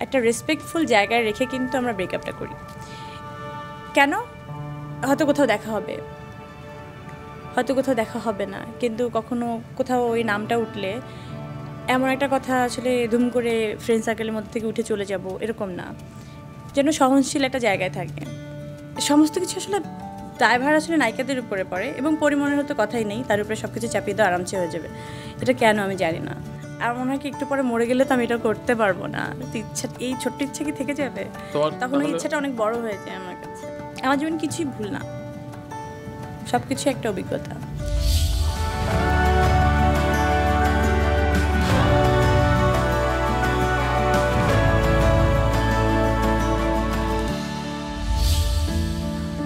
একটা রেসপেক্টফুল জায়গায় রেখে কিন্তু আমরা ব্রেকআপটা করি। কেন? হয়তো কোথাও দেখা হবে, হয়তো কোথাও দেখা হবে না, কিন্তু কখনো কোথাও ওই নামটা উঠলে এমন একটা কথা আসলে ধুম করে ফ্রেন্ড সার্কেলের মধ্যে থেকে উঠে চলে যাব, এরকম না, যেন সহনশীল একটা জায়গায় থাকে। সমস্ত কিছু আসলে দায়ভার আসলে নায়িকাদের উপরে পড়ে, এবং পরিমণের হয়তো কথাই নেই, তার উপরে সব কিছু চাপিয়ে দেওয়া আরামসে হয়ে যাবে। এটা কেন আমি জানি না। আর মনে হয় কি একটু পরে মরে গেলে তো আমি এটা করতে পারবো না। ইচ্ছা, এই ছোট্ট ইচ্ছা কি থেকে যাবে? তখন ওই ইচ্ছাটা অনেক বড় হয়ে যায় আমার কাছে। আমার জীবন কিছুই ভুল না, সব কিছু একটা অভিজ্ঞতা।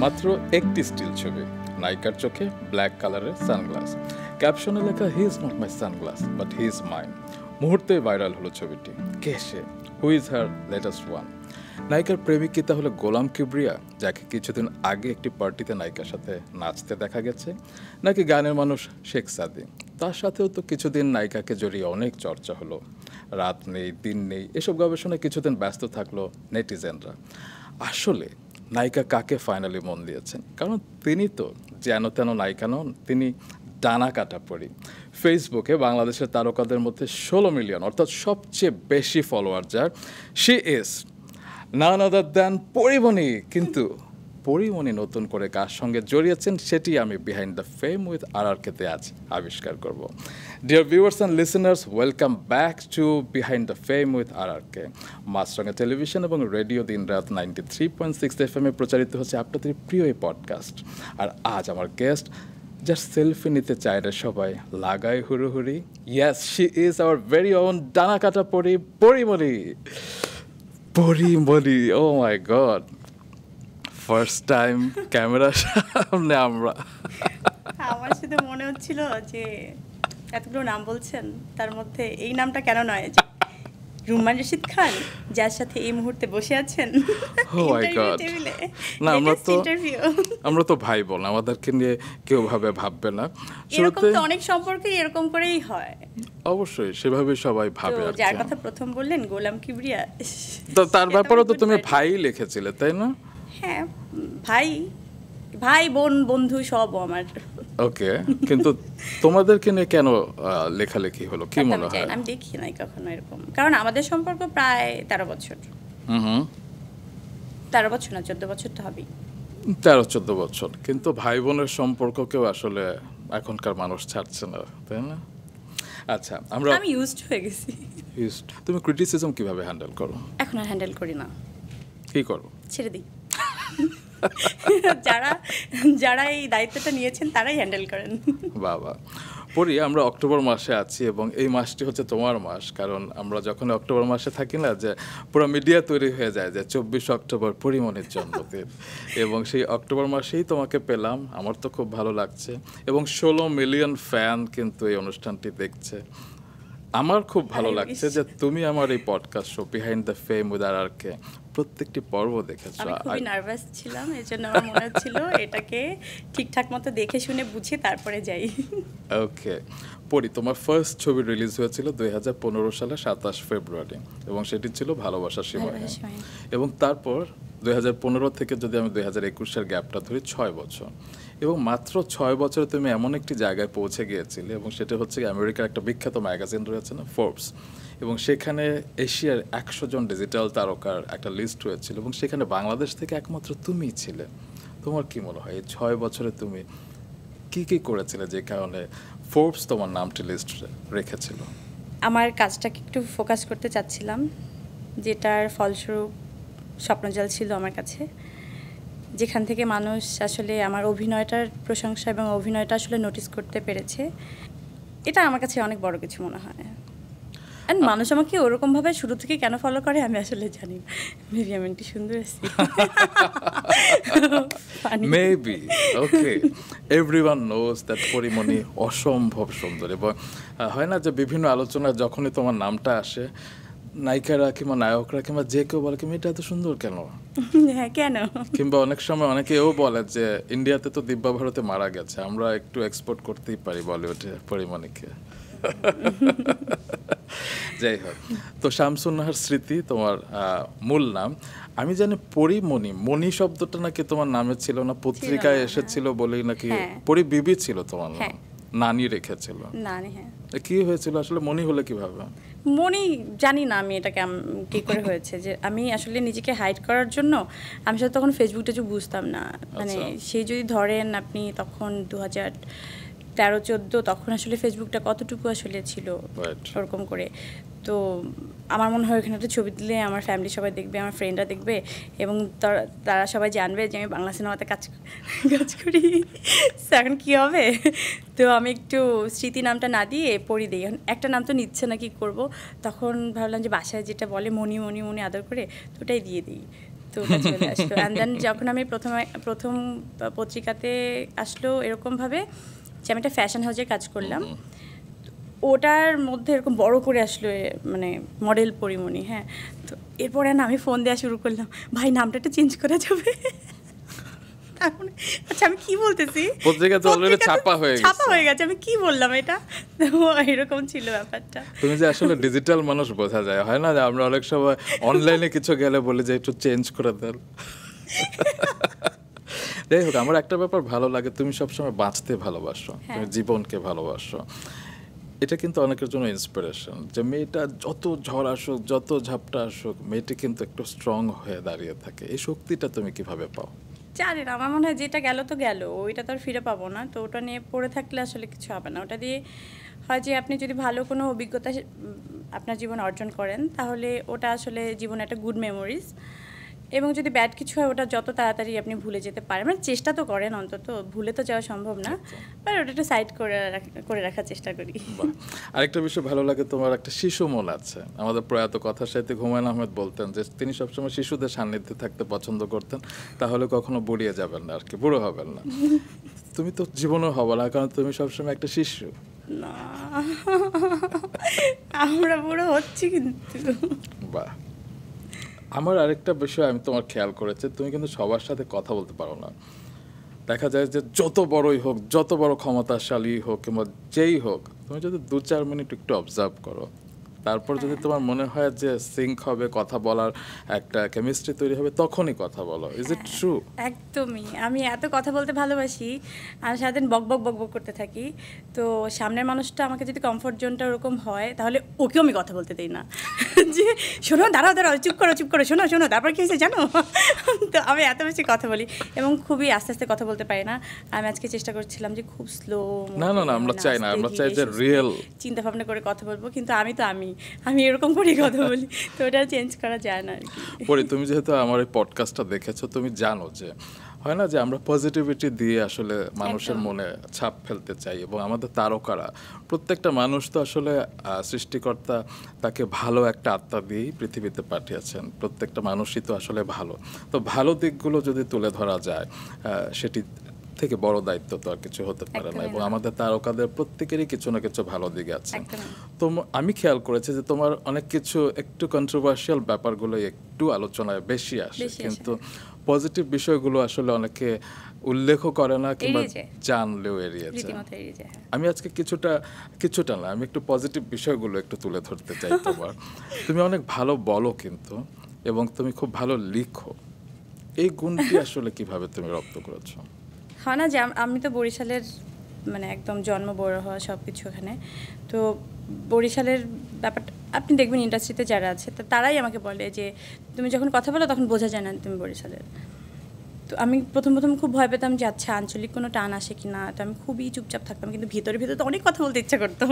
মাত্র একটি স্টিল ছবি, নায়িকার চোখে ব্ল্যাক কালারের সানগ্লাস, ক্যাপশনে লেখা he is not my sunglass but he is mine. মুহূর্তে ভাইরাল হলো ছবিটি। কে সে? Who is her latest one? নায়িকার প্রেমিক কি তাহলে গোলাম কিবরিয়া, যাকে কিছুদিন আগে একটি পার্টিতে নায়িকার সাথে নাচতে দেখা গেছে, নাকি গানের মানুষ শেখ সাদি? তার সাথেও তো কিছুদিন নায়িকাকে জড়িয়ে অনেক চর্চা হলো। রাত নেই, দিন নেই, এসব গবেষণায় কিছুদিন ব্যস্ত থাকলো নেটিজেনরা। আসলে নায়িকা কাকে ফাইনালি মন দিয়েছেন? কারণ তিনি তো যেন তেন নায়িকা নন, তিনি ডানা কাটা পরি। ফেসবুকে বাংলাদেশের তারকাদের মধ্যে 16 মিলিয়ন, অর্থাৎ সবচেয়ে বেশি ফলোয়ার যার, she is none other than Pori Moni. কিন্তু পরিমণি নতুন করে কার সঙ্গে জড়িয়েছেন সেটি আমি বিহাইন্ড দ্য ফেম উইথ RRKতে আজ আবিষ্কার করব। Dear viewers and listeners, welcome back to behind the fame with RRK। Maasranga television এবং রেডিও দিনরাত 93.6 FM-এ প্রচারিত হচ্ছে আপনাদের প্রিয় এই পডকাস্ট। আর আজ আমার গেস্ট যার সেলফি নিতে চায় রে সবাই, লাগায় হুড়োহুড়ি। Yes, she is our very own ডানা কাটা Porimoni. Porimoni, oh my god, first time ক্যামেরার সামনে আমরা। আমার শুধু মনে হচ্ছিল যে এতগুলো নাম বলছেন, তার মধ্যে এই নামটা কেন নয়, যে রুম্মান রশিদ খান, যার সাথে এই মুহূর্তে বসে আছেন টেবিলে। না, আমরা তো ভাই বোন, আমাদেরকে নিয়ে কেউ ভাববে না। এরকম তো অনেক সম্পর্কে এরকম করেই হয়। অবশ্যই সেভাবে সবাই ভাবে। আর যার কথা প্রথম বললেন গোলাম কিবরিয়া, তো তার ব্যাপারে তো তুমি ভাই লিখেছিলে, তাই না? হ্যাঁ, ভাই বোন বন্ধু সব আমার। ওকে, কিন্তু তোমাদেরকে নিয়ে কেন লেখালেখি হলো, কি মনে হয়? আমি দেখি নাই কখনো এরকম, কারণ আমাদের সম্পর্ক প্রায় 13 বছর। 13 বছর না, 14 বছর তো হবেই। 13-14 বছর, কিন্তু ভাই বোনের সম্পর্ক কেউ আসলে এখনকার মানুষ ছাড়ছে না, তাই না? আচ্ছা, আমি ইউজড হয়ে গেছি। তুমি ক্রিটিসিজম কিভাবে হ্যান্ডেল করো? এখন আর হ্যান্ডেল করি না। কি করো? ছেড়ে দিই। যারা এই দায়িত্বটা নিয়েছেন তারাই হ্যান্ডেল করেন। বাবা পরি, আমরা অক্টোবর মাসে আছি এবং এই মাসটি হচ্ছে তোমার মাস। কারণ আমরা যখন অক্টোবর মাসে থাকি না, যে পুরো মিডিয়া তৈরি হয়ে যায় যে 24 অক্টোবর পরিমণির জন্মদিন, এবং সেই অক্টোবর মাসেই তোমাকে পেলাম। আমার তো খুব ভালো লাগছে, এবং 16 মিলিয়ন ফ্যান কিন্তু এই অনুষ্ঠানটি দেখছে। আমার খুব ভালো লাগছে যে তুমি আমার এই podcast show behind the fame with RRK প্রত্যেকটি পর্ব দেখেছো। আমি খুবই নার্ভাস ছিলাম, এজন্য আমার মনে হচ্ছিল এটাকে ঠিকঠাক মতো দেখে শুনে বুঝে তারপরে যাই। ওকে পরি, তোমার ফার্স্ট ছবি রিলিজ হয়েছিল 2015 সালে 27 ফেব্রুয়ারি, এবং সেটি ছিল ভালোবাসার সীমাহীন। এবং তারপর 2015 থেকে যদি আমি 2021-এর গ্যাপটা ধরি, 6 বছর। এবং মাত্র 6 বছরে তুমি এমন একটি জায়গায় পৌঁছে গিয়েছিলে, এবং সেটা হচ্ছে আমেরিকার একটা বিখ্যাত ম্যাগাজিন রয়েছে না, ফোর্বস, এবং সেখানে এশিয়ার 100 জন ডিজিটাল তারকার একটা লিস্ট হয়েছিল, এবং সেখানে বাংলাদেশ থেকে একমাত্র তুমিই ছিলে। তোমার কি মনে হয় এই 6 বছরে তুমি কি করেছিলে যে কারণে ফোর্বস তোমার নামটি লিস্ট রেখেছিল? আমার কাজটাকে একটু ফোকাস করতে চাচ্ছিলাম, যেটার ফলস্বরূপ স্বপ্নজাল ছিল আমার কাছে, যেখান থেকে মানুষ আসলে আমার অভিনয়টার প্রশংসা এবং অভিনয়টা আসলে নোটিস করতে পেরেছে। এটা আমার কাছে অনেক বড় কিছু মনে হয়। এন্ড মানুষ আমাকে ওরকমভাবে শুরু থেকে কেন ফলো করে আমি আসলে জানি না। মেবি আমি একটু সুন্দর আছি, maybe. Okay, everyone knows that Pori Moni অসম্ভব সুন্দর। এবং হয় না যে বিভিন্ন আলোচনায় যখনই তোমার নামটা আসে, নায়িকারা কিংবা নায়করা কিংবা যে কেউ বলে কি মেয়েটা এত সুন্দর কেন? হ্যাঁ, কেন? কিংবা অনেক সময় অনেকে এও বলে যে ইন্ডিয়াতে তো দিব্যা ভারতে মারা গেছে, আমরা একটু এক্সপোর্ট করতেই পারি বলিউডে পরিমণিকে। যাই হোক, তো শামসুন নাহার স্মৃতি তোমার মূল নাম। আমি জানি পরিমণি, মণি শব্দটা নাকি তোমার নামে ছিল না, পত্রিকায় এসেছিল বলেই নাকি পরি বিবি ছিল তোমার নাম, নানি রেখেছিল। নানি, হ্যাঁ। কি হয়েছিল আসলে, মণি হলে কিভাবে? মনি জানি না আমি এটাকে কী করে হয়েছে, যে আমি আসলে নিজেকে হাইড করার জন্য আমি সাথে তখন ফেসবুকটা কিছু বুঝতাম না, মানে সেই যদি ধরেন আপনি তখন 2013-14 তখন আসলে ফেসবুকটা কতটুকু আসলে ছিল ওরকম করে। তো আমার মনে হয় ওখানে একটা ছবি দিলে আমার ফ্যামিলি সবাই দেখবে, আমার ফ্রেন্ডরা দেখবে, এবং তারা সবাই জানবে যে আমি বাংলা সিনেমাতে কাজ করি। এখন কী হবে, তো আমি একটু স্মৃতি নামটা না দিয়ে পড়ি দিই। এখন একটা নাম তো নিচ্ছে না, কী করবো, তখন ভাবলাম যে বাসায় যেটা বলে মনি মনি মনি আদর করে, তো ওটাই দিয়ে দিই। তো ওটা চলে আসলো। অ্যান্ড দেন যখন আমি প্রথম পত্রিকাতে আসলো এরকমভাবে যে আমি একটা ফ্যাশন হাউসে কাজ করলাম, ওটার মধ্যে এরকম বড় করে আসলো মানে মডেল পরিমণি। হ্যাঁ, তো এরপরে না আমি ফোন দেওয়া শুরু করলাম, ভাই নামটা একটু চেঞ্জ করা যাবে? আচ্ছা আমি কি বলতেছি, পত্রিকা তো অলরেডি ছাপা হয়ে গেছে, আমি কি বললাম এটা, এরকম ছিল ব্যাপারটা। তুমি যে আসলে ডিজিটাল মানুষ বোঝা যায়, হয় না যে আমরা অনেক সময় অনলাইনে কিছু গেলে বলি যে একটু চেঞ্জ করে দেন। যাই হোক, আমার একটা ব্যাপার ভালো লাগে, তুমি সবসময় বাঁচতে ভালোবাসো, তুমি জীবনকে ভালোবাসো। এটা কিন্তু অনেকের জন্য ইন্সপিরেশন, যে মেয়েটা যত ঝড় আসুক, যত ঝাপটা আসুক, মেয়েটি কিন্তু একটু স্ট্রং হয়ে দাঁড়িয়ে থাকে। এই শক্তিটা তুমি কিভাবে পাও? জানি না, আমার মনে হয় যেটা গেল তো গেল, ওইটা তো আর ফিরে পাবো না। তো ওটা নিয়ে পড়ে থাকলে আসলে কিছু হবে না। ওটা দিয়ে হয় যে আপনি যদি ভালো কোনো অভিজ্ঞতা আপনার জীবনে অর্জন করেন, তাহলে ওটা আসলে জীবনে একটা গুড মেমোরিজ, এবং যদি ব্যাড কিছু হয় ওটা যত তাড়াতাড়ি আপনি ভুলে যেতে পারেন, মানে চেষ্টা তো করেন, অন্তত ভুলে তো যাওয়া সম্ভব না, বাট ওটা একটু সাইড করে রাখার চেষ্টা করি। আরেকটা বিষয় ভালো লাগে, তোমার একটা শিশু মন আছে। আমাদের প্রয়াত কথা সাহিত্যিক হুমায়ুন আহমেদ বলতেন যে তিনি সবসময় শিশুদের সান্নিধ্যে থাকতে পছন্দ করতেন, তাহলে কখনো বুড়িয়ে যাবেন না, আর কি বুড়ো হবেন না। তুমি তো জীবনেও হবে না, কারণ তুমি সবসময় একটা শিশু। না, আমরা বুড়ো হচ্ছি কিন্তু। বাহ। আমার আরেকটা বিষয় আমি তোমার খেয়াল করেছি, তুমি কিন্তু সবার সাথে কথা বলতে পারো না। দেখা যায় যে যত বড়ই হোক, যত বড় ক্ষমতাশালী হোক কিংবা যেই হোক, তুমি যদি 2-4 মিনিট একটু অবজার্ভ করো, তারপর যদি তোমার মনে হয় যে সিঙ্ক হবে, কথা বলার একটা কেমিস্ট্রি তৈরি হবে, তখনই কথা বলো। Is it true? একদমই। আমি এত কথা বলতে ভালোবাসি, আমি সারাদিন বক বক বক বক করতে থাকি। তো সামনের মানুষটা আমাকে যদি কমফোর্ট জোনটা ওরকম হয়, তাহলে ওকেও আমি কথা বলতে দিই না, যে শোনো দাঁড়াও দাঁড়াও, চুপ করো, শোনো, তারপর কী হয়েছে জানো। তো আমি এত বেশি কথা বলি, এবং খুবই আস্তে আস্তে কথা বলতে পারি না। আমি আজকে চেষ্টা করছিলাম যে খুব স্লো, না আমরা চাই না, আমরা চাই যে রিয়েল চিন্তা ভাবনা করে কথা বলবো, কিন্তু আমি এরকম করেই কথা বলি, তো ওটা চেঞ্জ করা যায় না আর কি। পরে তুমি যেহেতু আমার এই পডকাস্টটা দেখেছো, তুমি জানো যে হয় না যে আমরা পজিটিভিটি দিয়ে আসলে মানুষের মনে ছাপ ফেলতে চাই, এবং আমাদের তারকারা, প্রত্যেকটা মানুষ তো আসলে সৃষ্টিকর্তা তাকে ভালো একটা আত্মা দিয়েই পৃথিবীতে পাঠিয়েছেন। প্রত্যেকটা মানুষই তো আসলে ভালো, তো ভালো দিকগুলো যদি তুলে ধরা যায়, সেটি থেকে বড় দায়িত্ব তো আর কিছু হতে পারে না। এবং আমাদের তারকাদের প্রত্যেকেরই কিছু না কিছু ভালো দিক আছে। তো আমি খেয়াল করেছি যে তোমার অনেক কিছু একটু কন্ট্রোভার্সিয়াল ব্যাপারগুলো একটু আলোচনায় বেশি আসে, কিন্তু পজিটিভ বিষয়গুলো আসলে অনেকে উল্লেখও করে না, কিংবা জানলেও এড়িয়ে যায়। আমি আজকে কিছুটা না, আমি একটু পজিটিভ বিষয়গুলো একটু তুলে ধরতে চাই তোমার। তুমি অনেক ভালো বলো কিন্তু, এবং তুমি খুব ভালো লিখো। এই গুণটি আসলে কিভাবে তুমি রপ্ত করেছো? হয় না যে আমি তো বরিশালের, মানে একদম জন্ম বড় হওয়া সব কিছু ওখানে। তো বরিশালের ব্যাপারটা আপনি দেখবেন ইন্ডাস্ট্রিতে যারা আছে তারাই আমাকে বলে যে তুমি যখন কথা বলো তখন বোঝা যায় না তুমি বরিশালের। তো আমি প্রথম খুব ভয় পেতাম যে আচ্ছা আঞ্চলিক কোনো টান আসে কি না, তো আমি খুবই চুপচাপ থাকতাম, কিন্তু ভিতরে তো অনেক কথা বলতে ইচ্ছা করতো।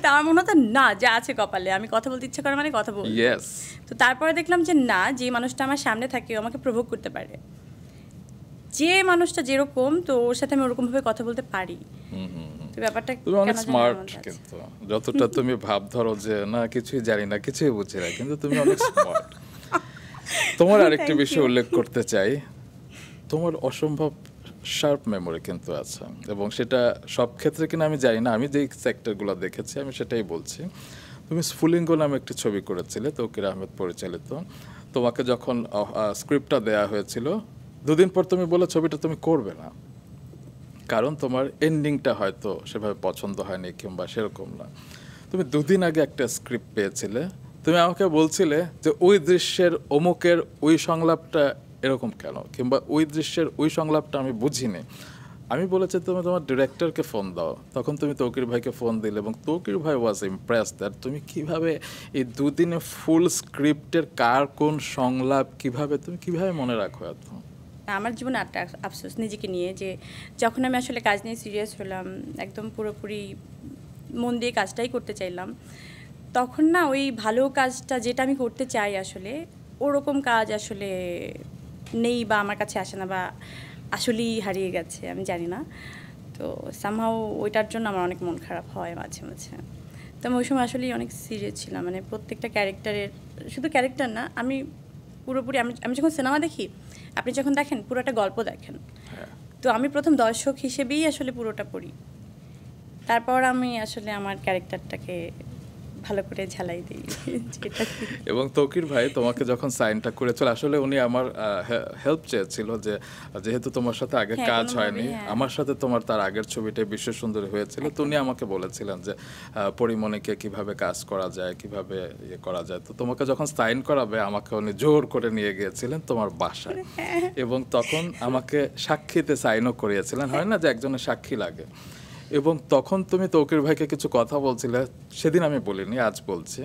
তা আমার মনে হতো না, যা আছে কপালে, আমি কথা বলতে ইচ্ছা করে মানে কথা বলি। তো তারপরে দেখলাম যে না, যে মানুষটা আমার সামনে থাকে ও আমাকে প্রভোগ করতে পারে, যে মানুষটা যেরকম, তো ওর সাথে আমি ওরকমভাবে কথা বলতে পারি। তো ব্যাপারটা তুমি অনেক স্মার্ট, কিন্তু যতটা তুমি ভাব ধরো যে না কিছুই জানি না, কিছুই বুঝি না, কিন্তু তুমি অনেক স্মার্ট। তোমার আরেকটি বিষয় উল্লেখ করতে চাই, তোমার অসম্ভব শার্প মেমোরি কিন্তু আছে, এবং সেটা সব ক্ষেত্রে কিনা আমি জানি না, আমি যেই সেক্টরগুলো দেখেছি আমি সেটাই বলছি। তুমি স্ফুলিঙ্গ নামে একটি ছবি করেছিলে, তৌকির আহমেদ পরিচালিত। তোমাকে যখন স্ক্রিপ্টটা দেয়া হয়েছিল, 2 দিন পর তুমি বলে ছবিটা তুমি করবে না, কারণ তোমার এন্ডিংটা হয়তো সেভাবে পছন্দ হয়নি কিংবা সেরকম না। তুমি 2 দিন আগে একটা স্ক্রিপ্ট পেয়েছিলে, তুমি আমাকে বলছিলে যে ওই দৃশ্যের অমুকের ওই সংলাপটা এরকম কেন, কিংবা ওই দৃশ্যের ওই সংলাপটা আমি বুঝিনি। আমি বলেছি তুমি তোমার ডিরেক্টরকে ফোন দাও, তখন তুমি তৌকির ভাইকে ফোন দিলে এবং তৌকির ভাই ওয়াজ ইমপ্রেস দ্যাট তুমি কিভাবে এই 2 দিনে ফুল স্ক্রিপ্টের কার কোন সংলাপ তুমি কিভাবে মনে রাখো এত। আমার জীবনে একটা আফসোস নিজেকে নিয়ে, যে যখন আমি আসলে কাজ নিয়ে সিরিয়াস হলাম, একদম পুরোপুরি মন দিয়ে কাজটাই করতে চাইলাম, তখন না ওই ভালো কাজটা যেটা আমি করতে চাই আসলে ওরকম কাজ আসলে নেই, বা আমার কাছে আসে না, বা আসলেই হারিয়ে গেছে, আমি জানি না। তো সামহাও ওইটার জন্য আমার অনেক মন খারাপ হয় মাঝে মাঝে। তো আমি ওই সময় আসলেই অনেক সিরিয়াস ছিলাম, মানে প্রত্যেকটা ক্যারেক্টারের, শুধু ক্যারেক্টার না, আমি পুরোপুরি আমি যখন সিনেমা দেখি, আপনি যখন দেখেন পুরোটা গল্প দেখেন, তো আমি প্রথম দর্শক হিসেবেই আসলে পুরোটা পড়ি, তারপর আমি আসলে আমার ক্যারেক্টারটাকে ভালো করে ঝালাই দিই। এবং তৌকির ভাই তোমাকে যখন সাইনটা করেছিল, আসলে উনি আমার হেল্প চেয়েছিল, যে যেহেতু তোমার সাথে আগে কাজ হয়নি, আমার সাথে তোমার তার আগের ছবিটাই বিশ্ব সুন্দরী হয়েছিল, তো উনি আমাকে বলেছিলেন যে পরিমণিকে কিভাবে কাজ করা যায়, কিভাবে ইয়ে করা যায়। তো তোমাকে যখন সাইন করাবে আমাকে উনি জোর করে নিয়ে গিয়েছিলেন তোমার বাসায়, এবং তখন আমাকে সাক্ষীতে সাইনও করিয়েছিলেন। হয় না যে একজনের সাক্ষী লাগে, এবং তখন তুমি তৌকির ভাইকে কিছু কথা বলছিলে, সেদিন আমি বলিনি, আজ বলছি।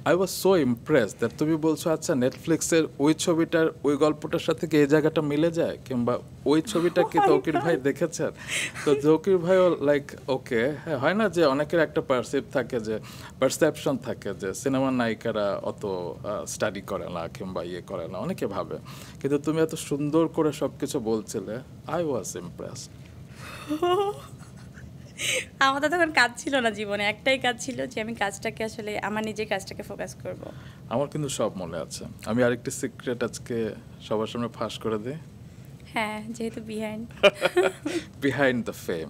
I was so Impress that তুমি বলছো আচ্ছা নেটফ্লিক্সের ওই ছবিটার ওই গল্পটার সাথে কি এই জায়গাটা মিলে যায়, কিংবা ওই ছবিটা কি তৌকির ভাই দেখেছেন। তো তৌকির ভাইও লাইক ওকে, হ্যাঁ, হয় না যে অনেকের একটা পারসেপশন থাকে যে সিনেমার নায়িকারা অত স্টাডি করে না কিংবা ইয়ে করে না, অনেকে ভাবে, কিন্তু তুমি এত সুন্দর করে সব কিছু বলছিলে। I was Impress. আমার তো তখন কাজ ছিল না জীবনে, একটাই কাজ ছিল যে আমি কাজটাকে আসলে আমার নিজের কাজটাকে ফোকাস করব। আমার কিন্তু সব মনে আছে। আমি আরেকটি সিক্রেট আজকে সবার সামনে ফাঁস করে দিই। হ্যাঁ, যেহেতু বিহাইন্ড দ্য ফেম,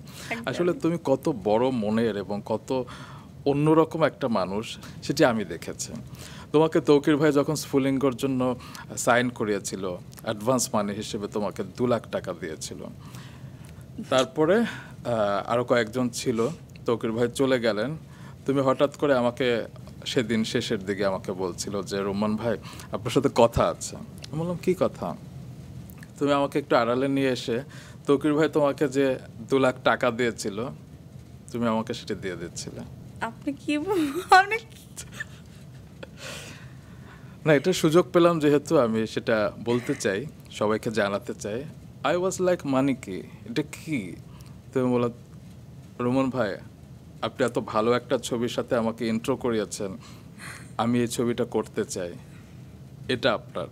আসলে তুমি কত বড় মনের এবং কত অন্যরকম একটা মানুষ সেটি আমি দেখেছি। তোমাকে তৌকির ভাই যখন স্ফুলিঙ্গর জন্য সাইন করিয়েছিল, অ্যাডভান্স মানি হিসেবে তোমাকে 2 লাখ টাকা দিয়েছিল। তারপরে আরও কয়েকজন ছিল, তৌকির ভাই চলে গেলেন, তুমি হঠাৎ করে আমাকে সেদিন শেষের দিকে আমাকে বলছিল যে রোমান ভাই আপনার সাথে কথা আছে। আমি বললাম কী কথা। তুমি আমাকে একটু আড়ালে নিয়ে এসে তৌকির ভাই তোমাকে যে 2 লাখ টাকা দিয়েছিল, তুমি আমাকে সেটা দিয়ে দিচ্ছিলে। আপনি কি না, এটা সুযোগ পেলাম যেহেতু আমি সেটা বলতে চাই, সবাইকে জানাতে চাই। আই ওয়াজ লাইক মানি কি, এটা কি। তুমি বলো রোমন ভাই আপনি এত ভালো একটা ছবির সাথে আমাকে ইন্ট্রো করিয়েছেন, আমি এই ছবিটা করতে চাই, এটা আপনার।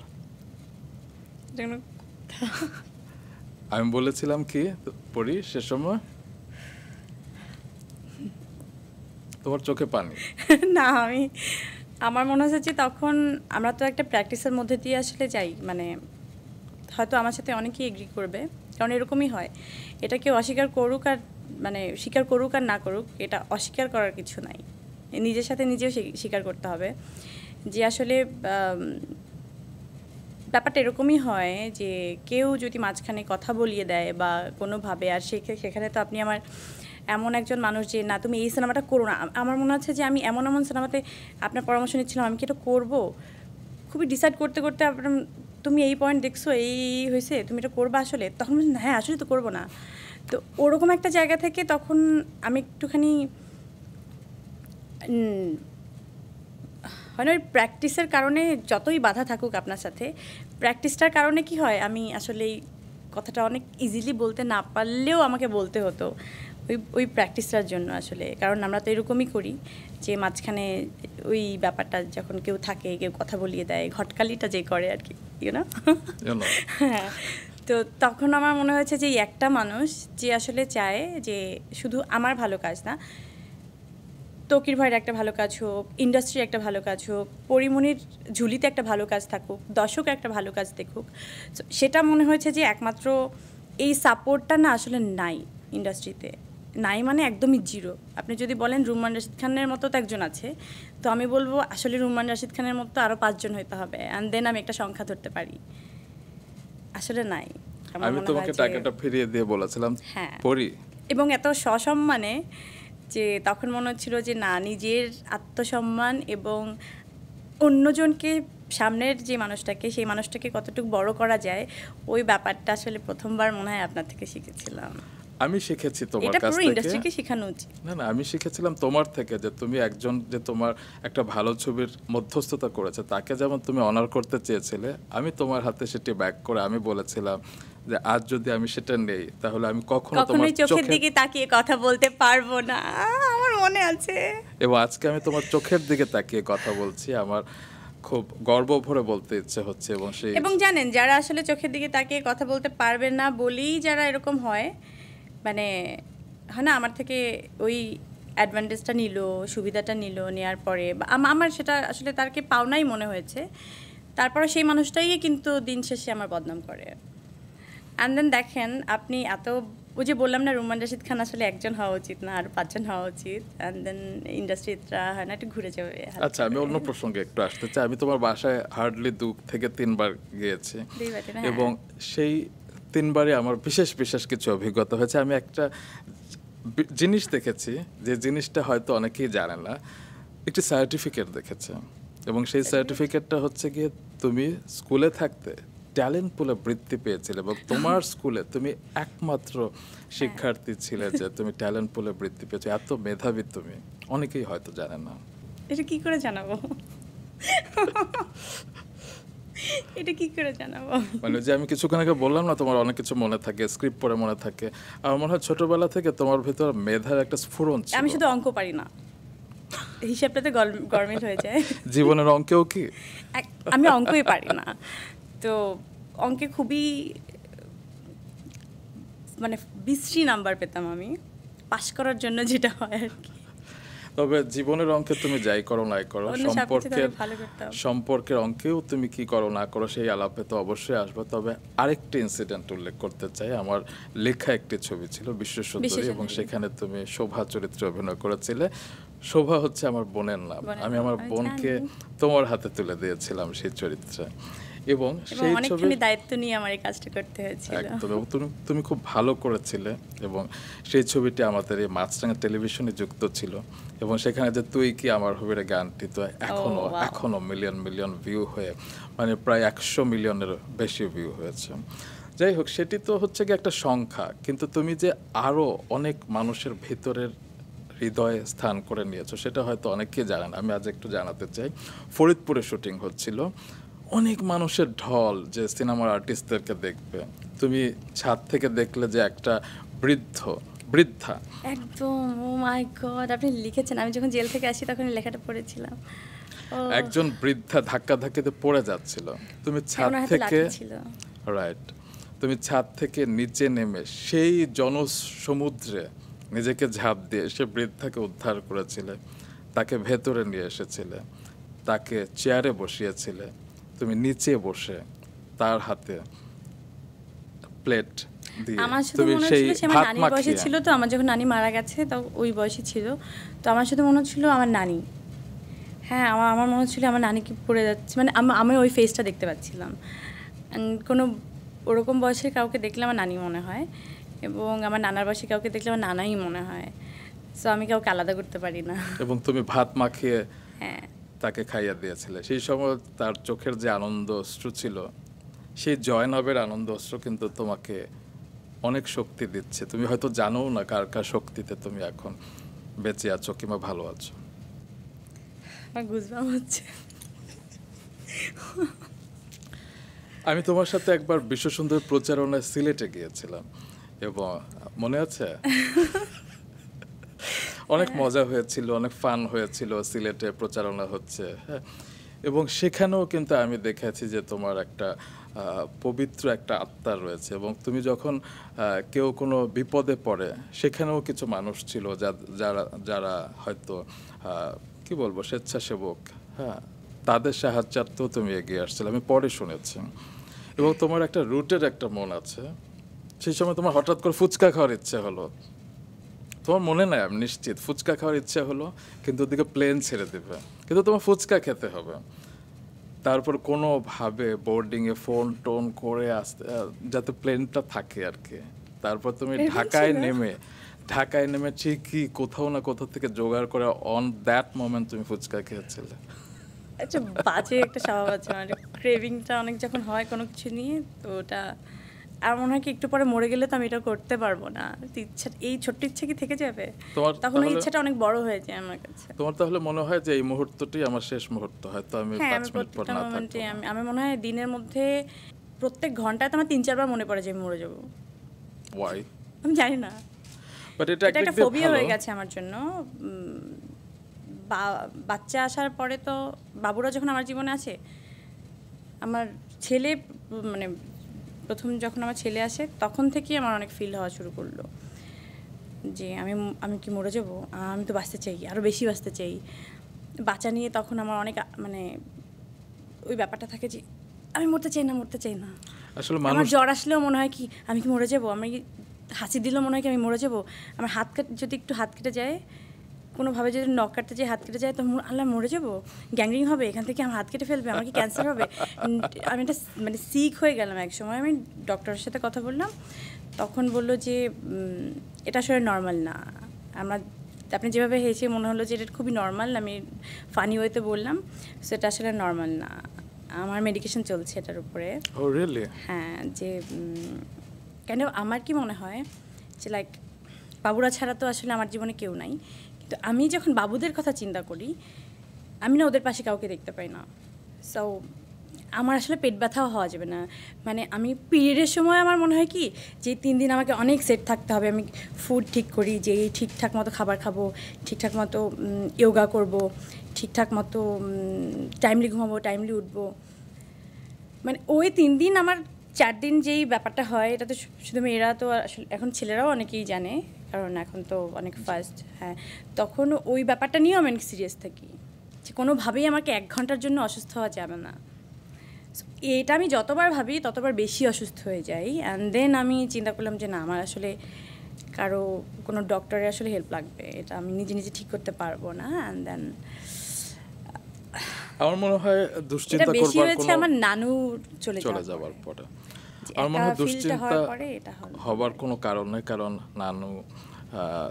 আমি বলেছিলাম কি পড়ি সে সময়, তোমার চোখে পানি। না, আমার মনে হচ্ছে যে তখন আমরা তো একটা প্র্যাকটিসের মধ্যে দিয়ে আসলে যাই, মানে হয়তো আমার সাথে অনেকেই এগ্রি করবে, কারণ এরকমই হয়। এটা কেউ অস্বীকার করুক আর মানে স্বীকার করুক আর না করুক, এটা অস্বীকার করার কিছু নাই, নিজের সাথে নিজেও স্বীকার করতে হবে যে আসলে ব্যাপারটা এরকমই হয় যে কেউ যদি মাঝখানে কথা বলিয়ে দেয় বা কোনোভাবে, আর সেখানে তো আপনি আমার এমন একজন মানুষ যে না তুমি এই সিনেমাটা করো না, আমার মনে হচ্ছে যে আমি এমন সিনেমাতে আপনার পরামর্শ নিচ্ছিলাম আমি কি এটা করবো, খুবই ডিসাইড করতে করতে আপনার তুমি এই পয়েন্ট দেখছো, এই হয়েছে, তুমি এটা করবা আসলে, তখন হ্যাঁ আসলে তো করবো না। তো ওরকম একটা জায়গা থেকে তখন আমি একটুখানি হয় না, ওই প্র্যাকটিসের কারণে যতই বাধা থাকুক আপনার সাথে, প্র্যাকটিসটার কারণে কি হয়, আমি আসলে এই কথাটা অনেক ইজিলি বলতে না পারলেও আমাকে বলতে হতো ওই প্র্যাকটিসটার জন্য আসলে। কারণ আমরা তো এরকমই করি যে মাঝখানে ওই ব্যাপারটা যখন কেউ থাকে, কেউ কথা বলিয়ে দেয়, ঘটকালিটা যে করে আর কি, ইউনো। হ্যাঁ, তো তখন আমার মনে হয়েছে যে একটা মানুষ যে আসলে চায় যে শুধু আমার ভালো কাজ না, তৌকির ভাইয়ের একটা ভালো কাজ হোক, ইন্ডাস্ট্রির একটা ভালো কাজ হোক, পরিমণির ঝুলিতে একটা ভালো কাজ থাকুক, দর্শক একটা ভালো কাজ দেখুক, সেটা মনে হয়েছে যে একমাত্র এই সাপোর্টটা না আসলে নাই ইন্ডাস্ট্রিতে, নাই মানে একদমই জিরো। আপনি যদি বলেন রুমান রাশিদ খানের মতো তো একজন আছে, তো আমি বলবো আসলে রুমান রাশিদ খানের মতো আরও 5 জন হইতে হবে, অ্যান্ড দেন আমি একটা সংখ্যা ধরতে পারি, আসলে নাই। আমি তোমাকে টাকাটা ফিরিয়ে দিয়ে বলেছিলাম হ্যাঁ, পড়ি, এবং এত সসম্মানে যে তখন মনে হচ্ছিল যে না, নিজের আত্মসম্মান এবং অন্যজনকে, সামনের যে মানুষটাকে, সেই মানুষটাকে কতটুকু বড় করা যায়, ওই ব্যাপারটা আসলে প্রথমবার মনে হয় আপনার থেকে শিখেছিলাম। আমি শিখেছি তোমার এটা কাছ পুরো থেকে। ইন্ডাস্ট্রিকে শেখানো উচিত। না না, আমি শিখেছিলাম তোমার থেকে, যে তুমি একজন যে তোমার একটা ভালো ছবির মধ্যস্থতা করেছে, তাকে যেমন তুমি অনার করতে চেয়েছিলে, আমি তোমার হাতে সেটি ব্যাক করে আমি বলেছিলাম যে আজ যদি আমি সেটা নেই, তাহলে আমি কখনো তোমার কখনোই চোখের চোখের দিকে তাকিয়ে কথা বলতে পারবো না। আমার মনে আছে। এবং আজকে আমি তোমার চোখের দিকে তাকিয়ে কথা বলছি, আমার খুব গর্ব ভরে বলতে ইচ্ছে হচ্ছে। এবং সেই এবং জানেন, যারা আসলে চোখের দিকে তাকিয়ে কথা বলতে পারবে না বলেই যারা এরকম হয়, মানে হয় না, আমার থেকে ওই অ্যাডভান্টেজটা নিল, সুবিধাটা নিল, নেওয়ার পরে বা আমার সেটা আসলে তারকে পাওনাই মনে হয়েছে, তারপরে সেই মানুষটাই কিন্তু দিন শেষে আমার বদনাম করে। অ্যান্ড দেন দেখেন আপনি এত, ওই যে বললাম না, রুমান রাশিদ খান আসলে একজন হওয়া উচিত না, আর 5 জন হওয়া উচিত। অ্যান্ড দেন ইন্ডাস্ট্রিটা হয় না একটু ঘুরে যাবে। আচ্ছা, আমি অন্য প্রসঙ্গে একটু আসতে চাই। আমি তোমার বাসায় হার্ডলি 2 থেকে 3 বার গিয়েছি, এবং সেই 3 বারই আমার বিশেষ বিশেষ কিছু অভিজ্ঞতা হয়েছে। আমি একটা জিনিস দেখেছি, যে জিনিসটা হয়তো অনেকেই জানে না। একটি সার্টিফিকেট দেখেছে, এবং সেই সার্টিফিকেটটা হচ্ছে গিয়ে তুমি স্কুলে থাকতে ট্যালেন্ট পুলে বৃত্তি পেয়েছিলে, এবং তোমার স্কুলে তুমি একমাত্র শিক্ষার্থী ছিলে যে তুমি ট্যালেন্ট পুলে বৃত্তি পেয়েছো। এত মেধাবী তুমি, অনেকেই হয়তো জানে না। এটা কি করে জানাবো? এটা কি করে জানাবো? মানে যে আমি কিছুক্ষণ আগে বললাম না, তোমার অনেক কিছু মনে থাকে, স্ক্রিপ্ট পড়ে মনে থাকে। আমার মনে হয় ছোটবেলা থেকে তোমার ভিতর মেধার একটা স্ফুরণ ছিল। আমি শুধু অঙ্ক পারি না, হিসাবটাতে গরমিল হয়ে যায়। জীবনের অঙ্কেও কি? আমি অঙ্কই পারি না, তো অঙ্কে খুবই মানে বিশ্রী নাম্বার পেতাম আমি, পাশ করার জন্য যেটা হয় আর কি। তবে জীবনের অঙ্কে তুমি যাই করো নাই করো, সম্পর্কের অঙ্কেও তুমি কি করো না করো, সেই আলাপে তো অবশ্যই আসবে। তবে আরেকটি ইনসিডেন্ট উল্লেখ করতে চাই। আমার লেখা একটি ছবি ছিল বিশ্বসুন্দরী, এবং সেখানে তুমি শোভা চরিত্রে অভিনয় করেছিলে। শোভা হচ্ছে আমার বোনের নাম। আমি আমার বোনকে তোমার হাতে তুলে দিয়েছিলাম সেই চরিত্রে, এবং সেই ছবির দায়িত্ব নিয়ে আমার এই কাজটা করতে হয়েছিল। একদম, তুমি খুব ভালো করেছিলে। এবং সেই ছবিটি আমাদের এই টেলিভিশনে যুক্ত ছিল, এবং সেখানে যে তুই কি আমার হবির গানটি তো এখনো মিলিয়ন মিলিয়ন ভিউ হয়ে, মানে প্রায় 100 মিলিয়নের বেশি ভিউ হয়েছে। যাই হোক, সেটি তো হচ্ছে কি একটা সংখ্যা, কিন্তু তুমি যে আরো অনেক মানুষের ভিতরের হৃদয়ে স্থান করে নিয়েছো, সেটা হয়তো অনেকেই জানেন। আমি আজ একটু জানাতে চাই। ফরিদপুরে শুটিং হচ্ছিল, অনেক মানুষের ঢল যে সিনেমার আর্টিস্টদেরকে দেখবে। তুমি ছাদ থেকে দেখলে যে একটা বৃদ্ধা একদম, ও মাই গড, আপনি লিখেছেন। আমি যখন জেল থেকে আসি তখন লেখাটা পড়েছিলাম। একজন বৃদ্ধা ধাক্কাতে পড়ে যাচ্ছিল, তুমি ছাদ থেকে, রাইট, তুমি ছাদ থেকে নিচে নেমে সেই জনসমুদ্রে নিজেকে ঝাঁপ দিয়ে সে বৃদ্ধাকে উদ্ধার করেছিলে, তাকে ভেতরে নিয়ে এসেছিলে, তাকে চেয়ারে বসিয়েছিলে, তুমি নিচে বসে তার হাতে প্লেট দিয়ে তুমি সেই ভাত মাখিয়ে। ছিল তো আমার যখন নানি মারা গেছে, তো ওই বয়সী ছিল, তো আমার সাথে মনে হচ্ছিল আমার নানি, হ্যাঁ আমার মনে হচ্ছিল আমার নানি কি পড়ে যাচ্ছে, মানে আমি ওই ফেসটা দেখতে পাচ্ছিলাম। কোনো ওরকম বয়সের কাউকে দেখলে আমার নানি মনে হয়, এবং আমার নানার বয়সী কাউকে দেখলে আমার নানাই মনে হয়। সো আমি কাউকে আলাদা করতে পারি না। এবং তুমি ভাত মাখিয়ে তাকে খাইয়ে দিয়েছিলে। সেই সময় তার চোখের যে আনন্দ অশ্রু ছিল, সেই জয়নবের আনন্দ অশ্রু কিন্তু তোমাকে অনেক শক্তি দিচ্ছে। তুমি হয়তো জানো না কার কার শক্তিতে তুমি এখন বেঁচে আছো কিংবা ভালো আছো। আমি তোমার সাথে একবার বিশ্বসুন্দর প্রচারণায় সিলেটে গিয়েছিলাম, এবং মনে আছে অনেক মজা হয়েছিল, অনেক ফান হয়েছিল। সিলেটে প্রচারণা হচ্ছে, হ্যাঁ, এবং সেখানেও কিন্তু আমি দেখেছি যে তোমার একটা পবিত্র একটা আত্মা রয়েছে, এবং তুমি যখন কেউ কোনো বিপদে পড়ে, সেখানেও কিছু মানুষ ছিল যারা হয়তো কি বলবো স্বেচ্ছাসেবক, হ্যাঁ, তাদের সাহায্যার্থেও তুমি এগিয়ে আসছিলে, আমি পরে শুনেছি। এবং তোমার একটা রুটের একটা মন আছে। সেই সময় তোমার হঠাৎ করে ফুচকা খাওয়ার ইচ্ছে হলো, তোমার মনে নাই আমি নিশ্চিত, ফুচকা খাওয়ার ইচ্ছে হলো, কিন্তু ওদিকে প্লেন ছেড়ে দেবে, কিন্তু তোমার ফুচকা খেতে হবে। তারপর কোনোভাবে বোর্ডিংয়ে ফোন টোন করে আসতে যাতে প্লেনটা থাকে আর কি। তারপর তুমি ঢাকায় নেমে ঢাকায় নেমে ঠিকই কোথাও না কোথাও থেকে জোগাড় করে অন দ্যাট মোমেন্ট তুমি ফুচকা খেয়েছিলে? আচ্ছা, বাজে একটা স্বভাব আছে মানে ক্রেভিংটা অনেক যখন হয় কোনো কিছু নিয়ে, তো ওটা আমার মনে হয় কি একটু পরে মরে গেলে তো আমি এটা করতে পারবো না। তো ইচ্ছা, এই ছোট্ট ইচ্ছা কি থেকে যাবে? তোমার তখন ওই তাহলে ইচ্ছাটা অনেক বড় হয়ে যায় আমার কাছে। তোমার তাহলে মনে হয় যে এই মুহূর্তটি আমার শেষ মুহূর্ত, হয়তো আমি হ্যাঁ, 5 আমি মিনিট পর প্রত্যেকটা না মোমেন্টে থাকবো। আমার মনে হয় দিনের মধ্যে প্রত্যেক ঘন্টায় তো আমার 3-4 বার মনে পড়ে যে আমি মরে যাবো। ওয়াই? আমি জানি না, বাট এটা এটা একদিক একটা দিয়ে ফোবিয়া ভালো। হয়ে গেছে আমার জন্য। বাচ্চা আসার পরে তো বাবুরা যখন আমার জীবনে আছে, আমার ছেলে মানে প্রথম যখন আমার ছেলে আসে তখন থেকেই আমার অনেক ফিল হওয়া শুরু করলো যে আমি আমি কি মরে যাব, আমি তো বাঁচতে চাই, আরও বেশি বাঁচতে চাই। বাচ্চা নিয়ে তখন আমার অনেক মানে ওই ব্যাপারটা থাকে যে আমি মরতে চাই না, মরতে চাই না। আসলে আমার মানুষ জ্বর আসলেও মনে হয় কি আমি কি মরে যাব, আমি হাসি দিলেও মনে হয় কি আমি মরে যাব। আমার যদি একটু হাত কেটে যায়, কোনোভাবে যদি নখ কাটতে যায়, হাত কেটে যায়, তো আল্লাহ মরে যাব, গ্যাংরিং হবে, এখান থেকে আমার হাত কেটে ফেলবে, আমার কি ক্যান্সার হবে। আমি এটা মানে সিক হয়ে গেলাম এক সময়। আমি ডক্টরের সাথে কথা বললাম, তখন বললো যে এটা আসলে নর্মাল না। আমরা আপনি যেভাবে হেসে মনে হলো যে এটা খুবই নর্মাল, আমি ফানি ওয়েতে বললাম, সেটা আসলে নর্মাল না। আমার মেডিকেশন চলছে এটার উপরে। ও রিয়েলি? হ্যাঁ, যে কেন আমার কি মনে হয় যে লাইক বাবুরা ছাড়া তো আসলে আমার জীবনে কেউ নাই, কিন্তু আমি যখন বাবুদের কথা চিন্তা করি, আমি না ওদের পাশে কাউকে দেখতে পাই না। সো আমার আসলে পেট ব্যথাও হওয়া যাবে না। মানে আমি পিরিয়ডের সময় আমার মনে হয় কি যে 3 দিন আমাকে অনেক সেট থাকতে হবে, আমি ফুড ঠিক করি যে ঠিকঠাক মতো খাবার খাবো, ঠিকঠাক মতো ইয়োগা করব, ঠিকঠাক মতো টাইমলি ঘুমাবো, টাইমলি উঠবো। মানে ওই 3 দিন আমার 4 দিন যেই ব্যাপারটা হয়, এটা তো শুধু মেয়েরা তো আসলে, এখন ছেলেরাও অনেকেই জানে, কারণ এখন তো অনেক ফাস্ট। হ্যাঁ, তখন ওই ব্যাপারটা নিয়েও আমি অনেক সিরিয়াস থাকি যে কোনোভাবেই আমাকে 1 ঘন্টার জন্য অসুস্থ হওয়া যাবে না। এটা আমি যতবার ভাবি ততবার বেশি অসুস্থ হয়ে যাই। অ্যান্ড দেন আমি চিন্তা করলাম যে না, আমার আসলে কারো কোনো ডক্টরের আসলে হেল্প লাগবে, এটা আমি নিজে নিজে ঠিক করতে পারবো না। অ্যান্ড দেন আমার মনে হয় এটা দুশ্চিন্তা বেশি করবার হয়েছে কোনো আমার নানু চলে চলে যাওয়ার যাবার পরে। পরে। যে আমার মনে একা হয় ফিলটা দুশ্চিন্তা হওয়ার পরে এটা হলো। হবার কোনো কারণ নেই, কারণ নানু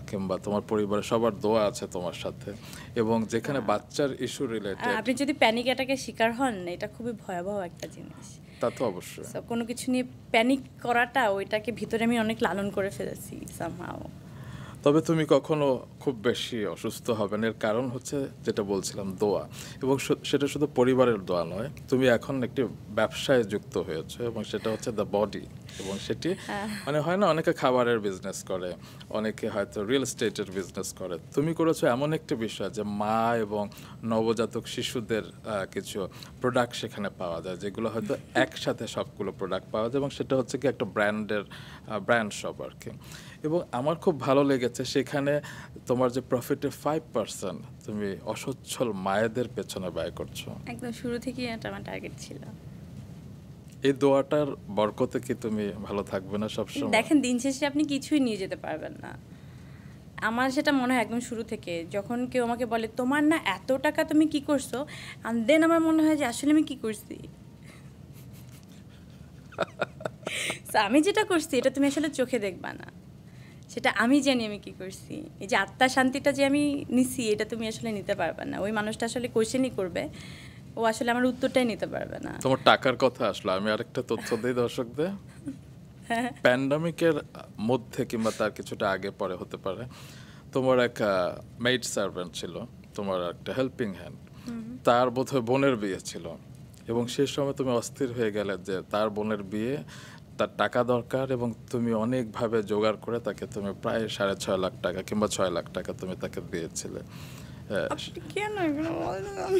কিংবা তোমার পরিবারের সবার দোয়া আছে তোমার সাথে, এবং যেখানে বাচ্চার ইস্যু আর রিলেটেড, আপনি যদি প্যানিক অ্যাটাকের শিকার হন, এটা খুবই ভয়াবহ একটা জিনিস। তা তো অবশ্যই। সো কোনো কিছু নিয়ে প্যানিক করাটা, ওইটাকে ভিতরে আমি অনেক লালন করে ফেলেছি সামহাও। তবে তুমি কখনো খুব বেশি অসুস্থ হবে না, এর কারণ হচ্ছে যেটা বলছিলাম, দোয়া। এবং সেটা শুধু পরিবারের দোয়া নয়, তুমি এখন একটি ব্যবসায় যুক্ত হয়েছো, এবং সেটা হচ্ছে দ্য বডি। এবং সেটি মানে হয় না, অনেকে খাবারের বিজনেস করে, অনেকে হয়তো রিয়েল এস্টেটের বিজনেস করে, তুমি করেছো এমন একটি বিষয় যে মা এবং নবজাতক শিশুদের কিছু প্রোডাক্ট সেখানে পাওয়া যায়, যেগুলো হয়তো একসাথে সবগুলো প্রোডাক্ট পাওয়া যায়, এবং সেটা হচ্ছে কি একটা ব্র্যান্ড শপ আর কি। এবং আমার খুব ভালো লেগেছে সেখানে তোমার যে প্রফিটের 5% তুমি অসচ্ছল মায়েদের পেছনে ব্যয় করছো। একদম শুরু থেকেই এটা আমার টার্গেট ছিল। এই দোয়াটার বরকতে কি তুমি ভালো থাকবে না সবসময়? দেখেন, দিন শেষে আপনি কিছুই নিয়ে যেতে পারবেন না। আমার সেটা মনে হয় একদম শুরু থেকে, যখন কেউ আমাকে বলে তোমার না এত টাকা, তুমি কি করছো, and then আমার মনে হয় যে আসলে আমি কি করছি। So, আমি যেটা করছি এটা তুমি আসলে চোখে দেখবা না, সেটা আমি জানি আমি কি করছি। এই যে আত্মার শান্তিটা যে আমি নিছি, এটা তুমি আসলে নিতে পারবে না। ওই মানুষটা আসলে কোয়েশ্চেনই করবে, ও আসলে আমার উত্তরটাই নিতে পারবে না। তোমার টাকার কথা আসলো, আমি আরেকটা তথ্য দিই দর্শকদের। প্যান্ডামিকের মধ্যে কিংবা তার কিছুটা আগে পরে হতে পারে, তোমার এক মেইড সার্ভেন্ট ছিল, তোমার একটা হেল্পিং হ্যান্ড, তার বোধহয় বোনের বিয়ে ছিল, এবং সেই সময় তুমি অস্থির হয়ে গেলে যে তার বোনের বিয়ে, তার টাকা দরকার, এবং তুমি অনেকভাবে জোগাড় করে তাকে তুমি প্রায় 6.5 লাখ টাকা কিংবা 6 লাখ টাকা তুমি তাকে দিয়েছিলে। আপনি কেন এগুলো বলছেন?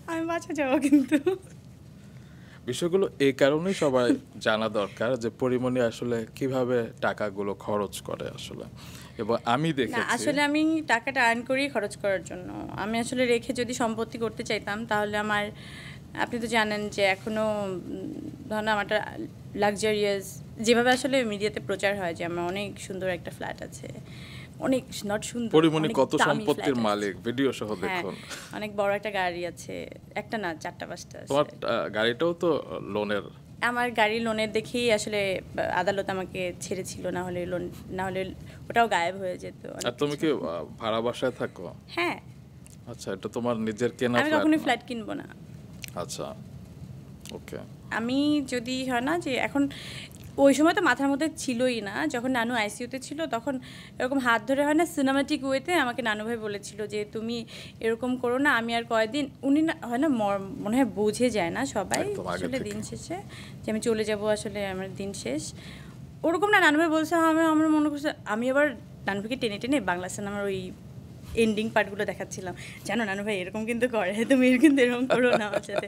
আমি বাঁচা যাবো কিন্তু। বিষয়গুলো এই কারণেই সবাই জানা দরকার যে পরিমণি আসলে কিভাবে টাকাগুলো খরচ করে আসলে। এবং আমি না, দেখেছি আসলে আমি টাকাটা আর্ন করেই খরচ করার জন্য। আমি আসলে রেখে যদি সম্পত্তি করতে চাইতাম, তাহলে আমার, আপনি তো জানেন যে এখনও ধরুন আমার একটা লাক্সারিয়াস, যেভাবে আসলে মিডিয়াতে প্রচার হয় যে আমার অনেক সুন্দর একটা ফ্ল্যাট আছে, অনেক নট সুন্দর, পরিমণি অনেক কত দামি সম্পত্তির flat আছে। মালিক, ভিডিও সহ হ্যাঁ, দেখুন। অনেক বড় একটা গাড়ি আছে, একটা না 4টা 5টা আছে। তোমার গাড়িটাও তো লোনের আমার গাড়ি লোনের দেখেই আসলে আদালত আমাকে ছেড়েছিল, না হলে ওটাও গায়েব হয়ে যেত অনেক আর তুমি কিছু। কি ভাড়া বাসায় থাকো? হ্যাঁ, আচ্ছা, এটা তোমার নিজের কেনা আমি ফ্ল্যাট কখনোই না? ফ্ল্যাট কিনবো না। আচ্ছা, ওকে। আমি যদি হয় না যে এখন, ওই সময় তো মাথার মধ্যে ছিলই না, যখন নানু আইসিইউতে ছিল তখন এরকম হাত ধরে হয় না সিনেমাটিক ওয়েতে আমাকে নানু ভাই বলেছিল যে তুমি এরকম করো না, আমি আর কয়েকদিন, উনি না হয় না মনে হয় বুঝে যায় না সবাই একদম আগে আসলে থেকে। দিন শেষে যে আমি চলে যাব, আসলে আমার দিন শেষ ওরকম না। নানু ভাই বলছে, আমার মনে করছে, আমি আবার নানু ভাইকে টেনে টেনে বাংলা সিনেমার ওই এন্ডিং পার্টগুলো দেখাচ্ছিলাম, জানো নানু ভাই এরকম কিন্তু করে, তুমি কিন্তু এরকম করো না আমার সাথে।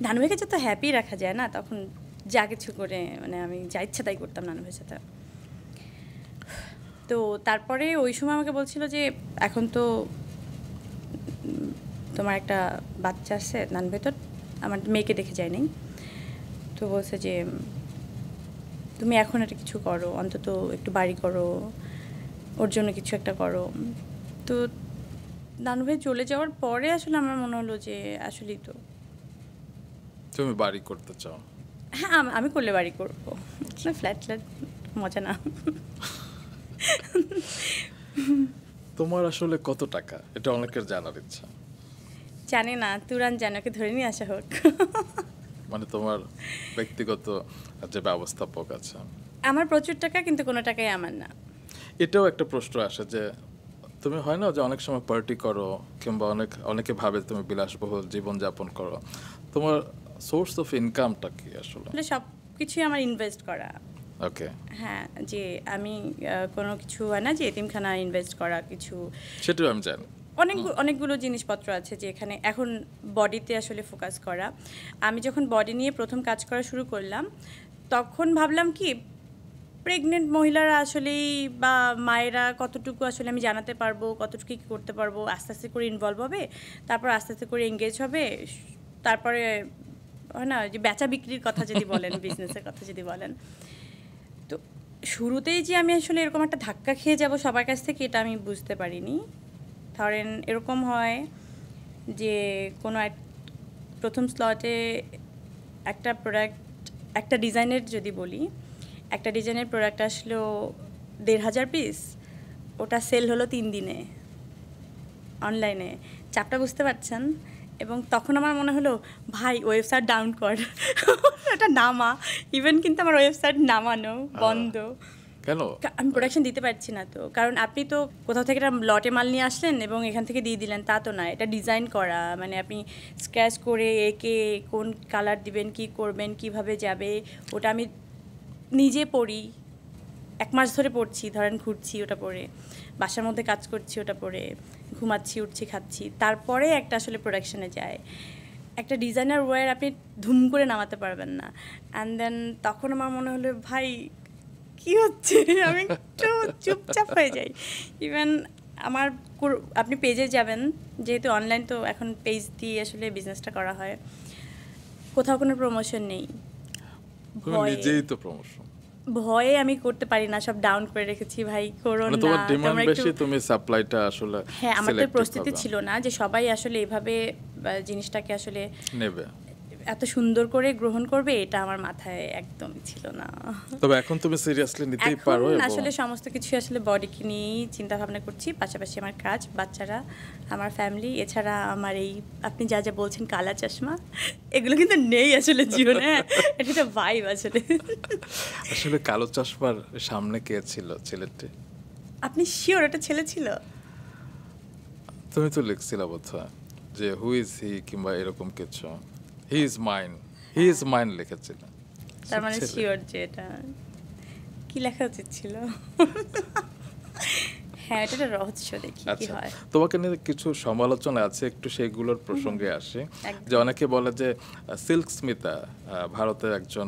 নানু ভাইকে যত হ্যাপি রাখা যায় না, তখন যা কিছু করে মানে আমি যা ইচ্ছা তাই করতাম নানু ভাইয়ের সাথে। তো তারপরে ওই সময় আমাকে বলছিল যে এখন তো তোমার একটা বাচ্চা আছে, নানু ভাই তো আমার মেয়েকে দেখে যায় নাই, তো বলছে যে তুমি এখন একটা কিছু করো, অন্তত একটু বাড়ি করো, ওর জন্য কিছু একটা করো। তো নানু ভাই চলে যাওয়ার পরে আসলে আমার মনে হলো যে আসলেই তো, তুমি বাড়ি করতে চাও? হ্যাঁ আমি করলে বাড়ি করবো, ফ্ল্যাট মজা না। তোমার আসলে কত টাকা, এটা অনেকের জানার ইচ্ছা। জানি না, তুরান জানাকে ধরে নিয়ে আসা হোক। মানে তোমার ব্যক্তিগত যে ব্যবস্থাপক আছে। আমার প্রচুর টাকা, কিন্তু কোনো টাকাই আমার না। এটাও একটা প্রশ্ন আসে যে তুমি হয় না যে অনেক সময় পার্টি করো, কিংবা অনেকে ভাবে তুমি বিলাসবহুল জীবনযাপন করো, তোমার সোর্স অফ ইনকামটা কি আসলে? আসলে সব কিছুই আমার ইনভেস্ট করা। ওকে, হ্যাঁ, যে আমি কোনো কিছু হয় না যে এতিমখানা ইনভেস্ট করা কিছু, সেটাও আমি জানি। অনেকগুলো জিনিসপত্র আছে যে এখানে এখন বডিতে আসলে ফোকাস করা। আমি যখন বডি নিয়ে প্রথম কাজ করা শুরু করলাম, তখন ভাবলাম কি প্রেগনেন্ট মহিলারা আসলেই বা মায়েরা কতটুকু আসলে আমি জানাতে পারবো, কতটুকু কী করতে পারবো, আস্তে আস্তে করে ইনভলভ হবে, তারপর আস্তে আস্তে করে এঙ্গেজ হবে, তারপরে হয় না যে বেচা বিক্রির কথা যদি বলেন, বিজনেসের কথা যদি বলেন, তো শুরুতেই যে আমি আসলে এরকম একটা ধাক্কা খেয়ে যাব সবার কাছ থেকে, এটা আমি বুঝতে পারিনি। ধরেন এরকম হয় যে কোনো প্রথম স্লটে একটা প্রোডাক্ট, একটা ডিজাইনের যদি বলি, একটা ডিজাইনের প্রোডাক্ট আসলো ১,৫০০ পিস, ওটা সেল হলো ৩ দিনে অনলাইনে। চাপটা বুঝতে পারছেন? এবং তখন আমার মনে হলো ভাই ওয়েবসাইট ডাউন কর, ওটা নামা। ইভেন কিন্তু আমার ওয়েবসাইট নামানো বন্ধ। কেন? আমি প্রোডাকশন দিতে পারছি না তো, কারণ আপনি তো কোথাও থেকে একটা লটে মাল নিয়ে আসলেন এবং এখান থেকে দিয়ে দিলেন, তা তো না, এটা ডিজাইন করা, মানে আপনি স্ক্র্যাচ করে এঁকে কোন কালার দিবেন, কি করবেন, কিভাবে যাবে, ওটা আমি নিজে পড়ি, 1 মাস ধরে পড়ছি, ধরেন ঘুরছি ওটা পরে, বাসার মধ্যে কাজ করছি ওটা পরে, ঘুমাচ্ছি, উঠছি, খাচ্ছি, তারপরে একটা আসলে প্রোডাকশনে যায়। একটা ডিজাইনার ওয়্যার আপনি ধুম করে নামাতে পারবেন না। অ্যান্ড দেন তখন আমার মনে হলো ভাই কী হচ্ছে, আমি একটু চুপচাপ হয়ে যাই। ইভেন আমার আপনি পেজে যাবেন, যেহেতু অনলাইন তো এখন পেজ দিয়ে আসলে বিজনেসটা করা হয়, কোথাও কোনো প্রমোশন নেই। তুমি নিজেই তো প্রমোশন, ভয়ে আমি করতে পারি না, সব ডাউন করে রেখেছি ভাই, করো না। তোমার ডিমান্ড বেশি, তুমি সাপ্লাইটা আসলে হ্যাঁ, আমার তো প্রস্তুতি ছিল না যে সবাই আসলে এভাবে জিনিসটাকে আসলে নেবে, এত সুন্দর করে গ্রহণ করবে, এটা আমার মাথায় একদমই ছিল না। তবে এখন তুমি সিরিয়াসলি নিতেই পারো। এখন আসলে সমস্ত কিছু আসলে বডিকে নিয়েই চিন্তা ভাবনা করছি, পাশাপাশি আমার কাজ, বাচ্চারা, আমার ফ্যামিলি, এছাড়া আমার এই আপনি যা যা বলছেন কালা চশমা, এগুলো কিন্তু নেই আসলে জীবনে। এটা একটা ভাইব আসলে। আসলে কালো চশমার সামনে কে ছিল ছেলেটি? আপনি শিওর এটা ছেলে ছিল? তুমি তো লিখছিলে বোধহয় যে হু ইজ হি, কিংবা এরকম কিছু, হি ইজ মাইন লিখেছিল। তার মানে শিওর যে এটা কি লেখা উচিত ছিল। হ্যাঁ, এটা একটা রহস্য, দেখি কি আচ্ছা, হয়। তোমাকে নিয়ে কিছু সমালোচনা আছে, একটু সেগুলোর প্রসঙ্গে আসে। যে অনেকে বলে যে সিল্ক স্মিতা ভারতের একজন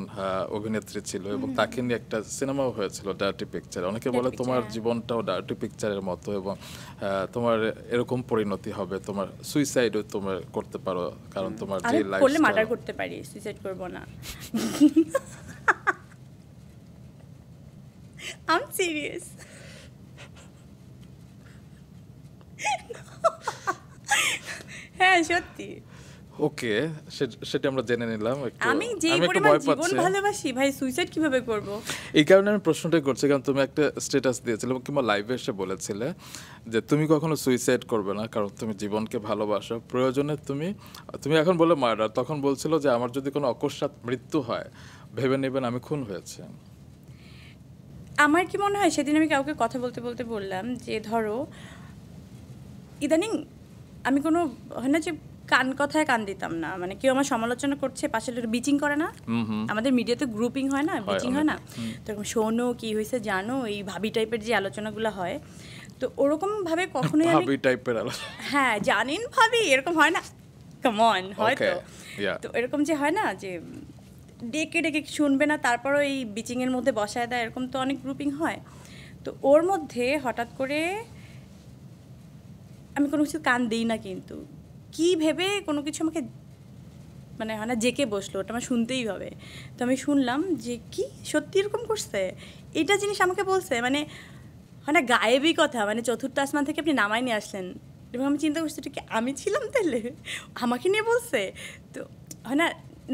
অভিনেত্রী ছিল, এবং তাকে নিয়ে একটা সিনেমাও হয়েছিল ডার্টি পিকচার। অনেকে বলে তোমার জীবনটাও ডার্টি পিকচারের মতো, এবং তোমার এরকম পরিণতি হবে, তোমার সুইসাইডও তোমার করতে পারো, কারণ তোমার যে লাইফ করলে মার্ডার করতে পারি, সুইসাইড করব না। I am serious. হ্যাঁ সত্যি। ওকে, সেটা আমরা জেনে নিলাম একটু। আমি যেই একটু পরিমাণ ভয় জীবন পাচ্ছি। ভালোবাসি ভাই, সুইসাইড কিভাবে করব? এই কারণে আমি প্রশ্নটাই করছি, কারণ তুমি একটা স্ট্যাটাস দিয়েছিলে কিংবা লাইভে এসে বলেছিলে যে তুমি কখনো সুইসাইড করবে না, কারণ তুমি জীবনকে ভালোবাসো, প্রয়োজনে তুমি তুমি এখন বলে মার্ডার, তখন বলছিল যে আমার যদি কোনো অকস্মাৎ মৃত্যু হয় ভেবে নেবেন আমি খুন হয়েছে। আমার কি মনে হয়, সেদিন আমি কাউকে কথা বলতে বলতে বললাম যে ধরো ইদানিং আমি কোনো হয় না যে কান কথায় কান দিতাম না, মানে কেউ আমার সমালোচনা করছে পাশে বিচিং করে না, আমাদের মিডিয়াতে গ্রুপিং হয় না, বিচিং হয় না, তো এরকম শোনো কি হয়েছে জানো, এই ভাবি টাইপের যে আলোচনাগুলো হয়, তো ওরকম ভাবে কখনোই আমি ভাবি টাইপের আলাদা। হ্যাঁ জানেন ভাবি এরকম হয় না, কাম অন হয়তো, তো এরকম যে হয় না যে ডেকে ডেকে শুনবে না, তারপরও এই বিচিংয়ের মধ্যে বসায় দেয়, এরকম তো অনেক গ্রুপিং হয়। তো ওর মধ্যে হঠাৎ করে আমি কোনো কিছু কান দিই না, কিন্তু কি ভেবে কোনো কিছু আমাকে মানে হয় না জেকে বসলো, ওটা আমার শুনতেই হবে। তো আমি শুনলাম যে কি সত্যি এরকম করছে, এটা জিনিস আমাকে বলছে, মানে হয় না গায়েবী কথা, মানে চতুর্থ আসমান থেকে আপনি নামাই নিয়ে আসলেন, এবং আমি চিন্তা করছি এটা কি আমি ছিলাম তাহলে, আমাকে নিয়ে বলছে। তো হয় না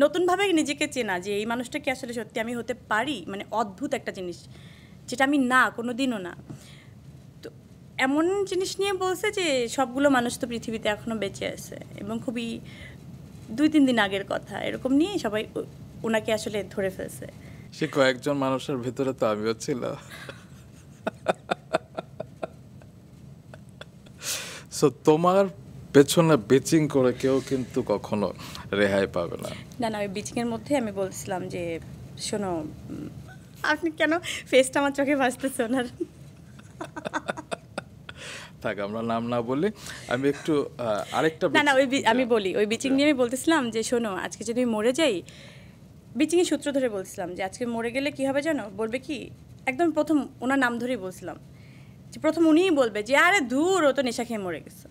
নতুনভাবে নিজেকে চেনা যে এই মানুষটা কি আসলে সত্যি আমি হতে পারি, মানে অদ্ভুত একটা জিনিস যেটা আমি না কোনো দিনও না। তো এমন জিনিস নিয়ে বলছে যে সবগুলো মানুষ তো পৃথিবীতে এখনও বেঁচে আছে, এবং খুবই 2-3 দিন আগের কথা, এরকম নিয়ে সবাই ওনাকে আসলে ধরে ফেলছে। সে কয়েকজন মানুষের ভেতরে তো আমিও ছিল। সো তোমার পেছনে বেচিং করে কেউ কিন্তু কখনো রেহাই পাবে না। না না, ওই বিচিংয়ের মধ্যে আমি বলছিলাম যে শোনো, আপনি কেন ফেসটা আমার চোখে ভাসতেছে ওনার? থাক আমরা নাম না বলি, আমি একটু আরেকটা না না, আমি বলি ওই বিচিং নিয়ে আমি বলতেছিলাম যে শোনো, আজকে যদি আমি মরে যাই, বিচিংয়ের সূত্র ধরে বলছিলাম যে আজকে মরে গেলে কি হবে জানো, বলবে কি, একদম প্রথম ওনার নাম ধরেই বলছিলাম যে প্রথম উনিই বলবে যে আরে দূর, ও তো নেশা খেয়ে মরে গেছে,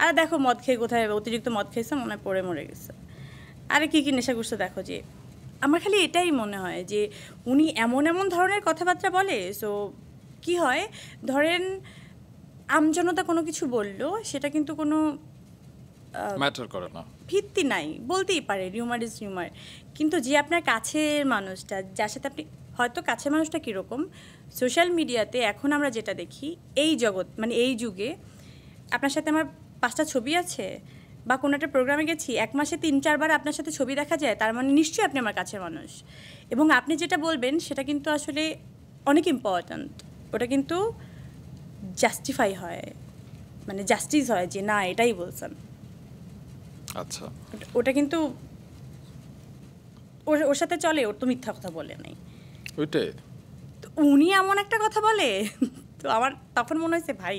আরে দেখো মদ খেয়ে কোথায় অতিরিক্ত মদ খেয়েছে মনে হয় পড়ে মরে গেছে, আরে কী কী নেশা করছে দেখো। যে আমার খালি এটাই মনে হয় যে উনি এমন এমন ধরনের কথাবার্তা বলে, সো কি হয়, ধরেন আমজনতা কোনো কিছু বললো, সেটা কিন্তু কোনো ম্যাটার করে না, ভিত্তি নাই, বলতেই পারে রিউমার ইজ রিউমার, কিন্তু যে আপনার কাছের মানুষটা, যার সাথে আপনি হয়তো কাছের মানুষটা কীরকম, সোশ্যাল মিডিয়াতে এখন আমরা যেটা দেখি এই জগৎ, মানে এই যুগে আপনার সাথে আমার 5টা ছবি আছে, বা কোনো একটা প্রোগ্রামে গেছি 1 মাসে 3-4 বার আপনার সাথে ছবি দেখা যায়, তার মানে নিশ্চয়ই আপনি আমার কাছের মানুষ, এবং আপনি যেটা বলবেন সেটা কিন্তু আসলে অনেক ইম্পর্ট্যান্ট, ওটা কিন্তু জাস্টিফাই হয়, মানে জাস্টিস হয় যে না এটাই বলছেন। আচ্ছা ওটা কিন্তু ওর সাথে চলে, ওর তো মিথ্যা কথা বলে নাই, ওইটাই। তো উনি এমন একটা কথা বলে, তো আমার তখন মনে হয়েছে ভাই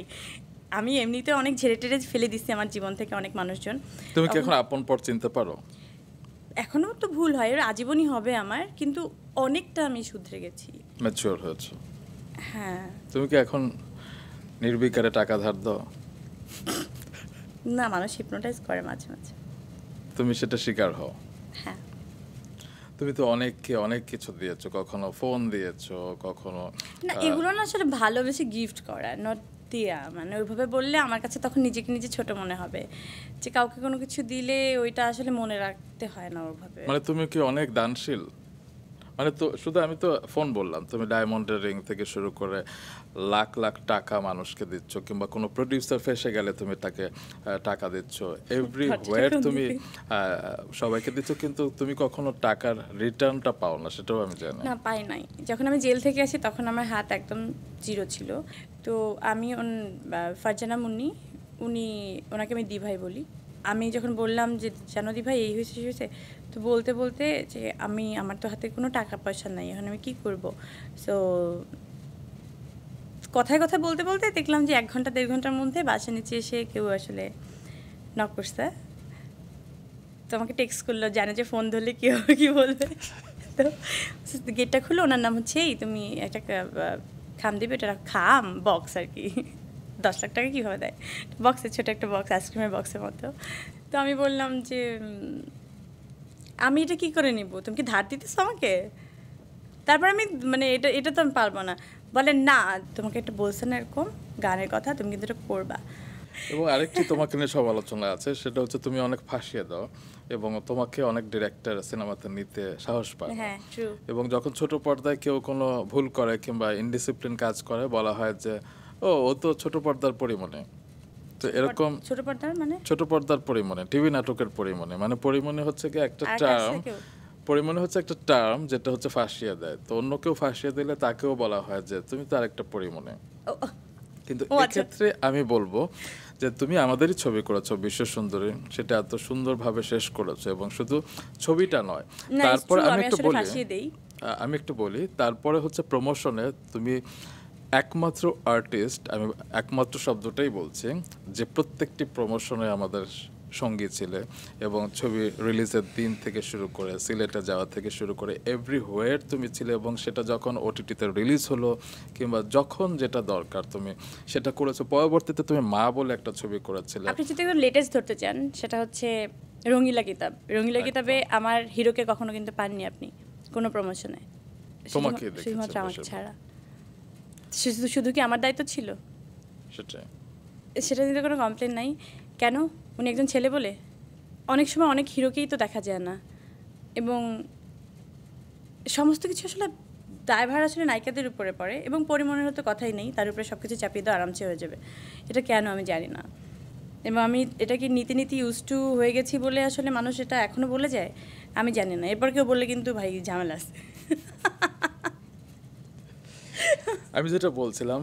আমি এমনিতে অনেক ঝেড়ে টেড়ে ফেলে দিচ্ছি আমার জীবন থেকে অনেক মানুষজন। তুমি কি এখন আপন পর চিনতে পারো? এখনও তো ভুল হয়, এর আজীবনই হবে আমার, কিন্তু অনেকটা আমি শুধরে গেছি, ম্যাচিওর হয়েছে। হ্যাঁ। তুমি কি এখন নির্বিকারে টাকা ধার দাও? না, মানুষ হিপনোটাইজ করে মাঝে মাঝে। তুমি সেটা শিকার হও? হ্যাঁ। তুমি তো অনেককে অনেক কিছু দিয়েছো, কখনো ফোন দিয়েছো, কখনো না এগুলো না আসলে ভালোবেসে গিফট করা, নট দেয়া, মানে ওইভাবে বললে আমার কাছে তখন নিজেকে নিজে ছোট মনে হবে, যে কাউকে কোনো কিছু দিলে ওইটা আসলে মনে রাখতে হয় না ওভাবে। মানে তুমি কি অনেক দানশীল? মানে তো শুধু আমি তো ফোন বললাম, তুমি ডায়মন্ডের রিং থেকে শুরু করে লাখ লাখ টাকা মানুষকে দিচ্ছ, কিংবা কোনো প্রডিউসার ফেসে গেলে তুমি তাকে টাকা দিচ্ছ, এভরিওয়্যার তুমি সবাইকে দিচ্ছ, কিন্তু তুমি কখনো টাকার রিটার্নটা পাও না, সেটাও আমি জানি। না পাই নাই, যখন আমি জেল থেকে আসি তখন আমার হাত একদম জিরো ছিল। তো আমি ফারজানা মুন্নি, ওনাকে আমি দিভাই বলি, আমি যখন বললাম যে জানো দিভাই এই হয়েছে, তো বলতে বলতে যে আমার তো হাতে কোনো টাকা পয়সা নাই, এখন আমি কী করব। সো কথায় কথা বলতে বলতে দেখলাম যে 1-1.5 ঘন্টার মধ্যে বাসা নিচে এসে কেউ আসলে নক করছে, তো আমাকে টেক্সট করলো, জানে যে ফোন ধরলে কী হবে কী বলবে, তো গেটটা খুলে, ওনার নাম হচ্ছে এই, তুমি একটা খাম দিবে, এটা খাম বক্স আর কি, 10 লাখ টাকা কীভাবে দেয়, বক্সের ছোটো একটা বক্স, আইসক্রিমের বক্সের মতো। তো আমি বললাম যে আমি এটা কী করে নিব, তুমি কি ধার দিতেছো আমাকে? তারপর আমি মানে এটা তো আমি পারবো না। বলে না তোমাকে একটা বলছে না এরকম গানের কথা, তুমি কিন্তু এটা করবা। এবং আরেকটি তোমাকে নিয়ে সমালোচনা আছে, সেটা হচ্ছে তুমি অনেক ফাঁসিয়ে দাও এবং তোমাকে অনেক ডিরেক্টর সিনেমাতে নিতে সাহস পায় না। হ্যাঁ ট্রু। এবং যখন ছোট পর্দায় কেউ কোনো ভুল করে কিংবা ইনডিসিপ্লিন কাজ করে, বলা হয় যে ও তো ছোট পর্দার পরিমণি। তো এরকম ছোট পর্দার মানে ছোট পর্দার পরিমণি, টিভি নাটকের পরিমণি, মানে পরিমণি হচ্ছে কি একটা আর টার্ম, কাছে কেউ পরিমণি হচ্ছে একটা টার্ম যেটা হচ্ছে ফাঁসিয়ে দেয়। তো অন্য কেউ ফাঁসিয়ে দিলে তাকেও বলা হয় যে তুমি তো আরেকটা পরিমণি। ও, কিন্তু ও, আচ্ছা। এক্ষেত্রে আমি বলবো যে তুমি আমাদেরই ছবি করেছো বিশ্ব সুন্দরী, সেটা এত সুন্দরভাবে শেষ করেছো, এবং শুধু ছবিটা নয়, না তারপর ট্রু, আমি আমি একটু আসলে বলি, ফাঁসিয়ে দেই। আমি একটু বলি, তারপরে হচ্ছে প্রমোশনে তুমি একমাত্র আর্টিস্ট, আমি একমাত্র শব্দটাই বলছি, যে প্রত্যেকটি প্রমোশনে আমাদের সঙ্গী ছিলে, এবং ছবি রিলিজের দিন থেকে শুরু করে সিলেটে যাওয়া থেকে শুরু করে এভরিহোয়ার তুমি ছিলে, এবং সেটা যখন ওটিটিতে রিলিজ হলো কিংবা যখন যেটা দরকার তুমি সেটা করেছো। পরবর্তীতে তুমি মা বলে একটা ছবি করেছিলে। আপনি যদি একটু লেটেস্ট ধরতে চান, সেটা হচ্ছে রঙিলা কিতাব। রঙিলা কিতাবে আমার হিরোকে কখনো কিন্তু পাননি আপনি কোনো প্রমোশনে, তোমাকে দেখেছি শুধুমাত্র আমাকে বেশিরভাগ। ছাড়া। শুধু শুধু কি আমার দায়িত্ব ছিল? সেটাই। সেটা নিয়ে তো কোনো কমপ্লেন নাই। কেন? উনি একজন ছেলে বলে? অনেক সময় অনেক হিরোকেই তো দেখা যায় না, এবং সমস্ত কিছু আসলে দায়ভার আসলে নায়িকাদের উপরে পড়ে, এবং পরিমণের হতে কথাই নেই, তার উপরে সব কিছু চাপিয়ে দেওয়া আরামসে হয়ে যাবে। এটা কেন আমি জানি না, এবং আমি এটাকে নীতি নীতি ইউজ টু হয়ে গেছি বলে আসলে মানুষ এটা এখনও বলে যায়, আমি জানি না। এরপর কেউ বললে কিন্তু ভাই ঝামেলা আছে। আমি যেটা বলছিলাম,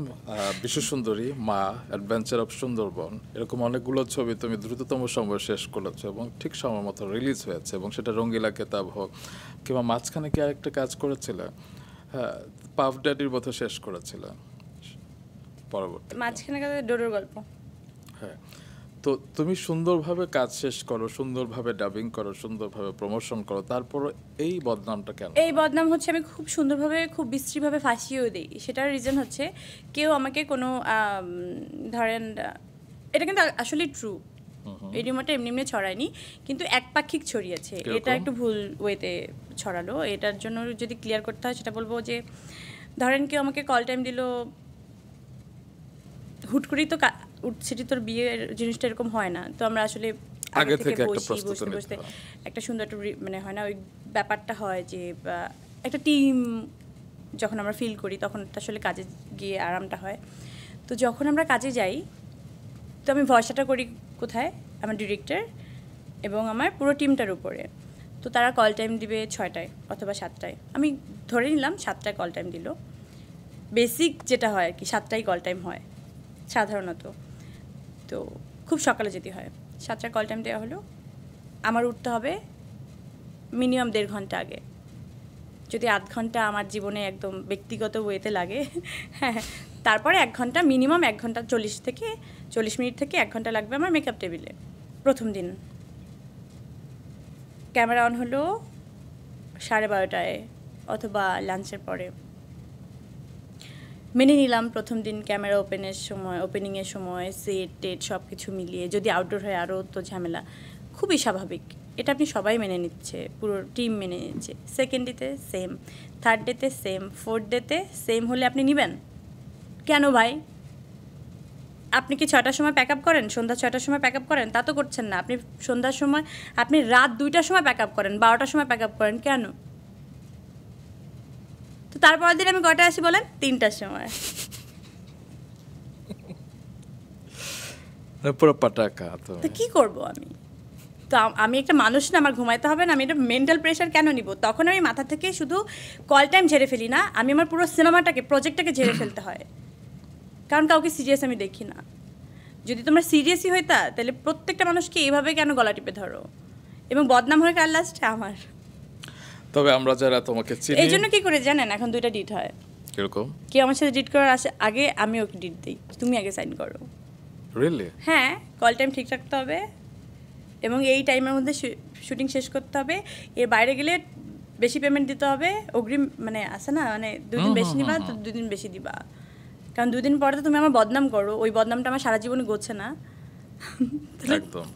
বিশ্ব সুন্দরী, মা, অ্যাডভেঞ্চার অফ সুন্দরবন, এরকম অনেকগুলো ছবি তুমি দ্রুততম সময়ে শেষ করেছো এবং ঠিক সময় মতো রিলিজ হয়েছে, এবং সেটা রঙ্গিলা কেতাব হোক কিংবা মাঝখানে কি আরেকটা কাজ করেছিল, হ্যাঁ, পাফ ড্যাডির মতো শেষ করেছিল পরবর্তী। মাঝখানে কাছে ডোডোর গল্প। হ্যাঁ, তো তুমি সুন্দরভাবে কাজ শেষ করো, সুন্দরভাবে ডাবিং করো, সুন্দরভাবে প্রমোশন করো, তারপর এই বদনামটা কেন? এই বদনাম হচ্ছে আমি খুব সুন্দরভাবে খুব বিশ্রীভাবে ফাঁসিয়েও দিই। সেটার রিজন হচ্ছে কেউ আমাকে কোনো ধরেন এটা কিন্তু আসলে ট্রু, এই রিউমারটা এমনি এমনি ছড়ায়নি, কিন্তু একপাক্ষিক ছড়িয়েছে। এটা একটু ভুল ওয়েতে ছড়ালো। এটার জন্য যদি ক্লিয়ার করতে হয় সেটা বলবো যে ধরেন কেউ আমাকে কল টাইম দিল, হুট করেই তো সেটি তোর বিয়ের জিনিসটা এরকম হয় না, তো আমরা আসলে আগে থেকে একটা বসতে প্রস্তুতি নিতে বসতে হয়। একটা সুন্দর একটা মানে হয় না, ওই ব্যাপারটা হয় যে একটা টিম যখন আমরা ফিল করি তখন তো আসলে কাজে গিয়ে আরামটা হয়। তো যখন আমরা কাজে যাই, তো আমি ভরসাটা করি কোথায়? আমার ডিরেক্টর এবং আমার পুরো টিমটার উপরে। তো তারা কল টাইম দিবে 6টায় অথবা 7টায়, আমি ধরে নিলাম 7টায় কল টাইম দিল। বেসিক যেটা হয় আর কি, 7টায় কল টাইম হয় সাধারণত, তো খুব সকালে যেতে হয়। 7টায় কল টাইম দেওয়া হলো, আমার উঠতে হবে মিনিমাম 1.5 ঘন্টা আগে। যদি 8 ঘন্টা আমার জীবনে একদম ব্যক্তিগত ওয়েতে লাগে, হ্যাঁ, তারপরে 1 ঘন্টা, মিনিমাম 1 ঘন্টা 40 মিনিট থেকে 1 ঘন্টা লাগবে আমার মেকআপ টেবিলে। প্রথম দিন ক্যামেরা অন হলো 12:30টায় অথবা লাঞ্চের পরে। মেনে নিলাম প্রথম দিন ক্যামেরা ওপেনিংয়ের সময় সেট টেট সব কিছু মিলিয়ে, যদি আউটডোর হয় আরও তো ঝামেলা, খুবই স্বাভাবিক। এটা আপনি সবাই মেনে নিচ্ছে, পুরো টিম মেনে নিচ্ছে। সেকেন্ড ডেতে সেম, থার্ড ডেতে সেম, ফোর্থ ডেতে সেম হলে আপনি নেবেন কেন ভাই? আপনি কি 6টার সময় প্যাক আপ করেন, সন্ধ্যা 6টার সময় প্যাক আপ করেন? তা তো করছেন না। আপনি সন্ধ্যার সময়, আপনি রাত 2টার সময় প্যাক আপ করেন, 12টার সময় প্যাক আপ করেন কেন? তো তারপরের দিন আমি কয়টায় আসি বলেন? 3টার সময়। পুরো পাটাকা। তো কী করবো আমি? তো আমি একটা মানুষ না, আমার ঘুমাইতে হবে না? আমি এটা মেন্টাল প্রেশার কেন নিব? তখন আমি মাথা থেকে শুধু কল টাইম ঝেড়ে ফেলি না, আমি আমার পুরো সিনেমাটাকে, প্রজেক্টটাকে ঝেড়ে ফেলতে হয়, কারণ কাউকে সিরিয়াস আমি দেখি না। যদি তোমরা সিরিয়াসই হইতা তাহলে প্রত্যেকটা মানুষকে এইভাবে কেন গলা টিপে ধরো? এবং বদনাম হয়ে কার লাস্টে? আমার। তবে আমরা যারা তোমাকে চিনি, এই জন্য কী করে জানেন, এখন 2টা ডিট হয়। কিরকম? কেউ আমার সাথে ডিট করার আগে আমি ওকে ডিট দিই, তুমি আগে সাইন করো। রিয়েলি? হ্যাঁ, কল টাইম ঠিক রাখতে হবে এবং এই টাইমের মধ্যে শুটিং শেষ করতে হবে। এর বাইরে গেলে বেশি পেমেন্ট দিতে হবে, অগ্রিম মানে আসে না, মানে 2 দিন বেশি নিবা তো 2 দিন বেশি দিবা, কারণ 2 দিন পরে তো তুমি আমার বদনাম করো, ওই বদনামটা আমার সারা জীবনে গোছে না। একদম।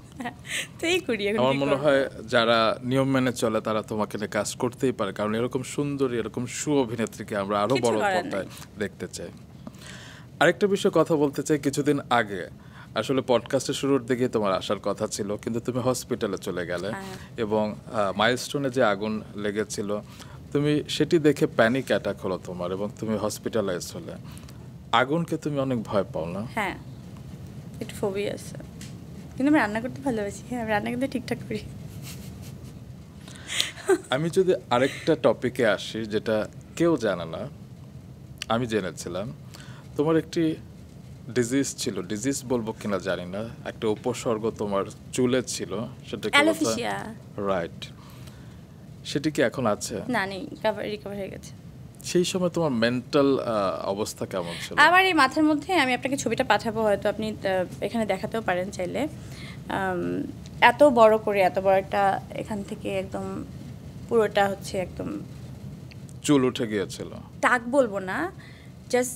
তো এই করি এখন। আমার মনে হয় যারা নিয়ম মেনে চলে তারা তোমাকে নিয়ে কাজ করতেই পারে, কারণ এরকম সুন্দরী, এরকম সুঅভিনেত্রীকে আমরা আরো বড় পর্দায় দেখতে চাই। আরেকটা বিষয় কথা বলতে চাই, কিছুদিন আগে আসলে পডকাস্টের শুরুর দিকে তোমার আসার কথা ছিল, কিন্তু তুমি হসপিটালে চলে গেলে এবং মাইলস্টোনে যে আগুন লেগেছিল তুমি সেটি দেখে প্যানিক অ্যাটাক হলো তোমার এবং তুমি হসপিটালাইজ হলে। আগুনকে তুমি অনেক ভয় পাও না? হ্যাঁ, একটু ফোবিয়া আছে, কিন্তু আমি রান্না করতে ভালোবাসি। হ্যাঁ, আমি রান্না কিন্তু ঠিকঠাক করি। আমি যদি আরেকটা টপিকে আসি যেটা কেউ জানে না, আমি জেনেছিলাম তোমার একটি ডিজিজ ছিল, ডিজিজ বলবো কিনা জানি না, একটা উপসর্গ তোমার চুলে ছিল, সেটা অ্যালোপেশিয়া। রাইট, সেটি কি এখন আছে? না, নেই, রিকভার হয়ে গেছে। সেই সময় তোমার মেন্টাল অবস্থা কেমন ছিল? আমার এই মাথার মধ্যে, আমি আপনাকে ছবিটা পাঠাবো, হয়তো আপনি এখানে দেখাতেও পারেন চাইলে। এত বড় করে, এত বড় একটা, এখান থেকে একদম পুরোটা হচ্ছে একদম চুল উঠে গিয়েছিল। টাক বলবো না, জাস্ট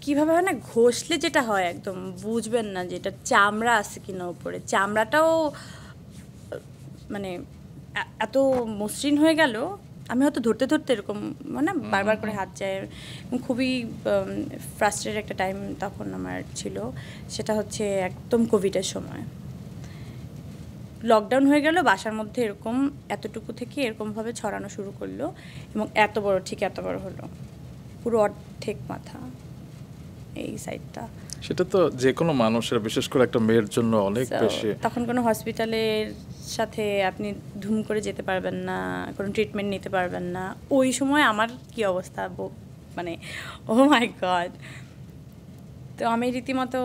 কীভাবে হয় না, ঘষলে যেটা হয় একদম বুঝবেন না যে এটা চামড়া আছে কিনা উপরে। চামড়াটাও মানে এত মসৃণ হয়ে গেল, আমি হয়তো ধরতে ধরতে এরকম মানে বারবার করে হাত যায়। খুবই ফ্রাস্ট্রেটেড একটা টাইম তখন আমার ছিল, সেটা হচ্ছে একদম কোভিডের সময়। লকডাউন হয়ে গেল, বাসার মধ্যে এরকম এতটুকু থেকে এরকমভাবে ছড়ানো শুরু করলো এবং এত বড়, ঠিক এত বড় হলো, পুরো অর্ধেক মাথা এই সাইডটা। সেটা তো যে কোনো মানুষের, বিশেষ করে একটা মেয়ের জন্য অনেক বেশি। তখন কোনো হসপিটালের সাথে আপনি ধুম করে যেতে পারবেন না, কোনো ট্রিটমেন্ট নিতে পারবেন না। ওই সময় আমার কি অবস্থা, মানে ও মাই গড। তো আমি রীতিমতো,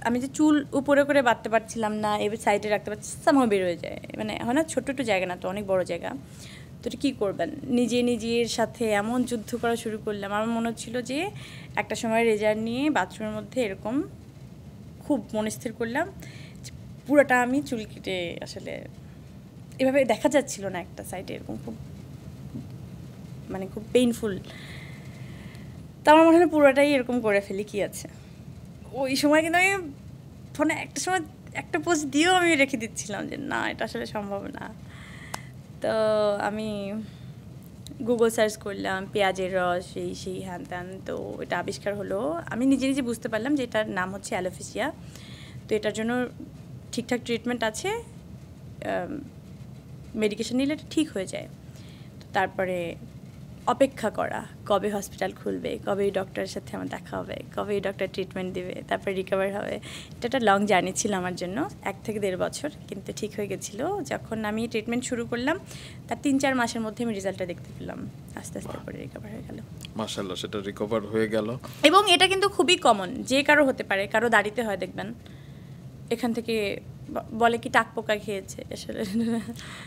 আমি যে চুল উপরে করে বাঁধতে পারছিলাম না, এবার সাইডে রাখতে পারছি, সামহ বের হয়ে যায়। মানে হয় না, ছোট্ট একটু জায়গা না তো, অনেক বড় জায়গা। তো এটা কী করবেন, নিজের সাথে এমন যুদ্ধ করা শুরু করলাম। আমার মনে হচ্ছিল যে একটা সময় রেজার নিয়ে বাথরুমের মধ্যে এরকম খুব মনস্থির করলাম পুরোটা আমি চুল কেটে, আসলে এভাবে দেখা যাচ্ছিল না একটা সাইডে, এরকম খুব মানে খুব পেইনফুল। তো আমার মনে হয় পুরোটাই এরকম করে ফেলি, কি আছে। ওই সময় কিন্তু আমি ফোনে একটা সময় একটা পোস্ট দিয়েও আমি রেখে দিচ্ছিলাম যে না, এটা আসলে সম্ভব না। তো আমি গুগল সার্চ করলাম, পেঁয়াজের রস, সেই হ্যান ত্যান, তো এটা আবিষ্কার হলো। আমি নিজে বুঝতে পারলাম যে এটার নাম হচ্ছে অ্যালোপেশিয়া। তো এটার জন্য ঠিকঠাক ট্রিটমেন্ট আছে, মেডিকেশন নিলে এটা ঠিক হয়ে যায়। তো তারপরে অপেক্ষা করা, কবে হসপিটাল খুলবে, কবে এই ডক্টরের সাথে আমার দেখা হবে, কবে এই ডক্টর ট্রিটমেন্ট দেবে, তারপরে রিকভার হবে। এটা একটা লং জার্নি ছিল আমার জন্য, 1 থেকে 1.5 বছর, কিন্তু ঠিক হয়ে গেছিলো। যখন আমি ট্রিটমেন্ট শুরু করলাম তার 3-4 মাসের মধ্যে আমি রেজাল্টটা দেখতে পেলাম, আস্তে আস্তে করে রিকভার হয়ে গেল। মাশাআল্লাহ, সেটা রিকভার হয়ে গেল। এবং এটা কিন্তু খুবই কমন, যে কারো হতে পারে, কারো দাড়িতে হয় দেখবেন, এখান থেকে বলে কি টাক পোকা খেয়েছে আসলে।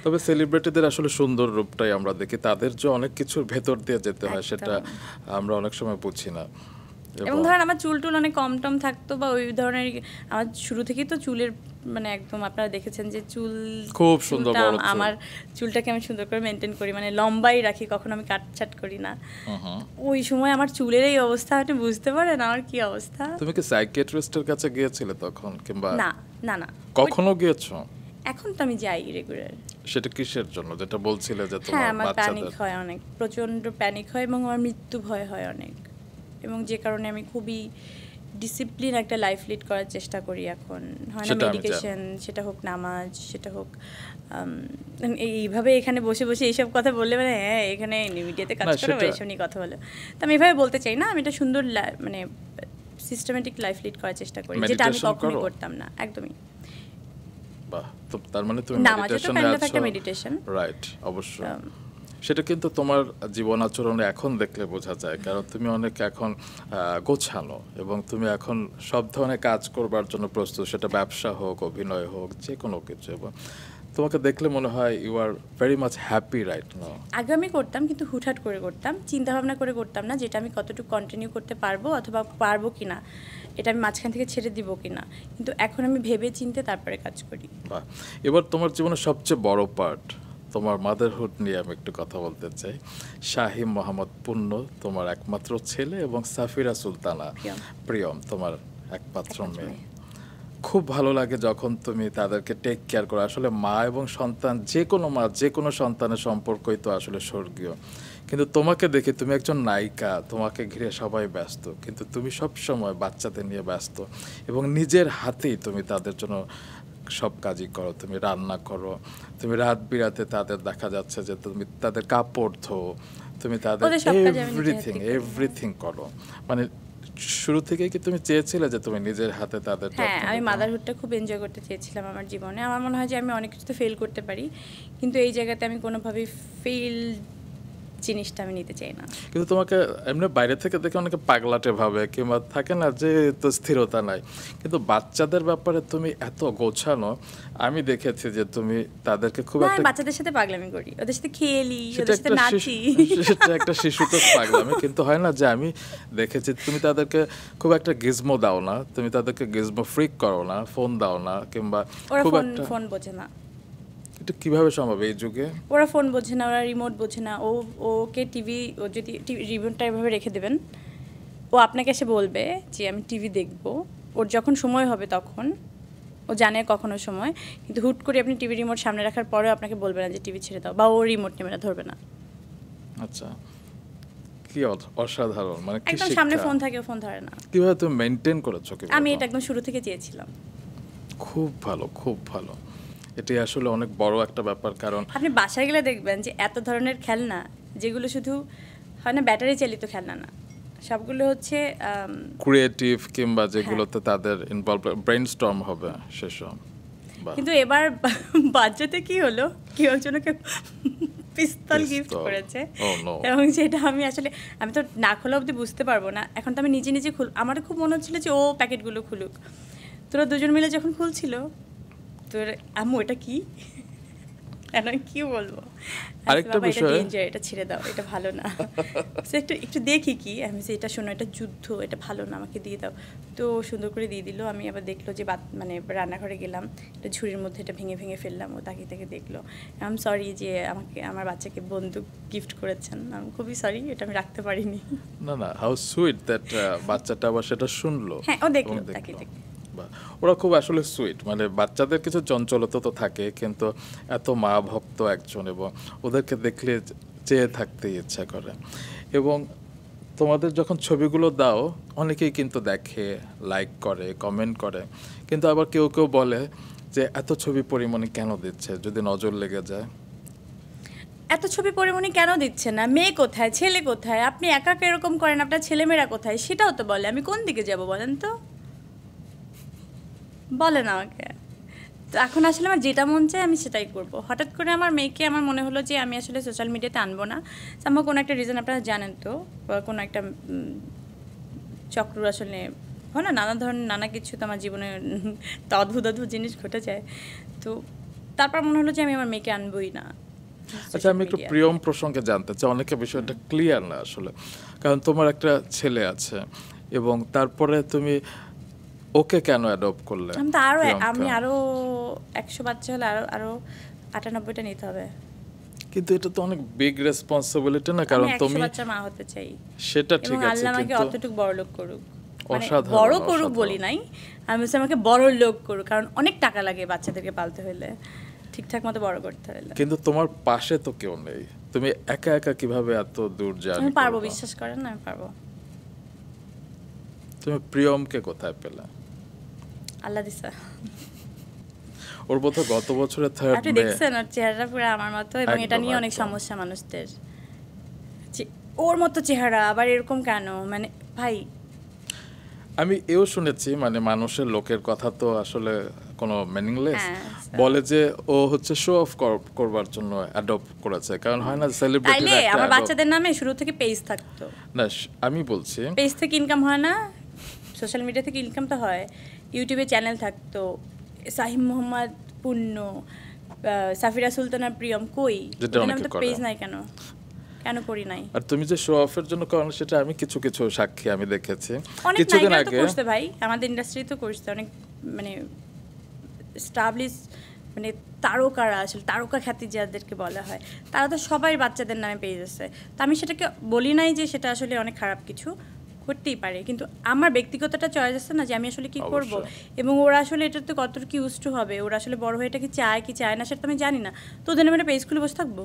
তবে সেলিব্রিটিদের আসলে সুন্দর রূপটাই আমরা দেখি, তাদের যে অনেক কিছুর ভেতর দিয়ে যেতে হয় সেটা আমরা অনেক সময় বুঝি না। এবং ধরেন আমার চুল অনেক কম টম থাকতো বা ওই ধরনের, আমার শুরু থেকেই তো চুলের মানে একদম, আপনারা দেখেছেন যে চুল খুব সুন্দর বড় চুল। আমার চুলটাকে আমি সুন্দর করে মেনটেন করি, মানে লম্বাই রাখি, কখনো আমি কাটছাট করি না। ওই সময় আমার চুলের এই অবস্থা, আপনি বুঝতে পারেন আমার কি অবস্থা। তুমি কি সাইকিয়াট্রিস্টের কাছে গিয়েছিলে তখন, কিংবা না কখনো গিয়েছো? এখন তো আমি যাই রেগুলার। সেটা কিসের জন্য, যেটা বলছিলে যে তোমার আমার প্যানিক বাচ্চাদের? হয় অনেক, প্রচন্ড প্যানিক হয় এবং আমার মৃত্যু ভয় হয় অনেক, এবং যে কারণে আমি খুবই ডিসিপ্লিন একটা লাইফ লিড করার চেষ্টা করি এখন। হয় না, মেডিকেশন, সেটা হোক নামাজ, সেটা হোক এইভাবে এখানে বসে বসে এইসব কথা বললে মানে হ্যাঁ এখানে মিডিয়াতে কাজ করো এইসব নিয়ে কথা বলো, তো আমি এভাবে বলতে চাই না। আমি একটা সুন্দর মানে সিস্টেমেটিক লাইফ লিড করার চেষ্টা করি, যেটা আমি কখনোই করতাম না একদমই। বাহ, তো তার মানে তুমি মেডিটেশন, রাইট, অবশ্যই। সেটা কিন্তু তোমার জীবন আচরণে এখন দেখলে বোঝা যায়, কারণ তুমি অনেক এখন গোছানো এবং তুমি এখন সব ধরনের কাজ করবার জন্য প্রস্তুত, সেটা ব্যবসা হোক, অভিনয় হোক, যে কোনো কিছু। এবং তোমাকে দেখলে মনে হয় you are very much happy right now. আগে আমি করতাম, কিন্তু হুটহাট করে করতাম, চিন্তা ভাবনা করে করতাম না যেটা আমি কতটুকু কন্টিনিউ করতে পারবো অথবা পারবো কিনা, এটা আমি মাঝখান থেকে ছেড়ে দিব কিনা, কিন্তু এখন আমি ভেবে চিন্তে তারপরে কাজ করি। বাহ, এবার তোমার জীবনের সবচেয়ে বড় পার্ট, তোমার মাদারহুড নিয়ে আমি একটু কথা বলতে চাই। শাহিম মোহাম্মদ পূর্ণ তোমার একমাত্র ছেলে এবং সাফিরা সুলতানা প্রিয়ম তোমার একমাত্র মেয়ে। খুব ভালো লাগে যখন তুমি তাদেরকে টেক কেয়ার করো। আসলে মা এবং সন্তান, যে কোনো মা যে কোনো সন্তানের সম্পর্কই তো আসলে স্বর্গীয়, কিন্তু তোমাকে দেখে তুমি একজন নায়িকা, তোমাকে ঘিরে সবাই ব্যস্ত, কিন্তু তুমি সব সময় বাচ্চাদের নিয়ে ব্যস্ত এবং নিজের হাতেই তুমি তাদের জন্য সব কাজই করো। তুমি রান্না করো, তুমি রাত বিরাতে তাদের দেখা যাচ্ছে যে তুমি তাদের কাপড় ধো, তুমি তাদের ওদের সব কাজ আমি নিজের এভরিথিং হাতেই করি। এভরিথিং করো। মানে শুরু থেকেই কি তুমি চেয়েছিলে যে তুমি নিজের হাতে তাদের হ্যাঁ, যত্ন আমি নেবে? মাদারহুডটা খুব এনজয় করতে চেয়েছিলাম আমার জীবনে। আমার মনে হয় যে আমি অনেক কিছুতে ফেল করতে পারি, কিন্তু এই জায়গাতে আমি কোনোভাবেই ফেল জিনিসটা আমি নিতে চাই না। কিন্তু তোমাকে এমনি বাইরে থেকে দেখে অনেকে পাগলাটে ভাবে, কিংবা থাকে না যে তো স্থিরতা নাই, কিন্তু বাচ্চাদের ব্যাপারে তুমি এত গোছানো। আমি দেখেছি যে তুমি তাদেরকে খুব না, একটা, আমি বাচ্চাদের সাথে পাগলামি করি, ওদের সাথে খেলি, সেটা ওদের সাথে একটা নাচি। সেটা একটা শিশুতে পাগলামি, কিন্তু হয় না যে আমি দেখেছি তুমি তাদেরকে খুব একটা গিজমো দাও না, তুমি তাদেরকে গিজমো ফ্রিক করো না, ফোন দাও না, কিংবা ওরা খুব ফোন একটা, ফোন বোঝে না, এটা কিভাবে সম্ভব এই যুগে? ওরা ফোন বোঝে না, ওরা রিমোট বোঝে না। ওকে টিভি, ও যদি রিমোটটা এভাবে রেখে দেবেন, ও আপনাকে এসে বলবে যে আমি টিভি দেখবো। ওর যখন সময় হবে তখন ও জানে কখনো সময়, কিন্তু হুট করে আপনি টিভি রিমোট সামনে রাখার পরেও আপনাকে বলবে না যে টিভি ছেড়ে দাও, বা ও রিমোট নেবে না, ধরবে না। আচ্ছা, কি অসাধারণ, মানে কি একদম সামনে শিক্ষা! ফোন থাকে, ও ফোন ধরে না। কিভাবে তুমি মেনটেন করেছো? কিভাবে? আমি এটা একদম শুরু থেকে চেয়েছিলাম। খুব ভালো, খুব ভালো। এটি আসলে অনেক বড় একটা ব্যাপার, কারণ আপনি বাসায় গেলে দেখবেন যে এত ধরনের খেলনা, যেগুলো শুধু হয় না ব্যাটারি চালিত খেলনা না, সবগুলো হচ্ছে ক্রিয়েটিভ, কিংবা হ্যাঁ। যেগুলোতে তাদের ইনভলভ ব্রেইনস্টর্ম হবে সেসব। বাহ, কিন্তু এবার বাচ্চাতে কি হলো, কেউ একজনকে পিস্তল গিফট পিস্তল। করেছে, Oh no. এবং সেটা আমি তো না খোলা অবধি বুঝতে পারবো না। এখন তো আমি নিজে নিজে আমার খুব মনে হচ্ছিল যে ও প্যাকেটগুলো খুলুক। তোরা দুজন মিলে যখন খুলছিল, তোর আম্মু এটা কি, আমি কি বলবো, আরেকটা বাবা এটা বিষয়- ডেঞ্জার, এটা ছেড়ে দাও, এটা ভালো না। সে একটু একটু দেখি কি, আমি যে এটা শোনো, এটা যুদ্ধ, এটা ভালো না, আমাকে দিয়ে দাও। তো সুন্দর করে দিয়ে দিল। আমি আবার দেখলো যে মানে রান্নাঘরে গেলাম, এটা ঝুড়ির মধ্যে এটা ভেঙে ভেঙে ফেললাম, ও তাকিয়ে থেকে দেখলো। আই সরি যে আমাকে আমার বাচ্চাকে বন্দুক গিফট করেছেন, আমি খুবই সরি, এটা আমি রাখতে পারিনি। না না, হাউ সুইট দ্যাট বাচ্চাটা আবার সেটা শুনলো। হ্যাঁ, ও দেখলো, এবং তাকিয়ে দেখলো। বাহ, ওরা খুব আসলে সুইট। মানে বাচ্চাদের কিছু চঞ্চলতা তো থাকে, কিন্তু এত মা ভক্ত একজন, এবং ওদেরকে দেখলে চেয়ে থাকতে ইচ্ছা করে। এবং তোমাদের যখন ছবিগুলো দাও, অনেকেই কিন্তু দেখে, লাইক করে, কমেন্ট করে, কিন্তু আবার কেউ কেউ বলে যে এত ছবি পরিমাণে কেন দিচ্ছে, যদি নজর লেগে যায়। এত ছবি পরিমণি কেন দিচ্ছে না, মেয়ে কোথায়, ছেলে কোথায়, আপনি একা একা এরকম করেন, আপনার ছেলেমেয়েরা কোথায়, সেটাও তো বলে। আমি কোন দিকে যাব বলেন তো, বলেন আমাকে। তো এখন আসলে আমার যেটা মন চায় আমি সেটাই করব। হঠাৎ করে আমার মেয়েকে আমার মনে হলো যে আমি আসলে সোশ্যাল মিডিয়াতে আনবো না। আমার কোনো একটা রিজন আপনারা জানেন তো, বা কোনো একটা চক্র আসলে হয় না, নানা ধরনের নানা কিছু তো আমার জীবনে তা অদ্ভুত অদ্ভুত জিনিস ঘটে যায়। তো তারপর মনে হলো যে আমি আমার মেয়েকে আনবোই না। আচ্ছা, আমি একটু প্রিয়ম প্রসঙ্গে জানতে চাই। অনেকে বিষয়টা ক্লিয়ার না আসলে, কারণ তোমার একটা ছেলে আছে, এবং তারপরে তুমি ওকে কেন অ্যাডপ্ট করলে? আমি তো প্রিয়মকে। আমি আরো 100 বাচ্চা হলে আরো 98টা নিতে হবে। কিন্তু এটা তো অনেক বিগ রেসপন্সিবিলিটি না, কারণ আমি 100 তুমি বাচ্চার মা হতে চাই, সেটা ঠিক এবং আছে, আল্লাহ আমাকে কিন্তু অতটুকু বড় লোক করুক। মানে অসাধারণ, বড় করুক অসাধারণ। বলি নাই, আমি বলছি আমাকে বড় লোক করুক, কারণ অনেক টাকা লাগে বাচ্চাদেরকে পালতে হলে, ঠিকঠাক মতো বড় করতে হলে। কিন্তু তোমার পাশে তো কেউ নেই, তুমি একা একা কিভাবে এত দূর আমি জার্নি পারবো, করবে? বিশ্বাস করেন না, আমি পারবো। তুমি প্রিয়মকে কোথায় পেলে? আল্লাহ দিসা। ওর বোধহয় গত বছরে থার্ড আপনি মে। দেখছেন ওর চেহারা পুরো আমার মতো, এবং এটা একদম, নিয়ে অনেক একদম। সমস্যা মানুষদের, যে ওর মতো চেহারা আবার এরকম কেন, মানে ভাই। আমি এও শুনেছি, মানে মানুষের লোকের কথা তো আসলে কোনো মিনিংলেস। হ্যাঁ, বলে যে ও হচ্ছে শো অফ করবার জন্য অ্যাডপ্ট করেছে, কারণ হয় না সেলিব্রিটি তাইলে আমার বাচ্চাদের নামে শুরু থেকে পেজ থাকতো। না, আমি বলছি পেজ থেকে ইনকাম হয় না, সোশ্যাল মিডিয়া থেকে ইনকাম তো হয়। ইউটিউবে চ্যানেল থাকতো, সাহিম মোহাম্মদ পুণ্য, সাফিরা সুলতানা প্রিয়ম, কই যেটা ওদের নামে অনেকে তো করে। পেজ নাই, কেন কেন করি নাই? আর তুমি যে শো অফের জন্য করো না, সেটা আমি কিছু কিছু সাক্ষী আমি দেখেছি অনেক কিছুদিন নায়িকারা তো আগে। করছে ভাই, আমাদের ইন্ডাস্ট্রি তো করছে অনেক, মানে স্টাবলিশ, মানে তারকারা, আসলে তারকা খ্যাতি যাদেরকে বলা হয়, তারা তো সবাই বাচ্চাদের নামে পেজ আছে। তো আমি সেটাকে বলি নাই যে সেটা আসলে অনেক খারাপ কিছু, করতেই পারে, কিন্তু আমার ব্যক্তিগতটা চয়েস আছে না, যে আমি আসলে কি করব। অবশ্যই। এবং ওরা আসলে এটাতে কতটুকু ইউজ টু হবে, ওরা আসলে বড় হয়ে এটা কি চায় না সেটা তো আমি জানি না। তো ওদের নামে পেজ খুলে বসে থাকবো?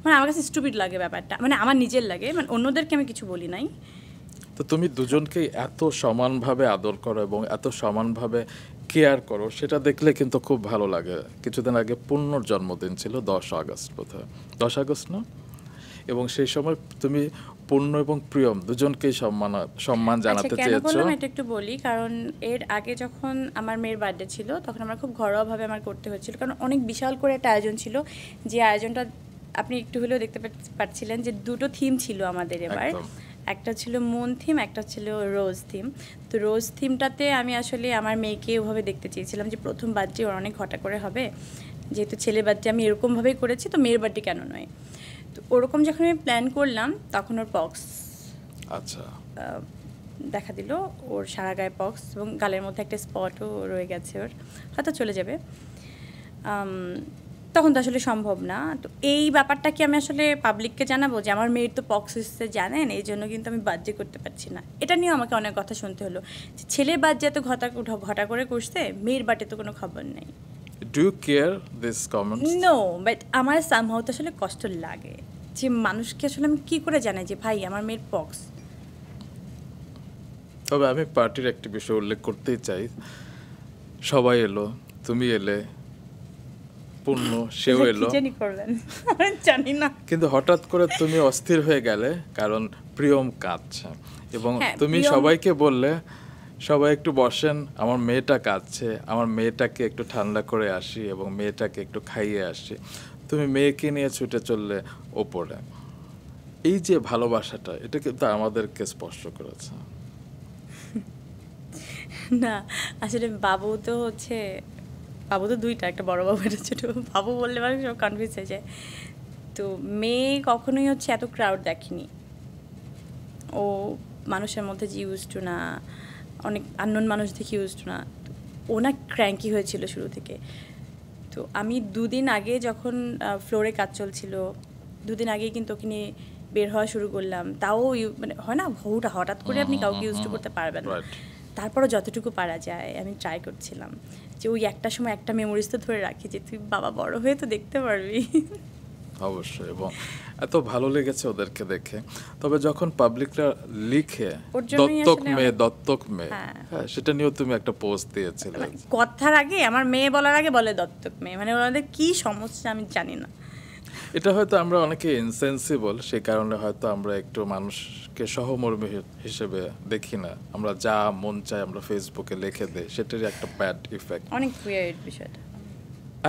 মানে আমার কাছে স্টুপিড লাগে ব্যাপারটা, মানে আমার নিজের লাগে, মানে অন্যদেরকে আমি কিছু বলি নাই। তো তুমি দুজনকেই এত সমানভাবে আদর করো এবং এত সমানভাবে কেয়ার করো, সেটা দেখলে কিন্তু খুব ভালো লাগে। কিছুদিন আগে পূর্ণর জন্মদিন ছিল, 10 আগস্ট বোধহয়, 10 আগস্ট না? এবং সেই সময় তুমি পূর্ণ এবং প্রিয়ম দুজনকেই সম্মান জানাতে কেন চেয়েছো। বললাম এটা একটু বলি, কারণ এর আগে যখন আমার মেয়ের বার্থডে ছিল তখন আমার খুব ঘরোয়াভাবে আমার করতে হয়েছিল, কারণ অনেক বিশাল করে একটা আয়োজন ছিল। যে আয়োজনটা আপনি একটু হলেও দেখতে পাচ্ছিলেন যে দুটো থিম ছিল আমাদের এবার। একদম। একটা ছিল মুন থিম, একটা ছিল রোজ থিম। তো রোজ থিমটাতে আমি আসলে আমার মেয়েকে ওভাবে দেখতে চেয়েছিলাম যে প্রথম বার্থডে ওর অনেক ঘটা করে হবে, যেহেতু ছেলে বার্থডে আমি এরকমভাবেই করেছি, তো মেয়ের বার্থডে কেন নয়। তো ওরকম যখন আমি প্ল্যান করলাম তখন ওর পক্স আচ্ছা, দেখা দিল, ওর সারা গায়ে পক্স এবং গালের মধ্যে একটা স্পটও রয়ে গেছে, ওর হয়তো চলে যাবে। তখন তো আসলে সম্ভব না। তো এই ব্যাপারটা কি আমি আসলে পাবলিককে জানাবো যে আমার মেয়ের তো পক্স হচ্ছে জানেন, এই জন্য কিন্তু আমি বার্থডে করতে পারছি না? এটা নিয়েও আমাকে অনেক কথা শুনতে হলো যে ছেলের বার্থডে এত ঘটা করে করছে, মেয়ের বার্থডে তো কোনো খবর নেই। Do you care this comments? No, but আমার সামহাও তো আসলে কষ্ট লাগে যে মানুষকে আসলে আমি কী করে জানাই যে ভাই আমার মেয়ের পক্স। তবে আমি পার্টির একটি বিষয় উল্লেখ করতেই চাই। সবাই এলো, তুমি এলে, পূর্ণ সেও এলো, কি জানি করবেন আমি জানি না। কিন্তু হঠাৎ করে তুমি অস্থির হয়ে গেলে কারণ প্রিয়ম কাঁদছে এবং হ্যাঁ, তুমি প্রিয়ম- সবাইকে বললে সবাই একটু বসেন, আমার মেয়েটা কাঁদছে, আমার মেয়েটাকে একটু ঠান্ডা করে আসি এবং মেয়েটাকে একটু খাইয়ে আসি। তুমি মেয়েকে নিয়ে ছুটে চললে ওপরে। এই যে ভালোবাসাটা, এটা কিন্তু আমাদেরকে স্পর্শ করেছে। না আসলে বাবু তো হচ্ছে, বাবু তো দুইটা, একটা বড় বাবু একটা ছোটো বাবু বললে মানে সব কনফিউজ হয়ে যায়। তো মেয়ে কখনোই হচ্ছে এত ক্রাউড দেখেনি, ও মানুষের মধ্যে যে ইউজ টু না, অনেক আননোন মানুষ দেখে ইউজ টু না। ও না ক্র্যাঙ্কি হয়েছিল শুরু থেকে। তো আমি দুদিন আগে যখন ফ্লোরে কাজ চলছিল, দুদিন আগেই কিন্তু ওকে নিয়ে বের হওয়া শুরু করলাম। তাও মানে হয় না হঠাৎ করে আপনি কাউকে ইউজ টু করতে পারবেন না, Right. তারপরও যতটুকু পারা যায় আমি ট্রাই করছিলাম যে ওই একটা সময় একটা মেমোরিজ তো ধরে রাখি যে তুই বাবা বড় হয়ে তো দেখতে পারবি। অবশ্যই, এবং এত ভালো লেগেছে ওদেরকে দেখে। তবে যখন পাবলিকরা লিখে ওর জন্যই দত্তক আসলে মেয়ে অনেক- দত্তক মেয়ে, হ্যাঁ। হ্যাঁ, সেটা নিয়েও তুমি একটা পোস্ট দিয়েছিলে। কথার আগে আমার মেয়ে বলার আগে বলে দত্তক মেয়ে, মানে ওনাদের কি সমস্যা আমি জানি না। এটা হয়তো আমরা অনেকে ইনসেন্সিবল, সেই কারণে হয়তো আমরা একটু মানুষকে সহমর্মী হিসেবে দেখি না। আমরা যা মন চায় আমরা ফেসবুকে লিখে দেই, সেটারই একটা ব্যাড ইফেক্ট। অনেক উইয়ার্ড বিষয়টা।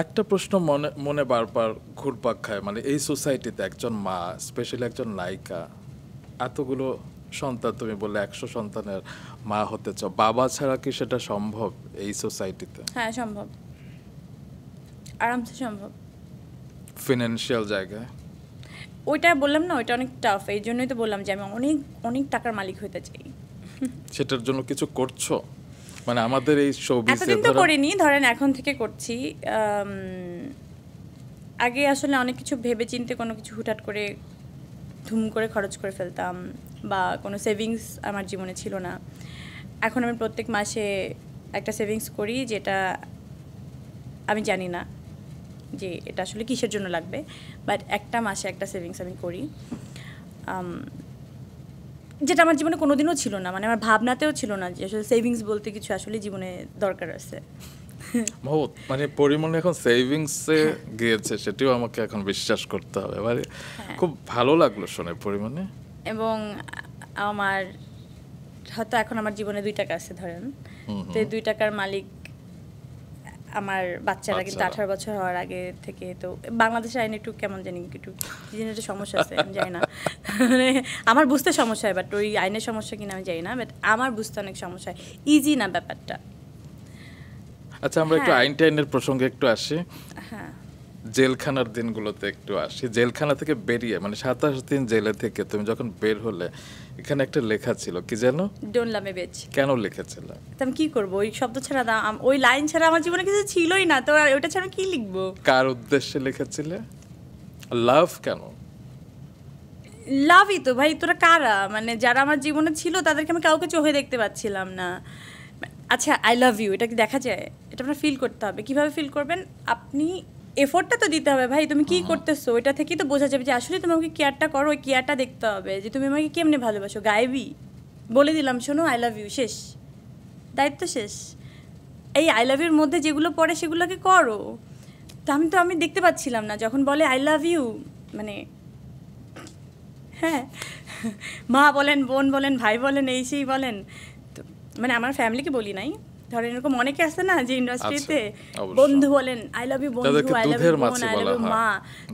একটা প্রশ্ন মনে মনে বারবার ঘুরপাক খায়, মানে এই সোসাইটিতে একজন মা, স্পেশালি একজন নায়িকা, এতগুলো সন্তান, তুমি বললে 100 সন্তানের মা হতে চাও, বাবা ছাড়া কি সেটা সম্ভব এই সোসাইটিতে? হ্যাঁ সম্ভব, আরামসে সম্ভব। ফিনান্সিয়াল জায়গায় ওইটা বললাম না, ওইটা অনেক টাফ, এই জন্যই তো বললাম যে আমি অনেক অনেক টাকার মালিক হতে চাই। সেটার জন্য কিছু করছো? মানে আমাদের এই শোবিজে এতদিন তো করিনি, ধরেন এখন থেকে করছি। আগে আসলে অনেক কিছু ভেবে চিন্তে কোনো কিছু হুটহাট করে ধুম করে খরচ করে ফেলতাম, বা কোনো সেভিংস আমার জীবনে ছিল না। এখন আমি প্রত্যেক মাসে একটা সেভিংস করি, যেটা আমি জানি না যে এটা আসলে কিসের জন্য লাগবে, বাট একটা মাসে একটা সেভিংস আমি করি, যেটা আমার জীবনে কোনোদিনও ছিল না, মানে আমার ভাবনাতেও ছিল না যে আসলে সেভিংস বলতে কিছু আসলে জীবনে দরকার আছে। মহৎ, মানে পরিমাণে এখন সেভিংসে গিয়েছে, সেটিও আমাকে এখন বিশ্বাস করতে হবে। মানে খুব ভালো লাগলো শুনে পরিমাণে। এবং আমার হয়তো এখন আমার জীবনে 2 টাকা আছে ধরেন, তো এই 2 টাকার মালিক আমার বাচ্চারা, কিন্তু 18 বছর হওয়ার আগে থেকে। তো বাংলাদেশের আইনে একটু কেমন জানি একটু কি যেন একটা সমস্যা আছে, আমি জানি না, মানে আমার বুঝতে সমস্যা হয়, বাট ওই আইনের সমস্যা কিনা আমি জানি না, বাট আমার বুঝতে অনেক সমস্যা হয়, ইজি না ব্যাপারটা। আচ্ছা, আমরা একটু হ্যাঁ। আইন টাইনের প্রসঙ্গে একটু আসি। হ্যাঁ, জেলখানার দিনগুলোতে একটু আসি। জেলখানা থেকে বেরিয়ে, মানে 27 দিন জেলে থেকে তুমি যখন বের হলে, এখানে একটা লেখা ছিল, কি যেন? Don't love me beach. কেন লিখেছিল? তো আমি কি করবো, ওই শব্দ ছাড়া ওই লাইন ছাড়া আমার জীবনে কিছু ছিলই না, তো আর ওইটা ছাড়া কি লিখবো? কার উদ্দেশ্যে লিখেছিলে? লাভ কেন? লাভই তো ভাই, তোরা কারা, মানে যারা আমার জীবনে ছিল তাদেরকে আমি কাউকে চোখে দেখতে পাচ্ছিলাম না। আচ্ছা, আই লাভ ইউ, এটা কি দেখা যায়? এটা আপনার ফিল করতে হবে। কিভাবে ফিল করবেন? আপনি এফোর্টটা তো দিতে হবে ভাই, তুমি কি করতেছো ওইটা থেকেই তো বোঝা যাবে যে আসলে তুমি আমাকে কেয়ারটা করো, ওই কেয়ারটা দেখতে হবে যে তুমি আমাকে কেমনে ভালোবাসো। গায়েবি বলে দিলাম শোনো আই লাভ ইউ, শেষ, দায়িত্ব শেষ। এই আই লাভ ইউর মধ্যে যেগুলো পড়ে সেগুলোকে করো। তো আমি দেখতে পাচ্ছিলাম না যখন বলে আই লাভ ইউ, মানে হ্যাঁ মা বলেন, বোন বলেন, ভাই বলেন, এই সেই বলেন, তো মানে আমার ফ্যামিলিকে বলি নাই, ধরেন এরকম অনেকে আছে না যে ইন্ডাস্ট্রিতে অবশ্যই। বন্ধু বলেন আই লাভ ইউ, বন্ধু যাদেরকে আই লাভ দুধের ইউ, বোন মাছি আই লাভ বলা ইউ, হয়। মা।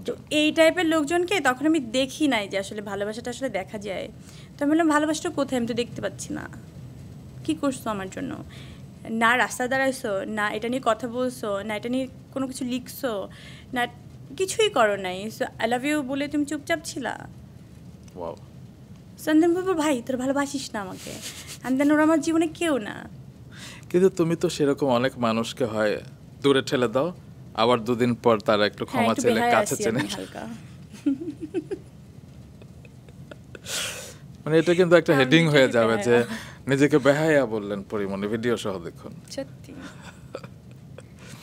তো এই টাইপের লোকজনকে তখন আমি দেখি নাই যে আসলে ভালোবাসাটা আসলে দেখা যায়। তো আমি বললাম ভালোবাসাটা কোথায়, আমি তো দেখতে পাচ্ছি না। কি করছো আমার জন্য? না রাস্তা দাঁড়াইছো, না এটা নিয়ে কথা বলছো, না এটা নিয়ে কোনো কিছু লিখছো, না কিছুই করো নাই। সো আই লাভ ইউ বলে তুমি চুপচাপ ছিলা। ওয়াও। সন্দেন বলবো ভাই তোর ভালোবাসিস না আমাকে, অ্যান্ড দেন ওরা আমার জীবনে কেউ না। কিন্তু তুমি তো সেরকম অনেক মানুষকে হয় দূরে ঠেলে দাও, আবার দুদিন পর তারা একটু হ্যাঁ, ক্ষমা একটু চেলে বেহায়া কাছে আছি চেনে। আমি হালকা। মানে এটা কিন্তু একটা আমি হেডিং হয়ে নিজেকে যাবে যে বেহায়া। নিজেকে বেহায়া বললেন পরিমণি, ভিডিও সহ দেখুন। সত্যি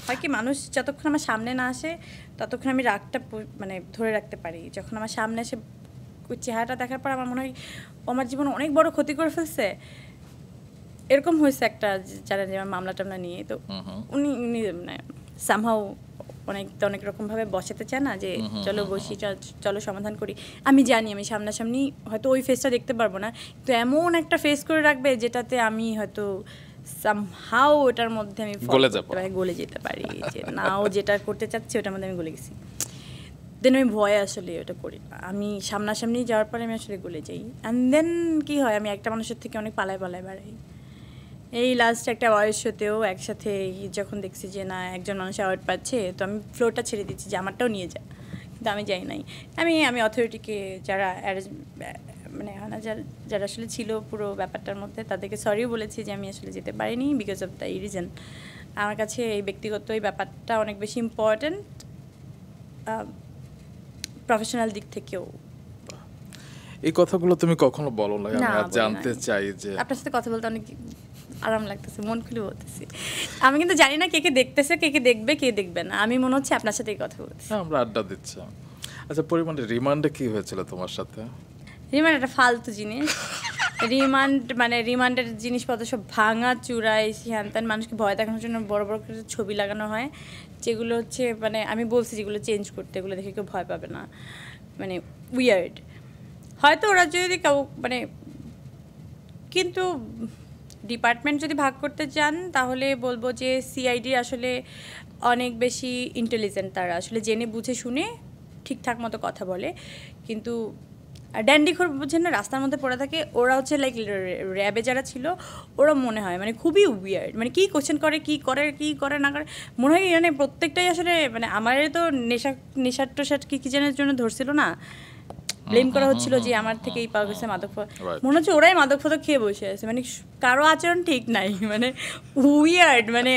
হয় কি, মানুষ যতক্ষণ আমার সামনে না আসে ততক্ষণ আমি রাগটা মানে ধরে রাখতে পারি। যখন আমার সামনে এসে ওই চেহারাটা দেখার পর আমার মনে হয় ও আমার জীবনে অনেক বড় ক্ষতি করে ফেলছে। এরকম হয়েছে একটা যারা যে মামলা টামলা নিয়ে, তো উনি উনি মানে সামহাও অনেক রকমভাবে বসাতে চায় না যে চলো বসি, চলো সমাধান করি। আমি জানি আমি সামনাসামনি হয়তো ওই ফেসটা দেখতে পারবো না, তো এমন একটা ফেস করে রাখবে যেটাতে আমি হয়তো সামহাও ওটার মধ্যে আমি গলে যেতে পারি যে না, ও যেটা করতে চাচ্ছে ওটার মধ্যে আমি গলে গেছি। দেন আমি ভয়ে আসলে ওটা করি না। আমি সামনাসামনি যাওয়ার পরে আমি আসলে গলে যাই। অ্যান্ড দেন কী হয়, আমি একটা মানুষের থেকে অনেক পালায় বাড়াই। এই লাস্ট একটা অ্যাওয়ার্ড শোতেও একসাথে যখন দেখছি যে না একজন মানুষ অ্যাওয়ার্ড পাচ্ছে, তো আমি ফ্লোরটা ছেড়ে দিচ্ছি যে আমারটাও নিয়ে যা, কিন্তু আমি যাই নাই। আমি অথরিটিকে যারা মানে যারা আসলে ছিল পুরো ব্যাপারটার মধ্যে তাদেরকে সরিও বলেছি যে আমি আসলে যেতে পারিনি বিকজ অফ দ্য রিজন। আমার কাছে এই ব্যক্তিগত এই ব্যাপারটা অনেক বেশি ইম্পর্ট্যান্ট, প্রফেশনাল দিক থেকেও। এই কথাগুলো তুমি কখনো বলো না, আমি আর বলি জানতে নাই। চাই যে আপনার সাথে কথা বলতে অনেক আরাম লাগতেছে, মন খুলে বলতেছি। আমি কিন্তু জানি না কে কে দেখতেছে, কে কে দেখবে, কে দেখবে না। আমি মনে হচ্ছে আপনার সাথেই কথা বলতেছি। হ্যাঁ, আমরা আড্ডা দিচ্ছি। আচ্ছা পরিমাণে রিমান্ডে কি হয়েছিল তোমার সাথে? রিমান্ড একটা ফালতু জিনিস। রিমান্ডের জিনিসপত্র সব ভাঙা চূড়ায় হ্যান ত্যান, মানুষকে ভয় দেখানোর জন্য বড় বড় করে ছবি লাগানো হয়, যেগুলো হচ্ছে মানে আমি বলছি যেগুলো চেঞ্জ করতে, এগুলো দেখে কেউ ভয় পাবে না, মানে উইয়ার্ড। হয়তো ওরা যদি কেউ মানে, কিন্তু ডিপার্টমেন্ট যদি ভাগ করতে চান তাহলে বলবো যে সিআইডি আসলে অনেক বেশি ইন্টেলিজেন্ট, তারা আসলে জেনে বুঝে শুনে ঠিকঠাক মতো কথা বলে। কিন্তু ড্যান্ডিখোর বুঝছেন না, রাস্তার মধ্যে পড়ে থাকে, ওরা হচ্ছে লাইক র্যাবে যারা ছিল ওরা মনে হয় মানে খুবই উইয়ার্ড, মানে কী কোশ্চেন করে, কী করে না করে, মনে হয় মানে প্রত্যেকটাই আসলে মানে আমার তো নেশার টোশার কী জেনের জন্য ধরছিল না, ব্লেম করা হচ্ছিল যে আমার থেকেই পাওয়া গেছে মাদক। মনে হচ্ছে ওরাই মাদক ফাদক খেয়ে বসে আছে, মানে কারো আচরণ ঠিক নাই, মানে উইয়ার্ড, মানে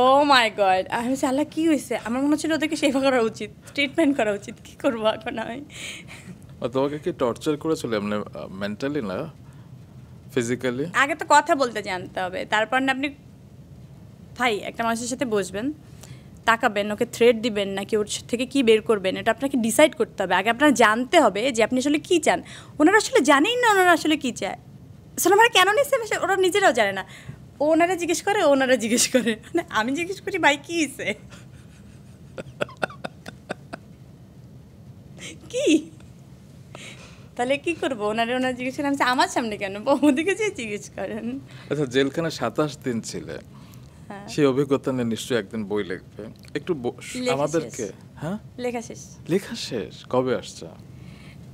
ও মাই গড। আমি বলছি আল্লাহ কী হয়েছে, আমার মনে হচ্ছিল ওদেরকে সেবা করা উচিত, ট্রিটমেন্ট করা উচিত, কী করবো এখন আমি। তোমাকে কি টর্চার করেছিল এমনি, মেন্টালি না ফিজিক্যালি? আগে তো কথা বলতে জানতে হবে, তারপর না আপনি ভাই একটা মানুষের সাথে বসবেন, তাকাবেন, ওকে থ্রেট দিবেন নাকি ওর থেকে কি বের করবেন, এটা আপনাকে ডিসাইড করতে হবে। আগে আপনার জানতে হবে যে আপনি আসলে কী চান। ওনারা আসলে জানেই না ওনারা আসলে কী চায়, আসলে আমরা কেন নিচ্ছে ওরা নিজেরাও জানে না। ওনারা জিজ্ঞেস করে মানে আমি জিজ্ঞেস করি ভাই কী হয়েছে, কি তাহলে কি করবো? ওনারা জিজ্ঞেস করেন, আমি আমার সামনে কেন, ওদিকে যে জিজ্ঞেস করেন। আচ্ছা জেলখানে 27 দিন ছিলে, সেই অভিজ্ঞতা নিয়ে নিশ্চয়ই একদিন বই লিখবে, একটু আমাদেরকে। হ্যাঁ, লেখা শেষ কবে আসছে?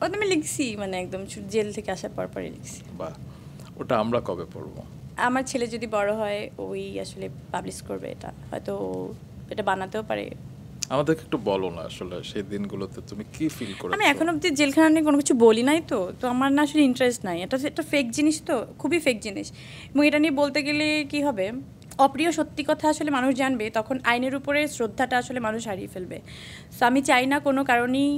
ওটা আমি লিখছি, মানে একদম জেল থেকে আসার পরই লিখছি। বাহ, ওটা আমরা কবে পড়বো? আমার ছেলে যদি বড় হয় ওই আসলে পাবলিশ করবে, এটা হয়তো এটা বানাতেও পারে। আমাদেরকে একটু বলো না আসলে সেই দিনগুলোতে তুমি কি ফিল করেছো? আমি এখন অবধি জেলখানা নিয়ে কোনো কিছু বলি নাই, তো আমার না আসলে ইন্টারেস্ট নাই। এটা একটা ফেক জিনিস, তো খুবই ফেক জিনিস, এবং এটা নিয়ে বলতে গেলে কি হবে, অপ্রিয় সত্যি কথা আসলে মানুষ জানবে, তখন আইনের উপরে শ্রদ্ধাটা আসলে মানুষ হারিয়ে ফেলবে। সো আমি চাই না কোনো কারণেই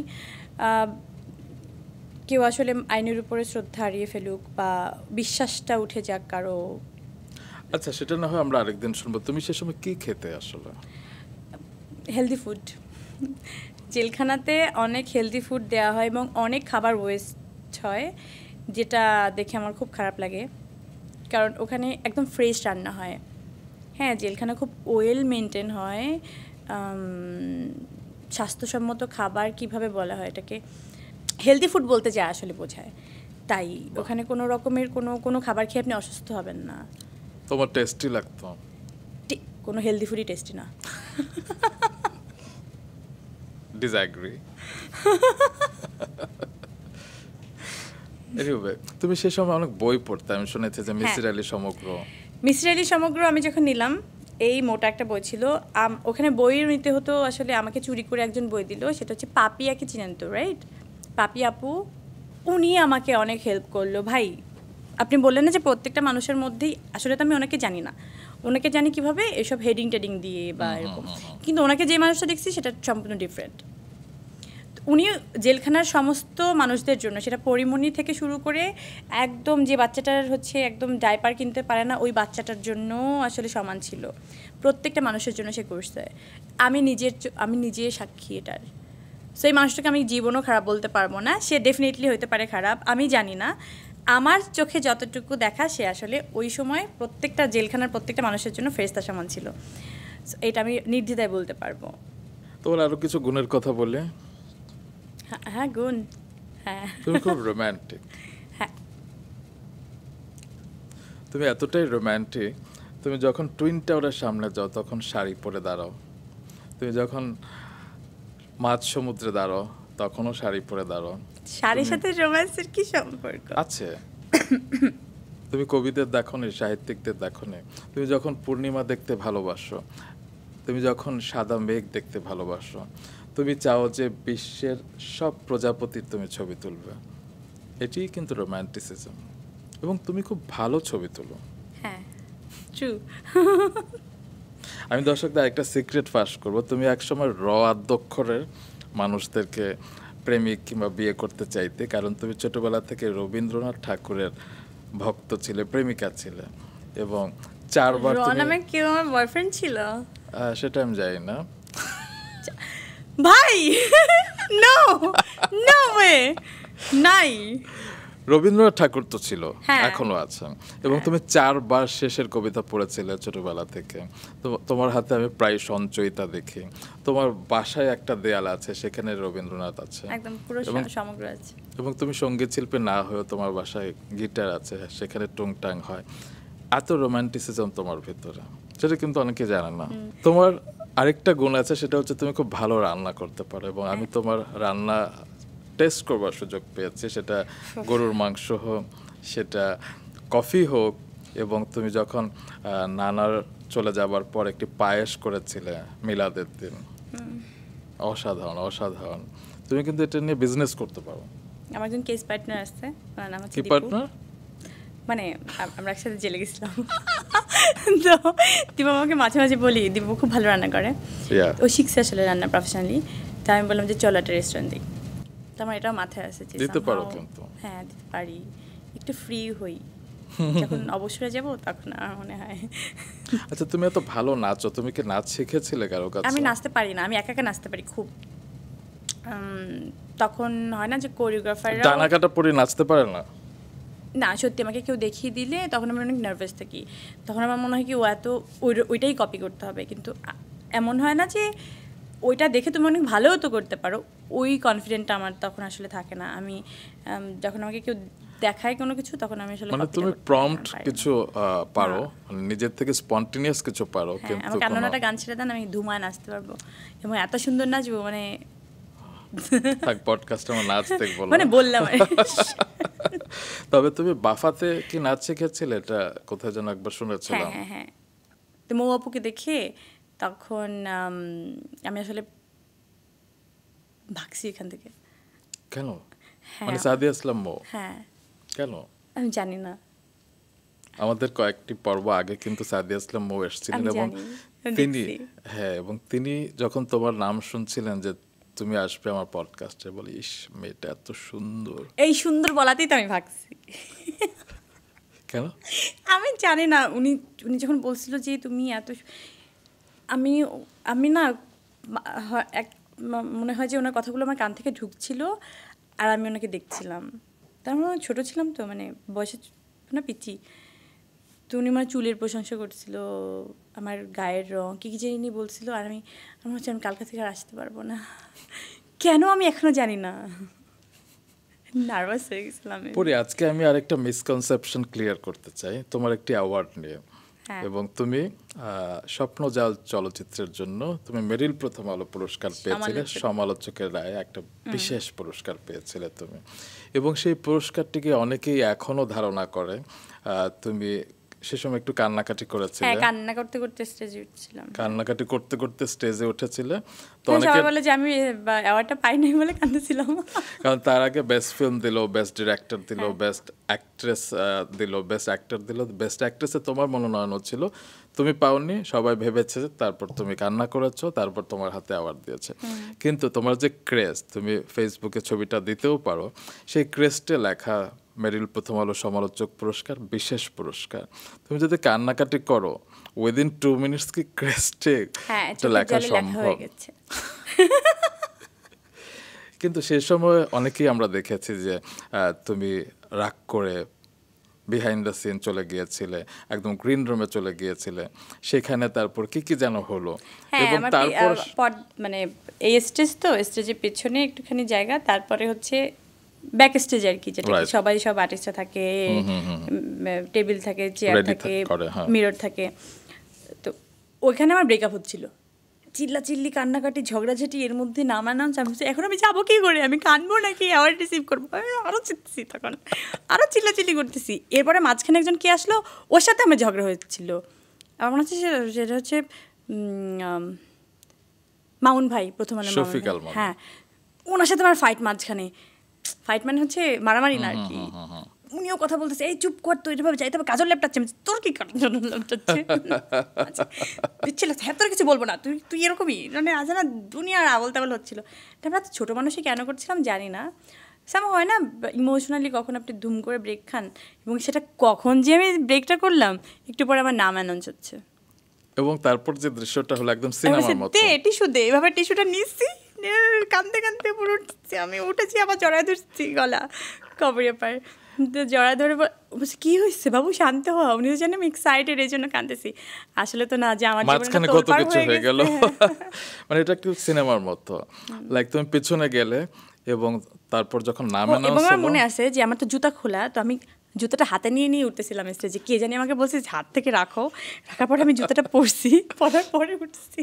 কেউ আসলে আইনের উপরে শ্রদ্ধা হারিয়ে ফেলুক বা বিশ্বাসটা উঠে যাক কারো। আচ্ছা সেটা না হয় আমরা আরেকদিন শুনবো। তুমি সে সময় কি খেতে আসলে? Healthy food. জেলখানাতে অনেক হেলদি ফুড দেওয়া হয় এবং অনেক খাবার ওয়েস্ট হয়, যেটা দেখে আমার খুব খারাপ লাগে, কারণ ওখানে একদম ফ্রেশ রান্না হয়। হ্যাঁ, জেলখানা খুব ওয়েল মেনটেন হয়। স্বাস্থ্যসম্মত খাবার কিভাবে বলা হয় এটাকে, হেলদি ফুড বলতে যা আসলে বোঝায়, তাই ওখানে কোনো রকমের কোনো খাবার খেয়ে আপনি অসুস্থ হবেন না। তোমার টেস্টি লাগতো? কোনো হেলদি ফুডই টেস্টি না। ডিসঅ্যাগ্রি। এনিওয়ে, তুমি সেই সময় অনেক বই পড়তে, আমি শুনেছি যে মিসির আলী সমগ্র। মিসির আলী সমগ্র আমি যখন নিলাম, এই মোটা একটা বই ছিল, ওখানে বই নিতে হতো আসলে, আমাকে চুরি করে একজন বই দিল, সেটা হচ্ছে পাপিয়াকে চিনেন তো, রাইট? পাপি আপু, উনি আমাকে অনেক হেল্প করলো। ভাই, আপনি বললেন না যে প্রত্যেকটা মানুষের মধ্যেই, আসলে তো আমি ওনাকে জানি না, ওনাকে জানি কিভাবে এসব হেডিং টেডিং দিয়ে বা এরকম, কিন্তু ওনাকে যে মানুষটা দেখছি সেটা সম্পূর্ণ ডিফারেন্ট। উনি জেলখানার সমস্ত মানুষদের জন্য, সেটা পরিমণি থেকে শুরু করে একদম যে বাচ্চাটার হচ্ছে একদম ডাইপার কিনতে পারে না, ওই বাচ্চাটার জন্য আসলে সমান ছিল। প্রত্যেকটা মানুষের জন্য সে করছে। আমি নিজে সাক্ষী এটার। সো এই মানুষটাকে আমি জীবনও খারাপ বলতে পারবো না, সে ডেফিনেটলি হতে পারে খারাপ, আমি জানি না। আমার চোখে যতটুকু দেখা, সে আসলে ওই সময় প্রত্যেকটা জেলখানার প্রত্যেকটা মানুষের জন্য ফেরেশতা সমান ছিল। সো এটা আমি নির্দ্বিধায় বলতে পারবো। তোমার আরো কিছু গুণের কথা বলে। হ্যাঁ, গুণ। হ্যাঁ, তুমি খুব রোম্যান্টিক। হ্যাঁ। তুমি এতটাই রোম্যান্টিক, তুমি যখন টুইন টাওয়ারের সামনে যাও তখন শাড়ি পরে দাঁড়াও, তুমি যখন মাঝ সমুদ্রে দাঁড়াও তখনও শাড়ি পরে দাঁড়াও। শাড়ির সাথে রোম্যান্সের কি সম্পর্ক? আছে। তুমি কবিদের দেখোনি, সাহিত্যিকদের দেখোনি, তুমি যখন পূর্ণিমা দেখতে ভালোবাসো, তুমি যখন সাদা মেঘ দেখতে ভালোবাসো, তুমি চাও যে বিশ্বের সব প্রজাপতির তুমি ছবি তুলবে, এটিই কিন্তু রোম্যান্টিসিজম। এবং তুমি খুব ভালো ছবি তুলো। হ্যাঁ, ট্রু। আমি দর্শকদের একটা সিক্রেট ফাঁস করবো, তুমি একসময় আদ্যক্ষরের মানুষদেরকে প্রেমিক কিংবা বিয়ে করতে চাইতে, কারণ তুমি ছোটবেলা থেকে রবীন্দ্রনাথ ঠাকুরের ভক্ত ছিলে, প্রেমিকা ছিলে, এবং 4 বার তুমি নামে কেউ আমার বয়ফ্রেন্ড ছিল? সেটা আমি জানি না। ভাই, নো, নো ওয়ে, নাই। রবীন্দ্রনাথ ঠাকুর তো ছিল, হ্যাঁ। এখনো আছেন, এবং তুমি 4 বার শেষের কবিতা পড়েছিলে ছোটবেলা থেকে। তোমার হাতে আমি প্রায় সঞ্চয়িতা দেখি, তোমার বাসায় একটা দেয়াল আছে, সেখানে রবীন্দ্রনাথ আছে, একদম পুরো সমগ্র আছে। এবং তুমি সঙ্গীত শিল্পী না হয়েও তোমার বাসায় গিটার আছে, সেখানে টুংটাং হয়। এত রোম্যান্টিসিজম তোমার ভিতরে, সেটা কিন্তু অনেকে জানে না। তোমার আরেকটা গুণ আছে, সেটা হচ্ছে তুমি খুব ভালো রান্না করতে পারো, এবং আমি তোমার রান্না টেস্ট করবার সুযোগ পেয়েছি, সেটা গরুর মাংস হোক, সেটা কফি হোক, এবং তুমি যখন নানার চলে যাবার পর একটি পায়েস করেছিলে মিলাদের দিন, অসাধারণ অসাধারণ। তুমি কিন্তু এটা নিয়ে বিজনেস করতে পারো। আমার একজন কেস পার্টনার আছে, ওনার নাম হচ্ছে কি দীপু। পার্টনার? মানে আমরা একসাথে জেলে গেছিলাম। তো দীপু আমাকে মাঝে মাঝে বলি, দীপু খুব ভালো রান্না করে, ও শিখছে আসলে রান্না প্রফেশনালি। তো আমি বললাম যে চলো একটা রেস্টুরেন্ট দিই। তো আমার এটাও মাথায় আছে যে দিতে পারো কিন্তু। হ্যাঁ, দিতে পারি, একটু ফ্রি হই, যখন অবসরে যাব তখন আমার মনে হয়। আচ্ছা, তুমি এত ভালো নাচো, তুমি কি নাচ শিখেছিলে কারো কাছে? আমি নাচতে পারি না, আমি একা একা নাচতে পারি খুব। তখন হয় না যে কোরিওগ্রাফাররা ডানা কাটা পরে নাচতে পারে না? না, সত্যি আমাকে কেউ দেখিয়ে দিলে তখন আমি অনেক নার্ভাস থাকি, তখন আমার মনে হয় কি ও এত ওইটাই কপি করতে হবে, কিন্তু এমন হয় না যে ওইটা দেখে তুমি অনেক ভালোও তো করতে পারো, ওই কনফিডেন্টটা আমার তখন আসলে থাকে না। আমি যখন আমাকে কেউ দেখায় কোনো কিছু, তখন আমি আসলে মানে তুমি প্রম্পট কিছু পারো, মানে নিজের থেকে স্পন্টেনিয়াস কিছু পারো, কিন্তু আমাকে আন্নাটা গান ছেড়ে দেন, আমি ধুমায় নাচতে পারবো, এবং এত সুন্দর নাচবো, মানে থাক পডকাস্টে আমার নাচ দেখবো মানে বললাম। তবে তুমি বাফাতে কি নাচ শিখেছিলে? এটা কোথায় যেন একবার শুনেছিলাম। হ্যাঁ হ্যাঁ, তো মৌ আপুকে দেখে তখন আমি আসলে ভাগছি এখান থেকে। কেন? মানে সাদিয়া ইসলাম মৌ? হ্যাঁ। কেন? আমি জানি না। আমাদের কয়েকটি পর্ব আগে কিন্তু সাদিয়া ইসলাম মৌ এসেছিলেন, এবং তিনি যখন তোমার নাম শুনছিলেন যে তুমি আসবে আমার পডকাস্টে, বলি ইস মেয়েটা এত সুন্দর, এই সুন্দর বলাতেই তো আমি ভাগছি। কেন আমি জানি না, উনি উনি যখন বলছিল যে তুমি এত, আমি না মনে হয় যে ওনার কথাগুলো আমার কান থেকে ঢুকছিল আর আমি ওনাকে দেখছিলাম। তার মানে ছোটো ছিলাম তো, মানে বয়সে না পিচি, তো উনি আমার চুলের প্রশংসা করছিল, আমার গায়ের রং কী কী জানি বলছিল, আর আমার হচ্ছে আমি কালকে থেকে আর আসতে পারবো না। কেন আমি এখনও জানি না, নার্ভাস হয়ে গেছিলাম। পরে আজকে আমি আরেকটা মিসকনসেপশন ক্লিয়ার করতে চাই তোমার একটি অ্যাওয়ার্ড নিয়ে। এবং তুমি স্বপ্নজাল চলচ্চিত্রের জন্য তুমি মেরিল প্রথম আলো পুরস্কার পেয়েছিলে, সমালোচকের রায়ে একটা বিশেষ পুরস্কার পেয়েছিলে তুমি। এবং সেই পুরস্কারটিকে অনেকেই এখনো ধারণা করে তুমি সে সময় একটু কান্নাকাটি করেছিলে। হ্যাঁ, কান্না করতে করতে স্টেজে উঠছিলাম। কান্নাকাটি করতে করতে স্টেজে উঠেছিলে, তো সবাই বলে যে আমি অ্যাওয়ার্ডটা পাই নাই বলে কাঁদছিলাম। কারণ তার আগে বেস্ট ফিল্ম দিল, বেস্ট ডিরেক্টর দিল, বেস্ট অ্যাক্ট্রেস দিল, বেস্ট অ্যাক্টর দিল, বেস্ট অ্যাক্ট্রেসে তোমার মনোনয়ন হচ্ছিল, তুমি পাওনি। সবাই ভেবেছে, তারপর তুমি কান্না করেছো, তারপর তোমার হাতে অ্যাওয়ার্ড দিয়েছে। কিন্তু তোমার যে ক্রেজ, তুমি ফেসবুকে ছবিটা দিতেও পারো, সেই ক্রেজটে লেখা মেরিল প্রথম আলো সমালোচক পুরস্কার বিশেষ পুরস্কার। তুমি যদি কান্নাকাটি করো উইদিন 2 মিনিটস কি ক্রেস্টে লেখা সম্ভব? কিন্তু সে সময় অনেকেই আমরা দেখেছি যে তুমি রাগ করে বিহাইন্ড দ্য সিন চলে গিয়েছিলে, একদম গ্রিন রুমে চলে গিয়েছিলে, সেখানে তারপর কি কি যেন হলো। এবং তারপর মানে এই স্টেজ, তো স্টেজের পেছনে একটুখানি জায়গা, তারপরে হচ্ছে ব্যাক স্টেজ আর কি, যেটা সবাই সব আর্টিস্টরা থাকে, টেবিল থাকে, চেয়ার থাকে, মিরর থাকে। তো ওইখানে আমার ব্রেকআপ হচ্ছিল, চিল্লাচিল্লি, কান্নাকাটি, ঝগড়াঝাটি, এর মধ্যে নামানাম। এখন আমি যাবো কি করে, আমি কানবো নাকি অ্যাওয়ার্ড রিসিভ করবো, আরও চিল্লাছি, তখন আরও চিল্লাচিল্লি করতেছি। এরপরে মাঝখানে একজন কে আসলো, ওর সাথে আমার ঝগড়া হয়েছিল। আমার মনে হচ্ছে সেটা হচ্ছে মামুন ভাই, প্রথম আলো মামুন। হ্যাঁ, ওনার সাথে আমার ফাইট, মাঝখানে ফাইট মানে হচ্ছে মারামারি না আর কি। উনিও কথা বলতেছে, এই চুপ কর, তো এভাবে যাইতে হবে, কাজল ল্যাপটাচ্ছে, তোর কি ল্যাপটাচ্ছে দিচ্ছিল, হ্যাঁ তোর কিছু বলবো না, তুই এরকমই, মানে আজ না দুনিয়ার আবল তাবল হচ্ছিল। আমরা ছোটো মানুষই কেন করছিলাম জানি না, সাম হয় না ইমোশনালি কখন আপনি ধুম করে ব্রেক খান, এবং সেটা কখন যে আমি ব্রেকটা করলাম, একটু পরে আমার নাম অ্যানাউন্স হচ্ছে। এবং তারপর যে দৃশ্যটা হলো একদম সিনেমার মতো, টিস্যু দে, এভাবে টিস্যুটা নিচ্ছি, কাঁদতে কাঁদতে পুরো উঠছি, আমি উঠেছি, আবার জড়ায় ধরছি গলা, কবরের পায়ে জড়ায় ধরে বলছি কি হয়েছে বাবু, শান্ত হওয়া। উনি তো জানেন আমি এক্সাইটেড, এই জন্য কাঁদতেছি। আসলে তো না, যে আমার মাঝখানে কত কিছু হয়ে গেল। মানে এটা একটু সিনেমার মতো, লাইক তুমি পেছনে গেলে এবং তারপর যখন নাম অ্যানাউন্স হলো, আমার মনে আছে যে আমার তো জুতা খোলা, তো আমি জুতাটা হাতে নিয়ে নিয়ে উঠতেছিলাম স্টেজে, কে জানি আমাকে বলছে হাত থেকে রাখো, রাখার পরে আমি জুতাটা পরছি, পরার পরে উঠছি।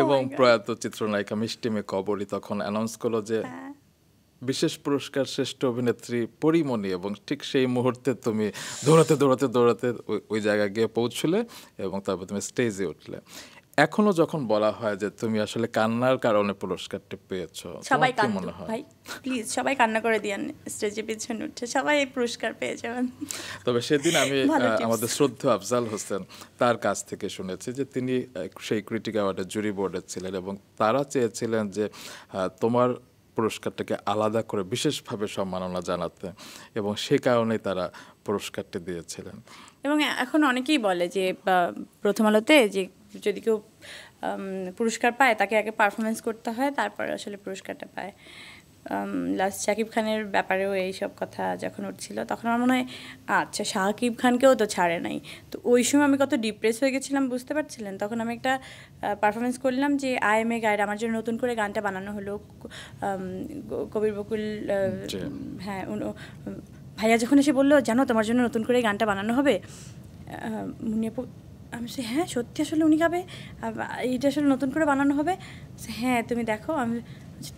এবং প্রয়াত চিত্রনায়িকা মিষ্টিমে কবরী তখন অ্যানাউন্স করলো যে বিশেষ পুরস্কার শ্রেষ্ঠ অভিনেত্রী পরিমণি, এবং ঠিক সেই মুহূর্তে তুমি দৌড়াতে দৌড়াতে দৌড়াতে ওই জায়গায় গিয়ে পৌঁছলে এবং তারপর তুমি স্টেজে উঠলে। এখনো যখন বলা হয় যে তুমি আসলে কান্নার কারণে পুরস্কারটি পেয়েছো, সবাই কান্না, ভাই প্লিজ সবাই কান্না করে দিয়েন স্টেজে পিছনে উঠে, সবাই এই পুরস্কার পেয়ে যাবেন। তবে সেদিন আমি আমাদের শ্রদ্ধেয় আফজাল হোসেন তার কাছ থেকে শুনেছি যে তিনি সেই ক্রিটিক অ্যাওয়ার্ডের জুরি বোর্ডে ছিলেন, এবং তারা চেয়েছিলেন যে তোমার পুরস্কারটাকে আলাদা করে বিশেষভাবে সম্মাননা জানাতে, এবং সে কারণেই তারা পুরস্কারটি দিয়েছিলেন। এবং এখন অনেকেই বলে যে প্রথম আলোতে যে যদি কেউ পুরস্কার পায়, তাকে আগে পারফরমেন্স করতে হয়, তারপরে আসলে পুরস্কারটা পায়। লাস্ট শাকিব খানের ব্যাপারেও এইসব কথা যখন উঠছিল, তখন আমার মনে হয় আচ্ছা শাকিব খানকেও তো ছাড়ে নাই, তো ওই সময় আমি কত ডিপ্রেস হয়ে গেছিলাম বুঝতে পারছিলেন। তখন আমি একটা পারফরমেন্স করলাম যে IMA গাইড, আমার জন্য নতুন করে গানটা বানানো হলো, কবির বকুল, হ্যাঁ ভাইয়া যখন এসে বললো জানো তোমার জন্য নতুন করে গানটা বানানো হবে, মুনিয়াপু, আমি বলছি হ্যাঁ সত্যি, আসলে উনি গাবে, এইটা আসলে নতুন করে বানানো হবে, হ্যাঁ তুমি দেখো। আমি